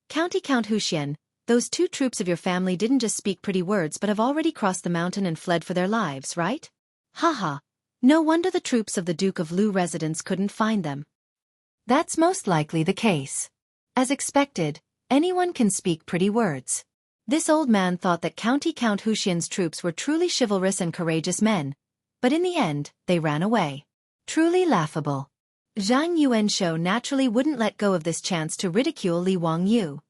Count Huxian, those 2 troops of your family didn't just speak pretty words but have already crossed the mountain and fled for their lives, right? Haha, no wonder the troops of the Duke of Lu residence couldn't find them. That's most likely the case. As expected, anyone can speak pretty words. This old man thought that Count Huxian's troops were truly chivalrous and courageous men, but in the end, they ran away. Truly laughable. Zhang Yuanshou naturally wouldn't let go of this chance to ridicule Li Wangyu.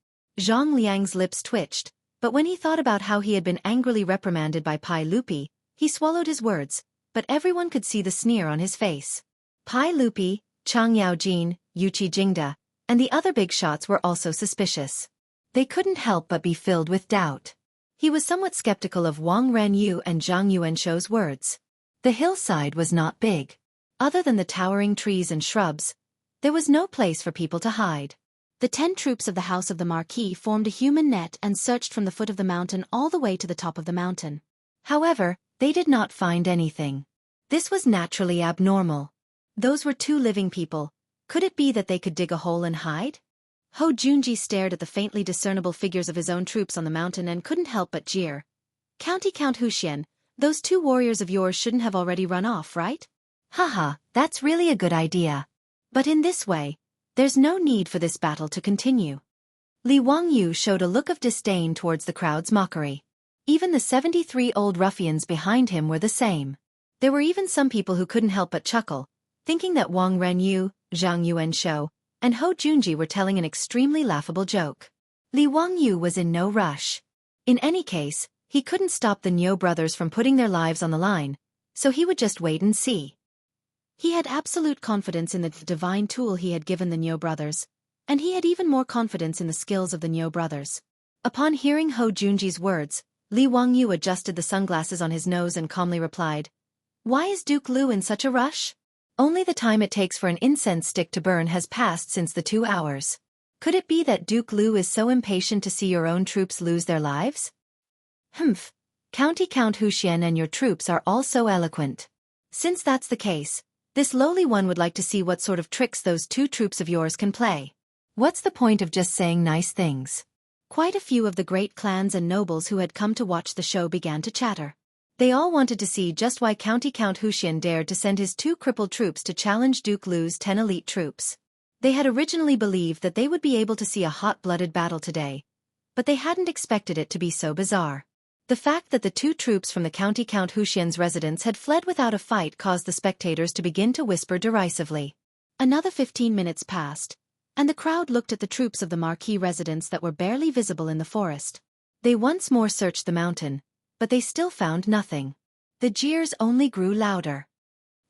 Zhang Liang's lips twitched, but when he thought about how he had been angrily reprimanded by Pai Lupi, he swallowed his words, but everyone could see the sneer on his face. Pai Lupi, Chang Yaojin, Yuqi Jingda, and the other big shots were also suspicious. They couldn't help but be filled with doubt. He was somewhat skeptical of Wang Renyu and Zhang Yuanshou's words. The hillside was not big. Other than the towering trees and shrubs, there was no place for people to hide. The 10 troops of the House of the Marquis formed a human net and searched from the foot of the mountain all the way to the top of the mountain. However, they did not find anything. This was naturally abnormal. Those were 2 living people. Could it be that they could dig a hole and hide? Ho Junji stared at the faintly discernible figures of his own troops on the mountain and couldn't help but jeer. Count Huxian, those 2 warriors of yours shouldn't have already run off, right? Haha, that's really a good idea. But in this way, there's no need for this battle to continue. Li Wangyu showed a look of disdain towards the crowd's mockery. Even the 73 old ruffians behind him were the same. There were even some people who couldn't help but chuckle, thinking that Wang Renyu, Zhang Yuanshou, and Ho Junji were telling an extremely laughable joke. Li Wangyu was in no rush. In any case, he couldn't stop the Niu brothers from putting their lives on the line, so he would just wait and see. He had absolute confidence in the divine tool he had given the Nyo brothers, and he had even more confidence in the skills of the Nyo brothers. Upon hearing Ho Junji's words, Li Wangyu adjusted the sunglasses on his nose and calmly replied, "Why is Duke Lu in such a rush? Only the time it takes for an incense stick to burn has passed since the 2 hours. Could it be that Duke Lu is so impatient to see your own troops lose their lives?" "Humph. County Count Huxian and your troops are all so eloquent. Since that's the case, this lowly one would like to see what sort of tricks those 2 troops of yours can play. What's the point of just saying nice things?" Quite a few of the great clans and nobles who had come to watch the show began to chatter. They all wanted to see just why County Count Huxian dared to send his 2 crippled troops to challenge Duke Lu's 10 elite troops. They had originally believed that they would be able to see a hot-blooded battle today, but they hadn't expected it to be so bizarre. The fact that the 2 troops from the County Count Huxian's residence had fled without a fight caused the spectators to begin to whisper derisively. Another 15 minutes passed, and the crowd looked at the troops of the Marquis residence that were barely visible in the forest. They once more searched the mountain, but they still found nothing. The jeers only grew louder.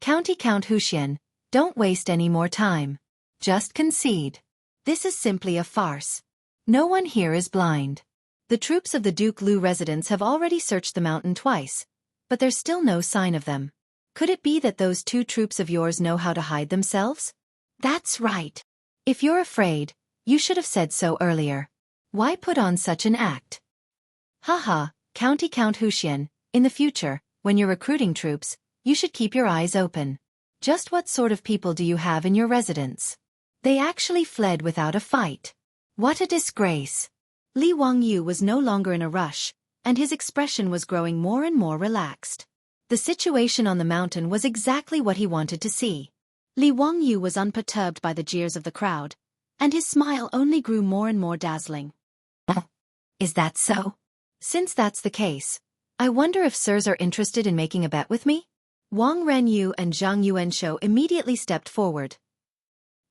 "County Count Huxian, don't waste any more time. Just concede. This is simply a farce. No one here is blind. The troops of the Duke Lu residence have already searched the mountain twice, but there's still no sign of them. Could it be that those 2 troops of yours know how to hide themselves? That's right. If you're afraid, you should have said so earlier. Why put on such an act?" "Haha, County Count Huxian, in the future, when you're recruiting troops, you should keep your eyes open. Just what sort of people do you have in your residence? They actually fled without a fight. What a disgrace." Li Wangyu was no longer in a rush, and his expression was growing more and more relaxed. The situation on the mountain was exactly what he wanted to see. Li Wangyu was unperturbed by the jeers of the crowd, and his smile only grew more and more dazzling. "Is that so? Since that's the case, I wonder if sirs are interested in making a bet with me?" Wang Renyu and Zhang Yuanshou immediately stepped forward.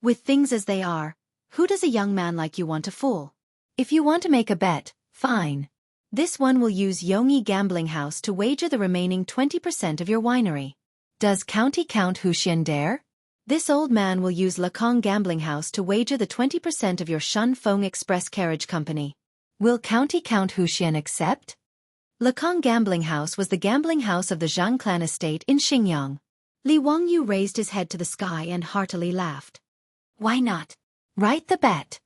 "With things as they are, who does a young man like you want to fool? If you want to make a bet, fine. This one will use Yongyi Gambling House to wager the remaining 20% of your winery. Does County Count Huxian dare? This old man will use Lekong Gambling House to wager the 20% of your Shun Feng Express Carriage Company. Will County Count Huxian accept?" Lekong Gambling House was the gambling house of the Zhang clan estate in Xingyang. Li Wangyu raised his head to the sky and heartily laughed. "Why not? Write the bet."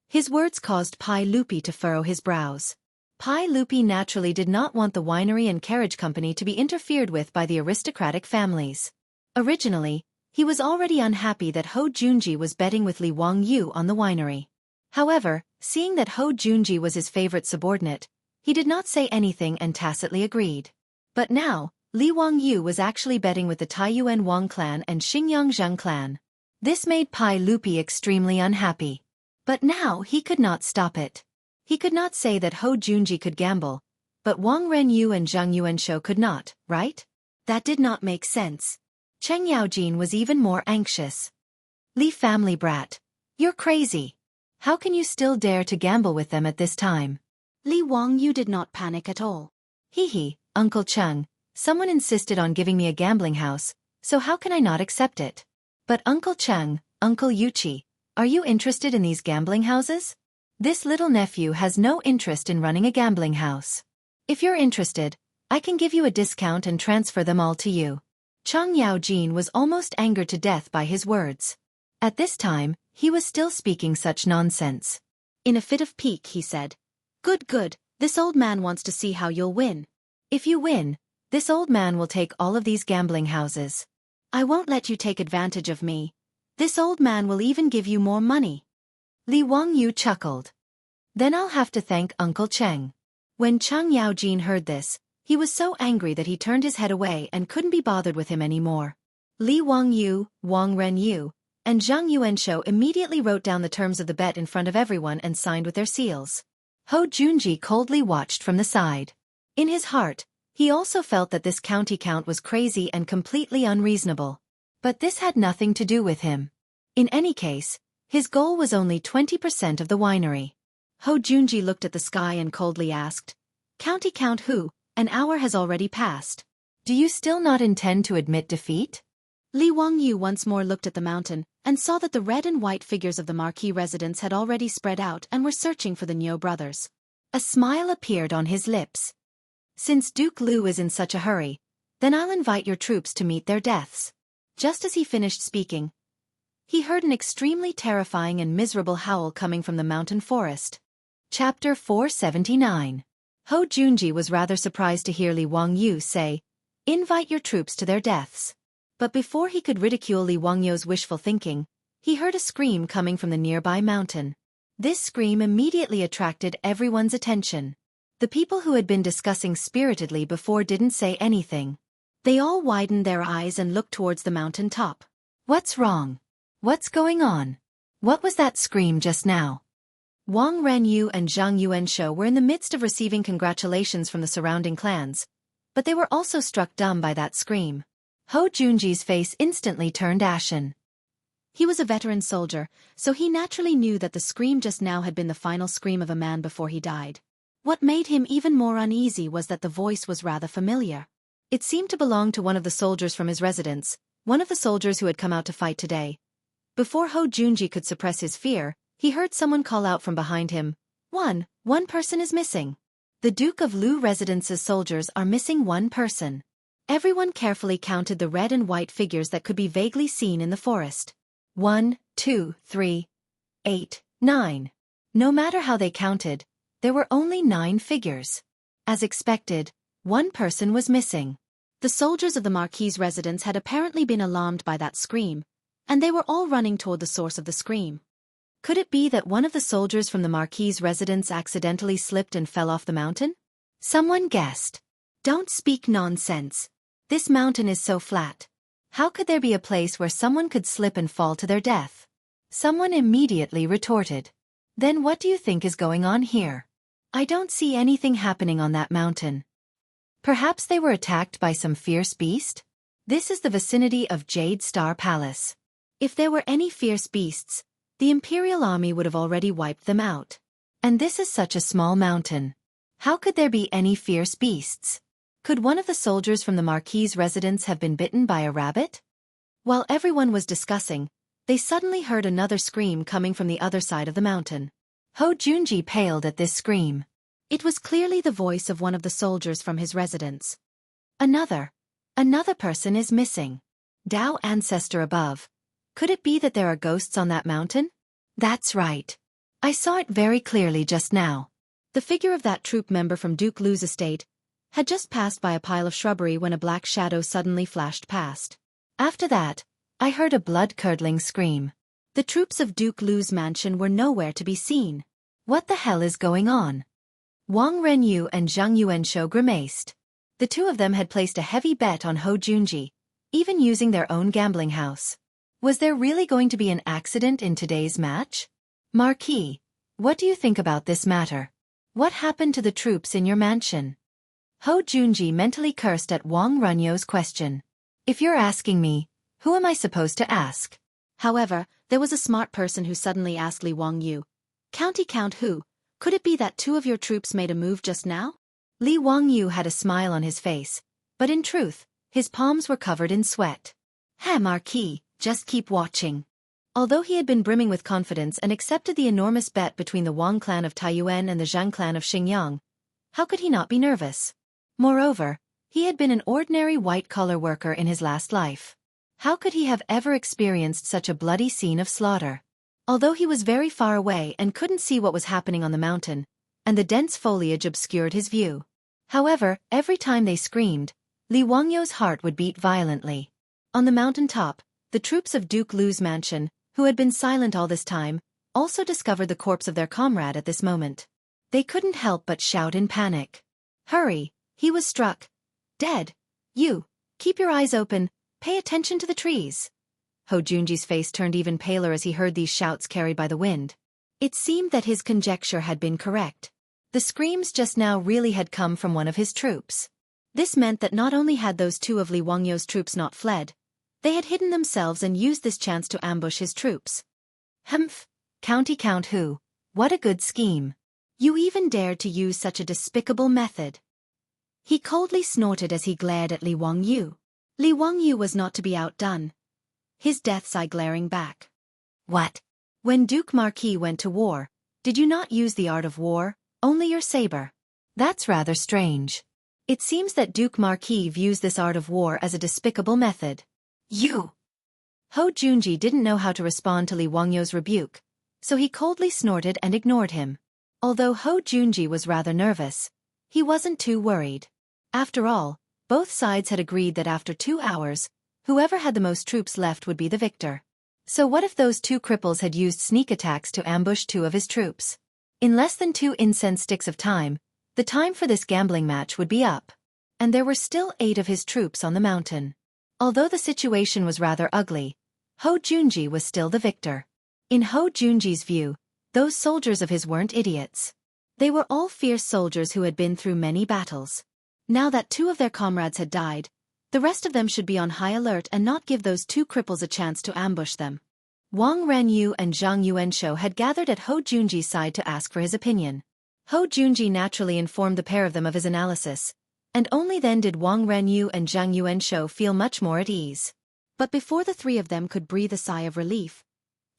His words caused Pai Lupi to furrow his brows. Pai Lupi naturally did not want the winery and carriage company to be interfered with by the aristocratic families. Originally, he was already unhappy that Ho Junji was betting with Li Wangyu on the winery. However, seeing that Ho Junji was his favorite subordinate, he did not say anything and tacitly agreed. But now, Li Wangyu was actually betting with the Taiyuan Wang clan and Xingyang Zheng clan. This made Pai Lupi extremely unhappy. But now he could not stop it. He could not say that Ho Junji could gamble, but Wang Renyu and Zhang Yuanshou could not, right? That did not make sense. Cheng Yaojin was even more anxious. "Li family brat, you're crazy. How can you still dare to gamble with them at this time?" Li Wangyu did not panic at all. "Hee, Uncle Cheng, someone insisted on giving me a gambling house, so how can I not accept it? But Uncle Cheng, Uncle Yuchi, are you interested in these gambling houses? This little nephew has no interest in running a gambling house. If you're interested, I can give you a discount and transfer them all to you." Cheng Yaojin was almost angered to death by his words. At this time, he was still speaking such nonsense. In a fit of pique he said, Good, this old man wants to see how you'll win. If you win, this old man will take all of these gambling houses. I won't let you take advantage of me. This old man will even give you more money." Li Wangyu chuckled. "Then I'll have to thank Uncle Cheng." When Cheng Yaojin heard this, he was so angry that he turned his head away and couldn't be bothered with him anymore. Li Wangyu, Wang Renyu, and Zhang Yuanshou immediately wrote down the terms of the bet in front of everyone and signed with their seals. Ho Junji coldly watched from the side. In his heart, he also felt that this county count was crazy and completely unreasonable. But this had nothing to do with him. In any case, his goal was only 20% of the winery. Ho Junji looked at the sky and coldly asked, "County Count who? An hour has already passed. Do you still not intend to admit defeat? Li Wangyu once more looked at the mountain, and saw that the red and white figures of the marquee residents had already spread out and were searching for the Niu brothers. A smile appeared on his lips. Since Duke Lu is in such a hurry, then I'll invite your troops to meet their deaths. Just as he finished speaking, he heard an extremely terrifying and miserable howl coming from the mountain forest. Chapter 479. Ho Junji was rather surprised to hear Li Wangyu say, "Invite your troops to their deaths." But before he could ridicule Li Wangyu's wishful thinking, he heard a scream coming from the nearby mountain. This scream immediately attracted everyone's attention. The people who had been discussing spiritedly before didn't say anything. They all widened their eyes and looked towards the mountain top. What's wrong? What's going on? What was that scream just now? Wang Renyu and Zhang Yuanshou were in the midst of receiving congratulations from the surrounding clans, but they were also struck dumb by that scream. Ho Junji's face instantly turned ashen. He was a veteran soldier, so he naturally knew that the scream just now had been the final scream of a man before he died. What made him even more uneasy was that the voice was rather familiar. It seemed to belong to one of the soldiers from his residence, one of the soldiers who had come out to fight today. Before Ho Junji could suppress his fear, he heard someone call out from behind him, One person is missing. The Duke of Lu residence's soldiers are missing one person." Everyone carefully counted the red and white figures that could be vaguely seen in the forest. 1, 2, 3, 8, 9. No matter how they counted, there were only 9 figures. As expected, one person was missing. The soldiers of the Marquis's residence had apparently been alarmed by that scream, and they were all running toward the source of the scream. Could it be that one of the soldiers from the Marquis's residence accidentally slipped and fell off the mountain? Someone guessed. Don't speak nonsense. This mountain is so flat. How could there be a place where someone could slip and fall to their death? Someone immediately retorted. Then what do you think is going on here? I don't see anything happening on that mountain. Perhaps they were attacked by some fierce beast? This is the vicinity of Jade Star Palace. If there were any fierce beasts, the Imperial Army would have already wiped them out. And this is such a small mountain. How could there be any fierce beasts? Could one of the soldiers from the Marquis's residence have been bitten by a rabbit? While everyone was discussing, they suddenly heard another scream coming from the other side of the mountain. Ho Junji paled at this scream. It was clearly the voice of one of the soldiers from his residence. Another person is missing. Dao ancestor above. Could it be that there are ghosts on that mountain? That's right. I saw it very clearly just now. The figure of that troop member from Duke Lu's estate had just passed by a pile of shrubbery when a black shadow suddenly flashed past. After that, I heard a blood-curdling scream. The troops of Duke Lu's mansion were nowhere to be seen. What the hell is going on? Wang Renyu and Zhang Yuanshou grimaced. The two of them had placed a heavy bet on Ho Junji, even using their own gambling house. Was there really going to be an accident in today's match? Marquis, what do you think about this matter? What happened to the troops in your mansion? Ho Junji mentally cursed at Wang Renyu's question. If you're asking me, who am I supposed to ask? However, there was a smart person who suddenly asked Li Wangyu, Count who? Could it be that 2 of your troops made a move just now? Li Wangyu had a smile on his face, but in truth, his palms were covered in sweat. Marquis, just keep watching. Although he had been brimming with confidence and accepted the enormous bet between the Wang clan of Taiyuan and the Zhang clan of Xingyang, how could he not be nervous? Moreover, he had been an ordinary white-collar worker in his last life. How could he have ever experienced such a bloody scene of slaughter? Although he was very far away and couldn't see what was happening on the mountain, and the dense foliage obscured his view. However, every time they screamed, Li Wangyu's heart would beat violently. On the mountain top, the troops of Duke Lu's mansion, who had been silent all this time, also discovered the corpse of their comrade at this moment. They couldn't help but shout in panic. Hurry, he was struck. Dead. You, keep your eyes open, pay attention to the trees. Ho Junji's face turned even paler as he heard these shouts carried by the wind. It seemed that his conjecture had been correct. The screams just now really had come from one of his troops. This meant that not only had those 2 of Li Wangyu's troops not fled, they had hidden themselves and used this chance to ambush his troops. Humph! Count who? What a good scheme. You even dared to use such a despicable method. He coldly snorted as he glared at Li Wangyu. Li Wangyu was not to be outdone, his death's eye glaring back. What? When Duke Marquis went to war, did you not use the art of war, only your saber? That's rather strange. It seems that Duke Marquis views this art of war as a despicable method. You! Ho Junji didn't know how to respond to Li Wangyu's rebuke, so he coldly snorted and ignored him. Although Ho Junji was rather nervous, he wasn't too worried. After all, both sides had agreed that after 2 hours, whoever had the most troops left would be the victor. So what if those 2 cripples had used sneak attacks to ambush 2 of his troops? In less than 2 incense sticks of time, the time for this gambling match would be up. And there were still 8 of his troops on the mountain. Although the situation was rather ugly, Ho Junji was still the victor. In Ho Junji's view, those soldiers of his weren't idiots. They were all fierce soldiers who had been through many battles. Now that 2 of their comrades had died, the rest of them should be on high alert and not give those 2 cripples a chance to ambush them. Wang Renyu and Zhang Yuanshou had gathered at Ho Junji's side to ask for his opinion. Ho Junji naturally informed the pair of them of his analysis, and only then did Wang Renyu and Zhang Yuanshou feel much more at ease. But before the 3 of them could breathe a sigh of relief,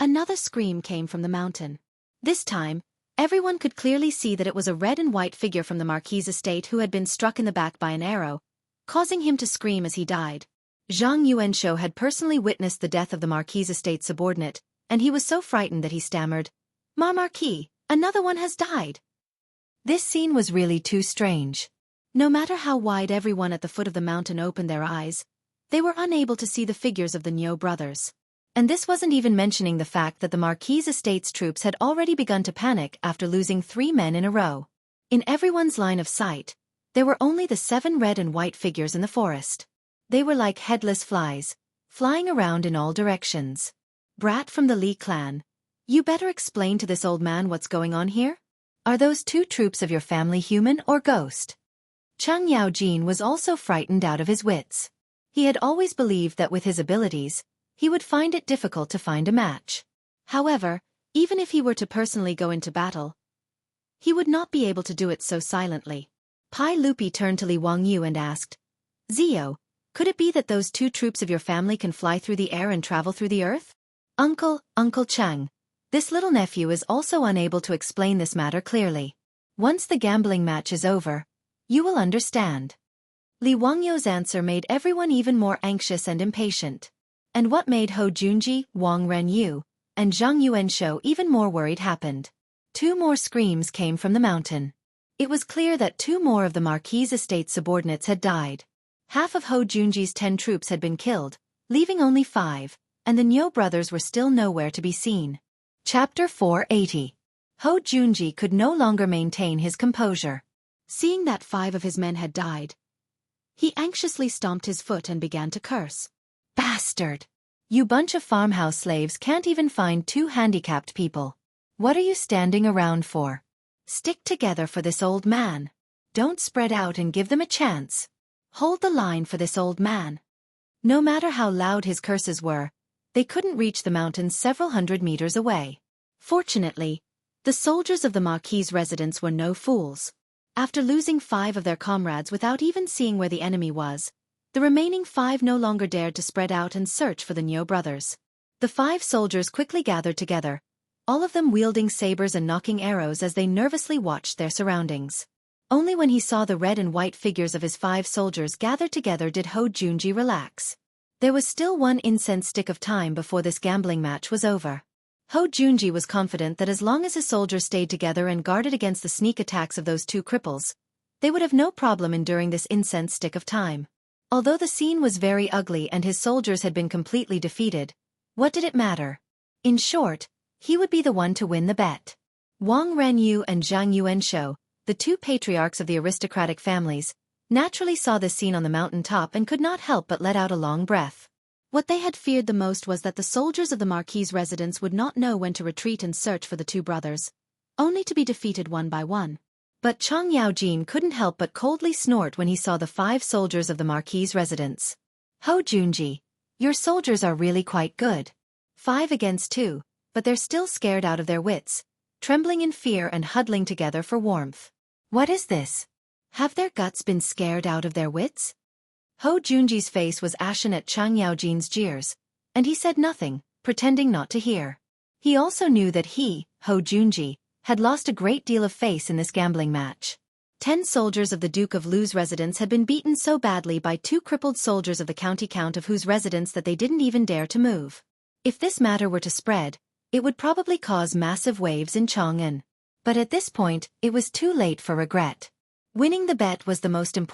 another scream came from the mountain. This time, everyone could clearly see that it was a red and white figure from the Marquis' estate who had been struck in the back by an arrow, causing him to scream as he died. Zhang Yuanshou had personally witnessed the death of the Marquis' estate subordinate, and he was so frightened that he stammered, Marquis, another one has died." This scene was really too strange. No matter how wide everyone at the foot of the mountain opened their eyes, they were unable to see the figures of the Nyo brothers. And this wasn't even mentioning the fact that the Marquis' estate's troops had already begun to panic after losing 3 men in a row. In everyone's line of sight, there were only the 7 red and white figures in the forest. They were like headless flies, flying around in all directions. "Brat from the Li clan, you better explain to this old man what's going on here? Are those 2 troops of your family human or ghost?" Cheng Yaojin was also frightened out of his wits. He had always believed that with his abilities, he would find it difficult to find a match. However, even if he were to personally go into battle, he would not be able to do it so silently. Pai Lupi turned to Li Wangyu and asked, "Zio, could it be that those 2 troops of your family can fly through the air and travel through the earth?" Uncle Cheng, this little nephew is also unable to explain this matter clearly. Once the gambling match is over, you will understand. Li Wangyu's answer made everyone even more anxious and impatient. And what made Ho Junji, Wang Renyu, and Zhang Yuanshou even more worried happened. 2 more screams came from the mountain. It was clear that 2 more of the Marquis' estate subordinates had died. Half of Ho Junji's 10 troops had been killed, leaving only 5, and the Nyo brothers were still nowhere to be seen. Chapter 480. Ho Junji could no longer maintain his composure. Seeing that 5 of his men had died, he anxiously stomped his foot and began to curse. "Bastard! You bunch of farmhouse slaves can't even find 2 handicapped people. What are you standing around for? Stick together for this old man. Don't spread out and give them a chance. Hold the line for this old man." No matter how loud his curses were, they couldn't reach the mountains several hundred meters away. Fortunately, the soldiers of the Marquis' residence were no fools. After losing 5 of their comrades without even seeing where the enemy was, the remaining 5 no longer dared to spread out and search for the Nyo brothers. The 5 soldiers quickly gathered together, all of them wielding sabers and knocking arrows as they nervously watched their surroundings. Only when he saw the red and white figures of his 5 soldiers gathered together did Ho Junji relax. There was still 1 incense stick of time before this gambling match was over. Ho Junji was confident that as long as his soldiers stayed together and guarded against the sneak attacks of those 2 cripples, they would have no problem enduring this incense stick of time. Although the scene was very ugly and his soldiers had been completely defeated, what did it matter? In short, he would be the one to win the bet. Wang Renyu and Zhang Yuanshou, the 2 patriarchs of the aristocratic families, naturally saw this scene on the mountain top and could not help but let out a long breath. What they had feared the most was that the soldiers of the Marquis' residence would not know when to retreat and search for the 2 brothers, only to be defeated one by one. But Cheng Yaojin couldn't help but coldly snort when he saw the 5 soldiers of the Marquis' residence. "Ho Junji, your soldiers are really quite good. 5 against 2, but they're still scared out of their wits, trembling in fear and huddling together for warmth. What is this?" Have their guts been scared out of their wits? Ho Junji's face was ashen at Chang Yaojin's jeers, and he said nothing, pretending not to hear. He also knew that he, Ho Junji, had lost a great deal of face in this gambling match. 10 soldiers of the Duke of Lu's residence had been beaten so badly by 2 crippled soldiers of the county count of whose residence that they didn't even dare to move. If this matter were to spread, it would probably cause massive waves in Chang'an. But at this point, it was too late for regret. Winning the bet was the most important.